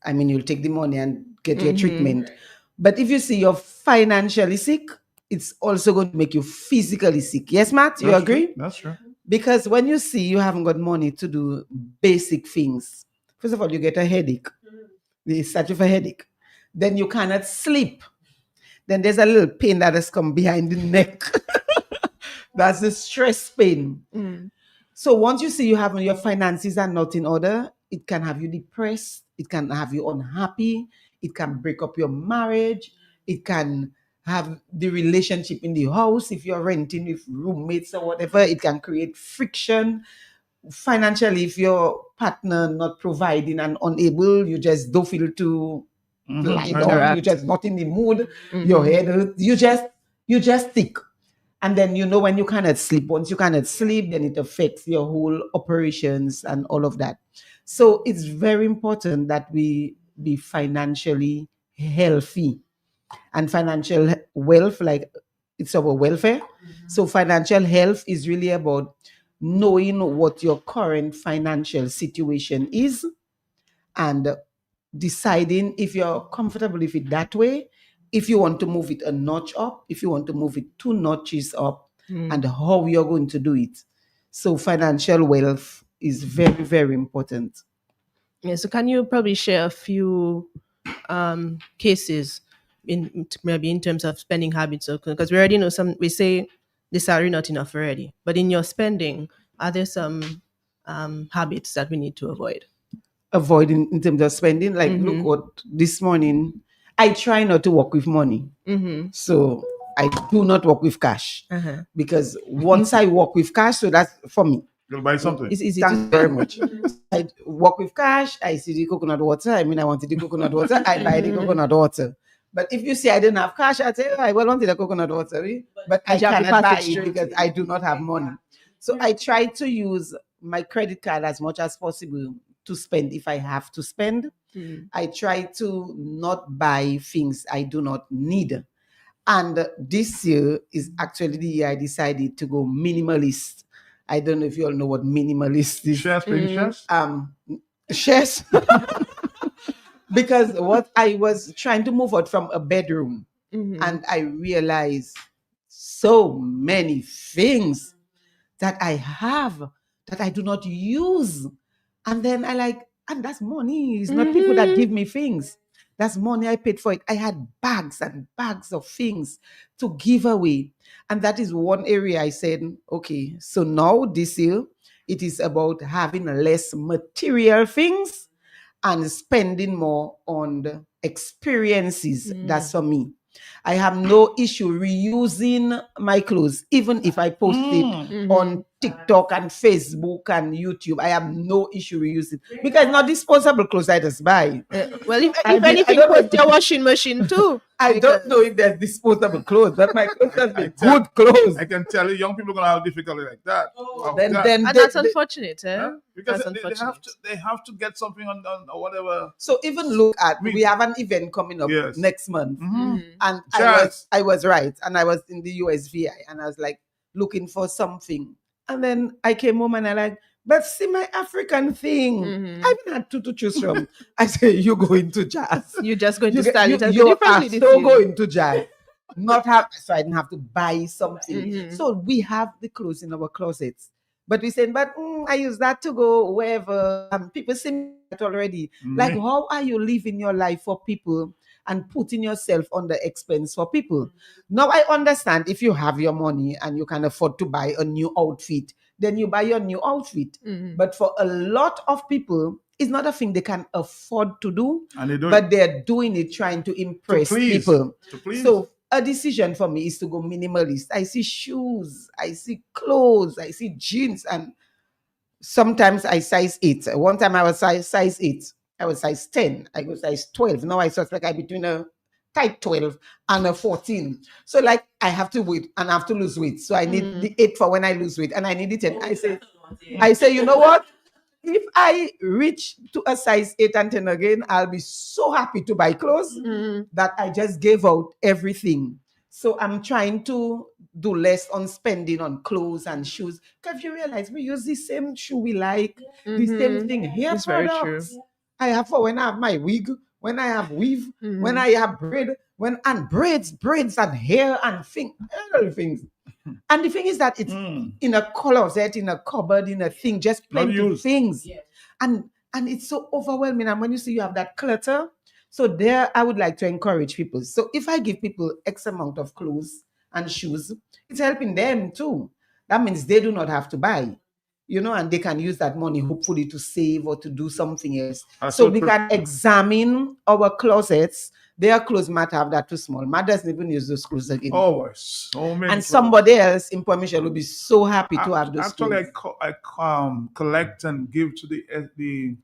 I mean, you'll take the money and get your treatment. But if you see you're financially sick, it's also going to make you physically sick. Yes, Matt? You agree? True. That's true. Because when you see you haven't got money to do basic things, first of all, you get a headache. They start with a headache. Then you cannot sleep. Then there's a little pain that has come behind the neck. That's the stress pain. So once you see your finances are not in order, it can have you depressed. It can have you unhappy. It can break up your marriage. It can have the relationship in the house. If you're renting with roommates or whatever, it can create friction. Financially, if your partner not providing and unable, you just don't feel to lie down. You're just not in the mood. Your head hurts. You just think. And then when you cannot sleep. Once you cannot sleep, then it affects your whole operations and all of that. So it's very important that we be financially healthy. And financial wealth, like it's our welfare. So financial health is really about knowing what your current financial situation is and deciding if you're comfortable with it that way, if you want to move it a notch up, if you want to move it 2 notches up, and how you're going to do it. So financial wealth is very, very important. Yeah, so can you probably share a few cases maybe in terms of spending habits? Because we already know we say the salary not enough already, but in your spending, are there some habits that we need to avoid? Avoid in terms of spending? Like, look what this morning, I try not to work with money. So I do not work with cash because once I work with cash, so that's for me. You'll buy something. It's easy. Thank you very much. I work with cash. I see the coconut water. I wanted the coconut water. I buy the coconut water. But if you say I didn't have cash, I'd say, I wanted the coconut water. But I cannot buy it because I do not have money. So I try to use my credit card as much as possible to spend if I have to spend. I try to not buy things I do not need. And this year is actually the year I decided to go minimalist. I don't know if you all know what minimalist is. Shares, baby, shares. Shares. Because what I was trying to move out from a bedroom, and I realized so many things that I have that I do not use. And then and that's money. It's not people that give me things. That's money I paid for it. I had bags and bags of things to give away. And that is one area I said, okay, so now this year, it is about having less material things and spending more on the experiences. That's for me. I have no issue reusing my clothes, even if I post it on TikTok and Facebook and YouTube. I have no issue reusing because not disposable clothes I just buy. Well, if anything, put your washing machine too. I don't know if there's disposable clothes, but my clothes are good clothes. I can tell you, young people are gonna have difficulty like that. And that's unfortunate, because they have to get something on or whatever. So even look at we have an event coming up next month, and I was right, and I was in the USVI, and I was like looking for something, and then I came home and I but see my African thing. I even had two to choose from. I say, you go into jazz. You're just going to style it differently. You still go into jazz. So I didn't have to buy something. So we have the clothes in our closets. But we said, I use that to go wherever. People see that already. Like, how are you living your life for people and putting yourself under expense for people? Now I understand if you have your money and you can afford to buy a new outfit, then you buy your new outfit. But for a lot of people, It's not a thing they can afford to do, And they do but it. they're doing it trying to impress people. To please. So a decision for me is to go minimalist. I see shoes, I see clothes, I see jeans, and sometimes I size 8. One time I was size 8. I was size 10. I go size 12. Now I suspect I'm between a tight 12 and a 14. So like I have to wait and I have to lose weight. So I need the 8 for when I lose weight, and I need the 10. I say, you know what? If I reach to a size 8 and 10 again, I'll be so happy to buy clothes that I just gave out everything. So I'm trying to do less on spending on clothes and shoes. Because you realize we use the same shoe we like, the same thing. Hair It's very products. true. I have for when I have my wig, when I have weave, when I have braid, and braids and hair and things. And the thing is that it's in a closet, in a cupboard, in a thing, just plenty of things. Yeah. And it's so overwhelming. And when you see you have that clutter, so there I would like to encourage people. So if I give people X amount of clothes and shoes, it's helping them too. That means they do not have to buy, and they can use that money hopefully to save or to do something else. So we can examine our closets. Their clothes might have that too small. Matt doesn't even use those clothes again. Oh, so many. And somebody else in permission will be so happy to have those actually, clothes. I collect and give to the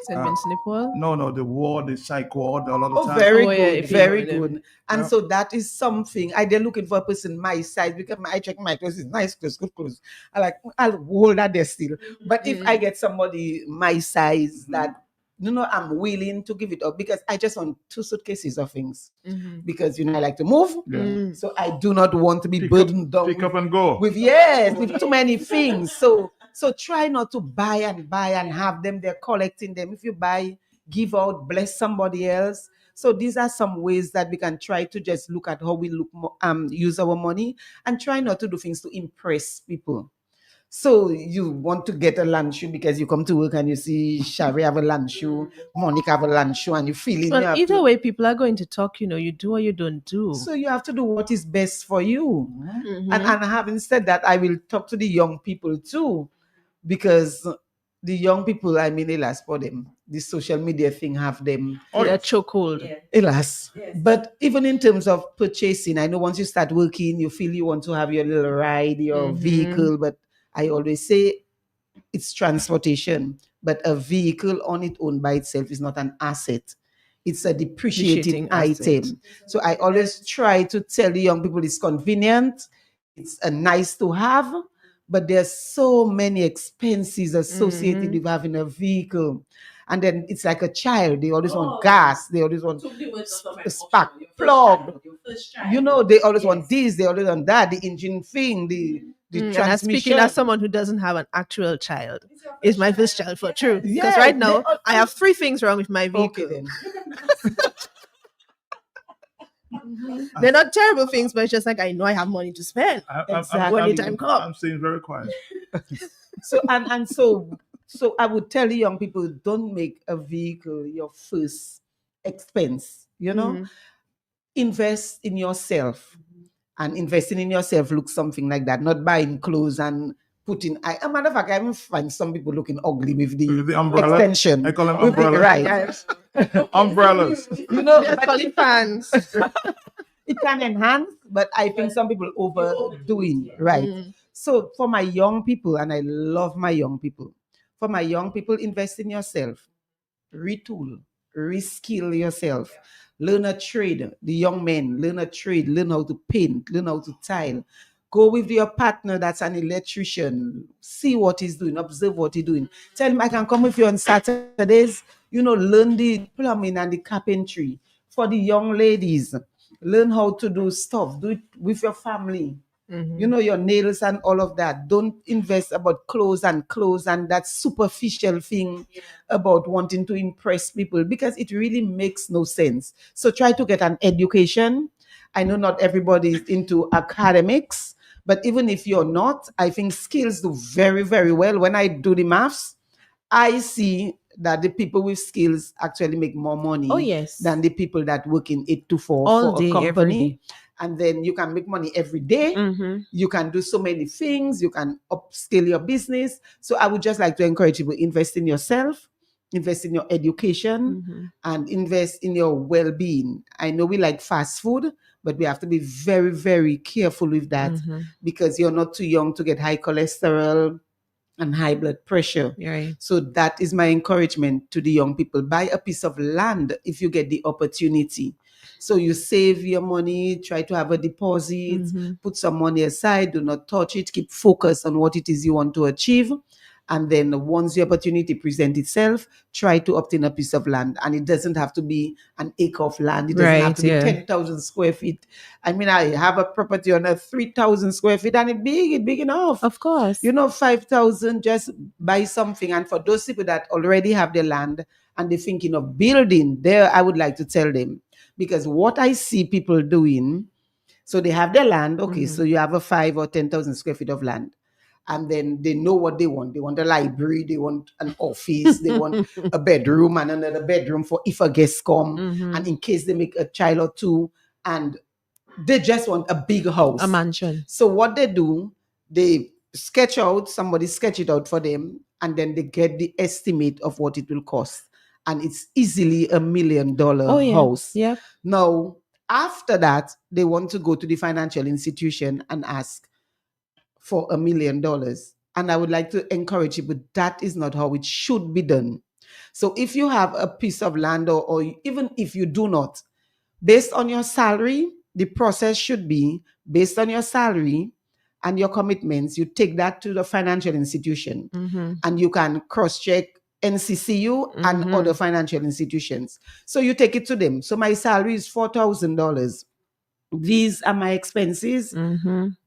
St. Vincent de Paul? No, the ward, the psych ward, a lot of times. Very good, very good. And so that is something. They're looking for a person my size because I check my clothes, it's nice clothes, good clothes. I'll hold that there still. But if I get somebody my size that I'm willing to give it up, because I just want 2 suitcases of things. Because I like to move. So I do not want to be burdened down. Pick up and go. With too many things. So try not to buy and have them. They're collecting them. If you buy, give out, bless somebody else. So these are some ways that we can try to just look at how we use our money and try not to do things to impress people. So you want to get a lunch shoe because you come to work and you see Shari have a lunch shoe, Monica have a lunch shoe, and you feel it. Well, either way, people are going to talk, you do or you don't do. So you have to do what is best for you. And having said that, I will talk to the young people too, because the young people, alas, for them, the social media thing have them. They're chokehold. Alas. Yes. But even in terms of purchasing, I know once you start working, you feel you want to have your little ride, your vehicle, but I always say it's transportation, but a vehicle on its own by itself is not an asset. It's a depreciating item. So I always try to tell the young people it's convenient, it's a nice to have, but there's so many expenses associated with having a vehicle. And then it's like a child. They always want gas. They always want a spark plug. They always want this. They always want that. The engine thing, the transmission. And speaking as someone who doesn't have an actual child, is my first child for true. Because right now, I have 3 things wrong with my vehicle. Okay, then. They're not terrible things, but it's just like I know I have money to spend. When the time comes. I'm staying very quiet. So I would tell the young people, don't make a vehicle your first expense. Invest in yourself. And investing in yourself looks something like that, not buying clothes and putting. As a matter of fact, I even find some people looking ugly with the umbrella extension. I call them umbrellas. Right. Umbrellas. But fans. It can enhance, but I think some people overdoing. Right. So for my young people, and I love my young people, invest in yourself. Retool. Reskill yourself. Learn a trade. The young men, learn a trade. Learn how to paint. Learn how to tile. Go with your partner that's an electrician. See what he's doing. Observe what he's doing. Tell him I can come with you on Saturdays. Learn the plumbing and the carpentry. For the young ladies, learn how to do stuff. Do it with your family. Your nails and all of that. Don't invest about clothes and that superficial thing about wanting to impress people, because it really makes no sense. So try to get an education. I know not everybody is into academics, but even if you're not, I think skills do very, very well. When I do the maths, I see that the people with skills actually make more money than the people that work in 8 to 4 all for day, a company. every day. And then you can make money every day. You can do so many things. You can upscale your business. So I would just like to encourage people, invest in yourself, invest in your education, and invest in your well-being. I know we like fast food, but we have to be very, very careful with that because you're not too young to get high cholesterol and high blood pressure. Right. So that is my encouragement to the young people. Buy a piece of land if you get the opportunity. So you save your money, try to have a deposit, put some money aside, do not touch it, keep focused on what it is you want to achieve. And then once the opportunity presents itself, try to obtain a piece of land. And it doesn't have to be an acre of land. It doesn't have to be 10,000 square feet. I mean, I have a property on a 3,000 square feet and it's big enough. Of course. 5,000, just buy something. And for those people that already have the land and they're thinking of building, there I would like to tell them, because what I see people doing, so they have their land, okay, so you have a 5 or 10,000 square feet of land. And then they know what they want. They want a library, they want an office, they want a bedroom and another bedroom for if a guest come, and in case they make a child or two, and they just want a big house. A mansion. So what they do, they somebody sketch it out for them, and then they get the estimate of what it will cost. And it's easily $1 million house. Yeah. Now, after that, they want to go to the financial institution and ask for $1 million. And I would like to encourage you, but that is not how it should be done. So if you have a piece of land, or even if you do not, based on your salary, the process should be based on your salary and your commitments. You take that to the financial institution and you can cross-check NCCU and other financial institutions. So you take it to them. So my salary is $4,000. These are my expenses.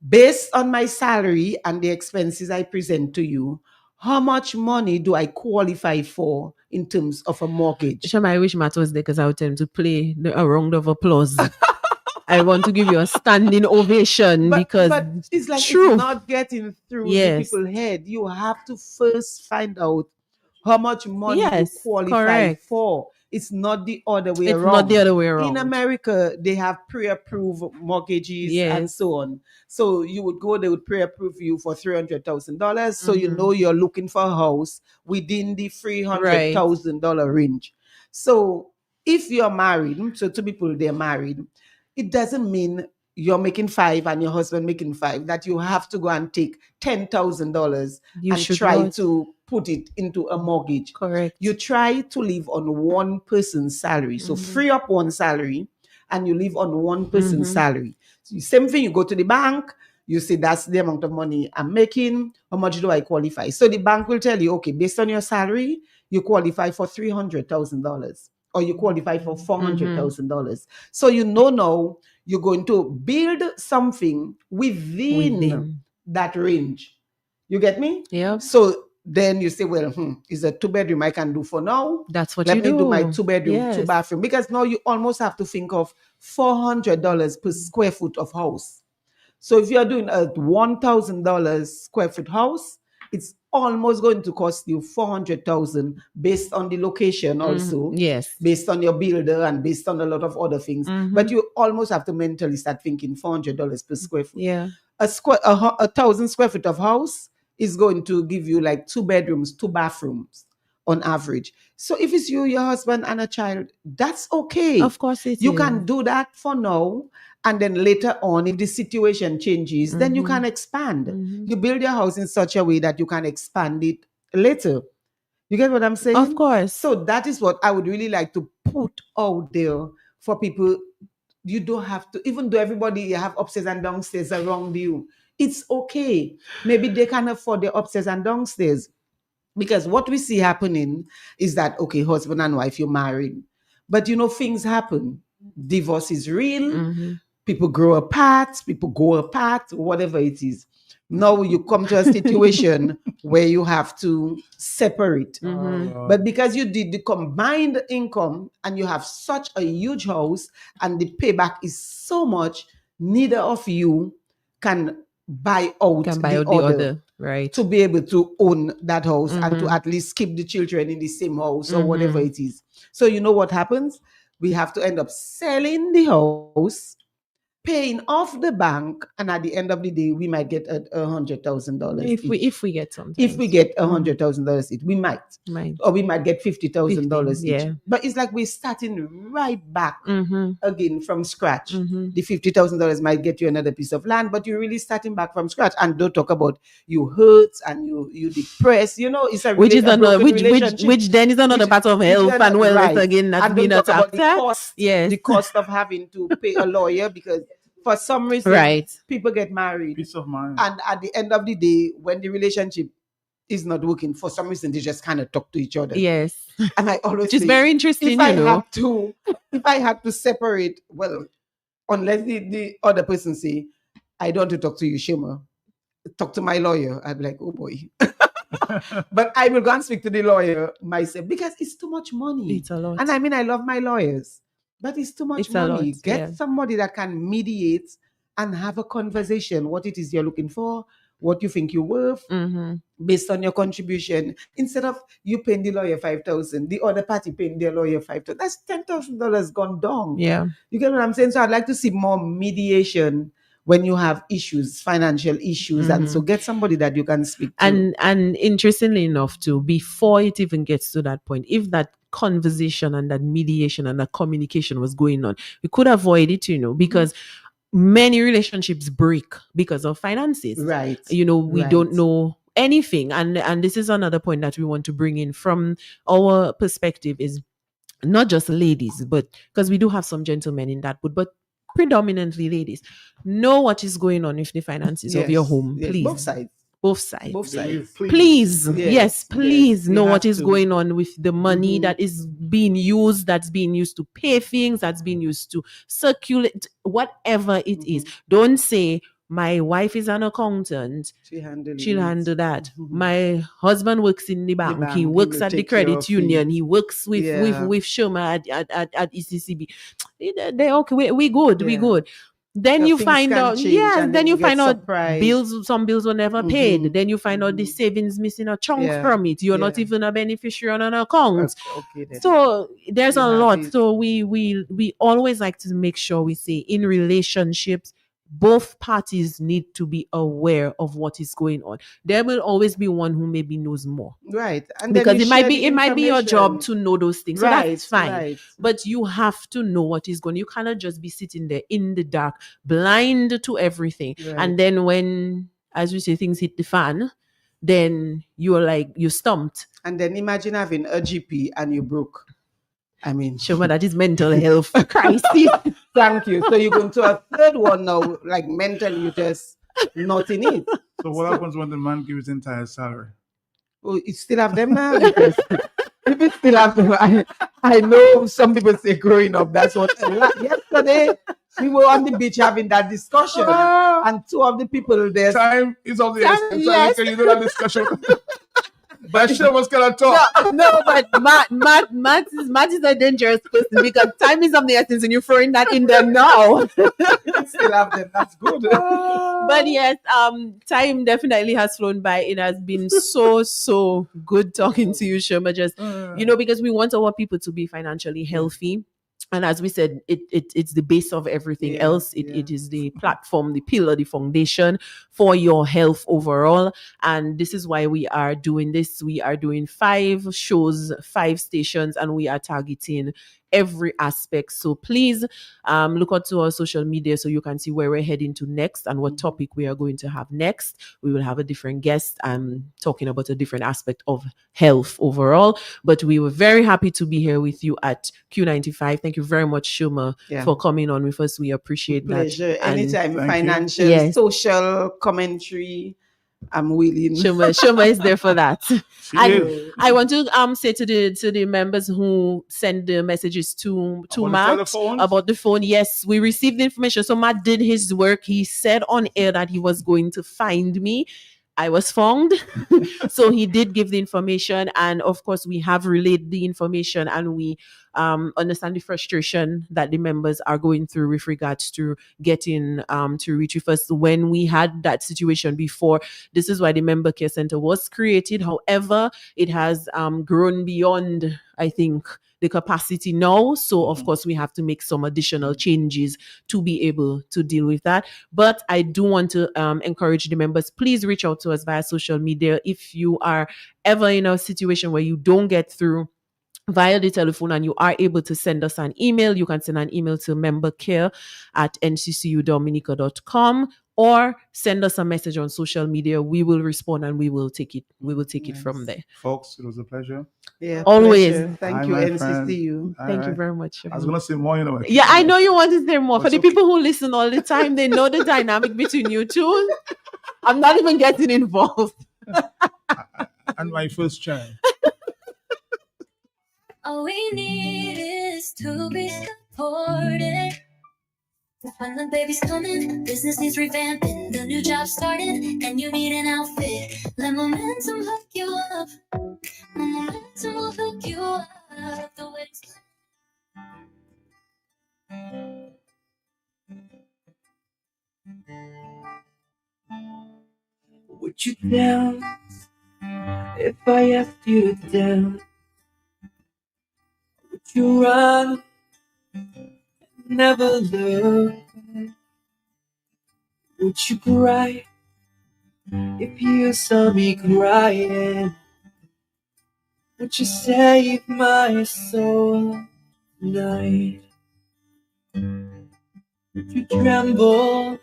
Based on my salary and the expenses I present to you, how much money do I qualify for in terms of a mortgage? Shama, I wish Matt was there because I would tell him to play a round of applause. I want to give you a standing ovation because it's like true. It's not getting through the people's head. You have to first find out how much money you qualify for. It's not the other way around. It's not the other way around. In America, they have pre-approved mortgages and so on. So you would go, they would pre-approve you for $300,000. So you know you're looking for a house within the $300,000 range. So if you're married, so two people, they're married, it doesn't mean you're making 5 and your husband making 5, that you have to go and take $10,000 and try to put it into a mortgage. Correct. You try to live on one person's salary. So free up one salary and you live on one person's salary. So same thing, you go to the bank, you say that's the amount of money I'm making, how much do I qualify? So the bank will tell you, okay, based on your salary, you qualify for $300,000 or you qualify for $400,000. So you know now you're going to build something within that range. You get me? Yeah. So then you say, well, it's a 2-bedroom I can do for now. That's what Let you me do. do my 2-bedroom, 2-bathroom. Because now you almost have to think of $400 per square foot of house. So if you're doing a $1,000 square foot house, it's almost going to cost you $400,000 based on the location also. Yes. Based on your builder and based on a lot of other things. But you almost have to mentally start thinking $400 per square foot. Yeah. A 1,000 square foot of house is going to give you like 2 bedrooms, 2 bathrooms on average. So if it's you, your husband, and a child, that's okay. Of course it is. You can do that for now. And then later on, if the situation changes, then you can expand. You build your house in such a way that you can expand it later. You get what I'm saying? Of course. So that is what I would really like to put out there for people. You don't have to, even though everybody have upstairs and downstairs around you, it's okay. Maybe they can afford the upstairs and downstairs. Because what we see happening is that, okay, husband and wife, you're married. But things happen. Divorce is real. People grow apart, people go apart, whatever it is. Now you come to a situation where you have to separate. But because you did the combined income and you have such a huge house and the payback is so much, neither of you can buy out the other. Right. To be able to own that house and to at least keep the children in the same house or whatever it is. So you know what happens? We have to end up selling the house paying off the bank, and at the end of the day, we might get $100,000 if we get something. If we get $100,000 each, we might, or we might get $50,000 each. Yeah. But it's like we're starting right back again from scratch. The $50,000 might get you another piece of land, but you're really starting back from scratch. And don't talk about you hurt and you depressed. You know, it's a which is another relationship. which then is another part of health and wellness again. That's and been don't talk about the cost. Yes, the cost of having to pay a lawyer because for some reason people get married. Peace of mind. And at the end of the day, when the relationship is not working, for some reason they just kind of talk to each other. Yes. And I always say, very interesting. If I had to separate, well, unless the other person say, I don't want to talk to you, Shema, talk to my lawyer, I'd be like, oh boy. But I will go and speak to the lawyer myself because it's too much money. It's a lot. And I mean, I love my lawyers, but it's too much money. Get somebody that can mediate and have a conversation, what it is you're looking for, what you think you're worth, based on your contribution. Instead of you paying the lawyer $5,000, the other party paying their lawyer $5,000. That's $10,000 gone down. Yeah. You get what I'm saying? So I'd like to see more mediation when you have issues, financial issues, and so get somebody that you can speak to. And interestingly enough, too, before it even gets to that point, if that conversation and that mediation and that communication was going on, we could avoid it, because many relationships break because of finances. Right. We don't know anything. And this is another point that we want to bring in from our perspective is not just ladies, but because we do have some gentlemen in that, but predominantly ladies, know what is going on with the finances of your home. Yes. Please. Both sides. Please. Yes, please know what is going on with the money that is being used, that's being used to pay things, that's being used to circulate, whatever it is. Don't say, my wife is an accountant. She'll handle that. My husband works in the bank. He works at the credit union. He works with Shoma at ECCB. They're okay. We good. We good. Then you find out, then you find out some bills were never paid. Then you find out the savings missing a chunk from it. You're not even a beneficiary on an account. So there's a lot. So we always like to make sure we say in relationships, both parties need to be aware of what is going on. There will always be one who maybe knows more. Right. And because it might be your job to know those things. So that's fine. Right. But you have to know what is going on. You cannot just be sitting there in the dark, blind to everything. Right. And then when, as we say, things hit the fan, then you're stumped. And then imagine having a GP and you broke. I mean, Shoma, that is mental health crisis. Thank you. So you're going to a third one now, like mentally, you just not in it. So what happens when the man gives his entire salary? Oh, you still have them now? Because if you still have them, I know some people say growing up, that's what. Yesterday, we were on the beach having that discussion, and two of the people there. Time is of the essence. Yes. You do that discussion. But she was gonna talk. No, but Matt is a dangerous person because time is of the essence and you're throwing that in there now. Still have them. That's good. But yes, time definitely has flown by. It has been so good talking to you, Shoma. Just because we want our people to be financially healthy. And as we said, it's the base of everything else. It is the platform, the pillar, the foundation for your health overall. And this is why we are doing this. We are doing 5 shows, 5 stations, and we are targeting every aspect. So please look onto our social media so you can see where we're heading to next and what topic we are going to have next. We will have a different guest talking about a different aspect of health overall. But we were very happy to be here with you at Q95. Thank you very much, Shoma, for coming on with us. We appreciate Pleasure. that. Anytime, financial, social commentary. I'm willing. Shoma is there for that. And I want to say to the members who send the messages to Matt about the phone. Yes, we received the information. So Matt did his work. He said on air that he was going to find me. I was found. So he did give the information, and of course we have relayed the information, and we understand the frustration that the members are going through with regards to getting to reach with us. When we had that situation before, this is why the Member Care Center was created. However, it has grown beyond, I think, the capacity now. So of course we have to make some additional changes to be able to deal with that. But I do want to encourage the members, please reach out to us via social media if you are ever in a situation where you don't get through via the telephone and you are able to send us an email. You can send an email to membercare@nccudominica.com or send us a message on social media. We will respond and we will take it from there. Folks, it was a pleasure. Yeah, always. Pleasure. Thank you, NCCU. Thank you very much. I was gonna say more, Yeah, I know you want to say more. For the people who listen all the time, they know the dynamic between you two. I'm not even getting involved. And my first child. All we need is to be supported. When the baby's coming, business needs revamping, the new job started, and you need an outfit. Let momentum hook you up. Momentum will hook you up. The wedding's Would you dance if I asked you to dance? Would you run, never look back? Would you cry if you saw me crying? Would you save my soul tonight? Would you tremble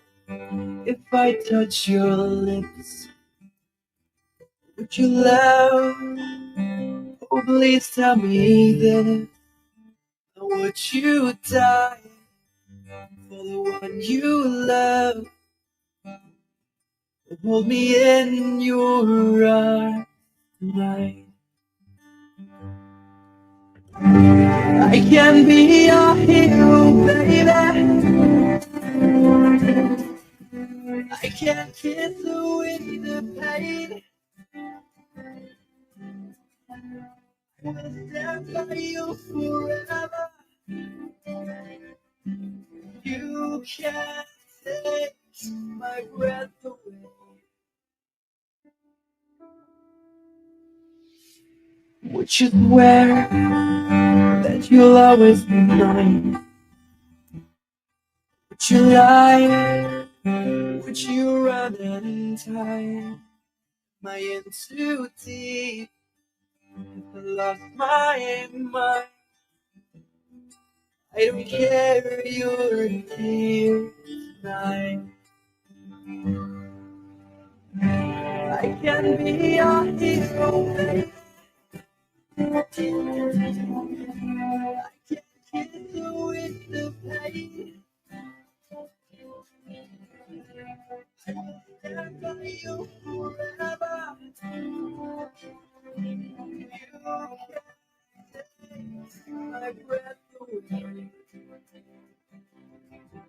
if I touch your lips? Would you laugh? Oh, please tell me this. Or would you die for the one you love? Hold me in your arms tonight. I can be your hero, baby. I can kiss away the pain. I will stand by you forever. You can't take my breath away. Would you swear that you'll always be mine? Would you lie? Would you run and hide? Am I in too deep? If I lost my mind, I don't care, you're here tonight. I can be your hero, baby. I can kiss you with the pain. I will stand by you forever. You can't take my breath away.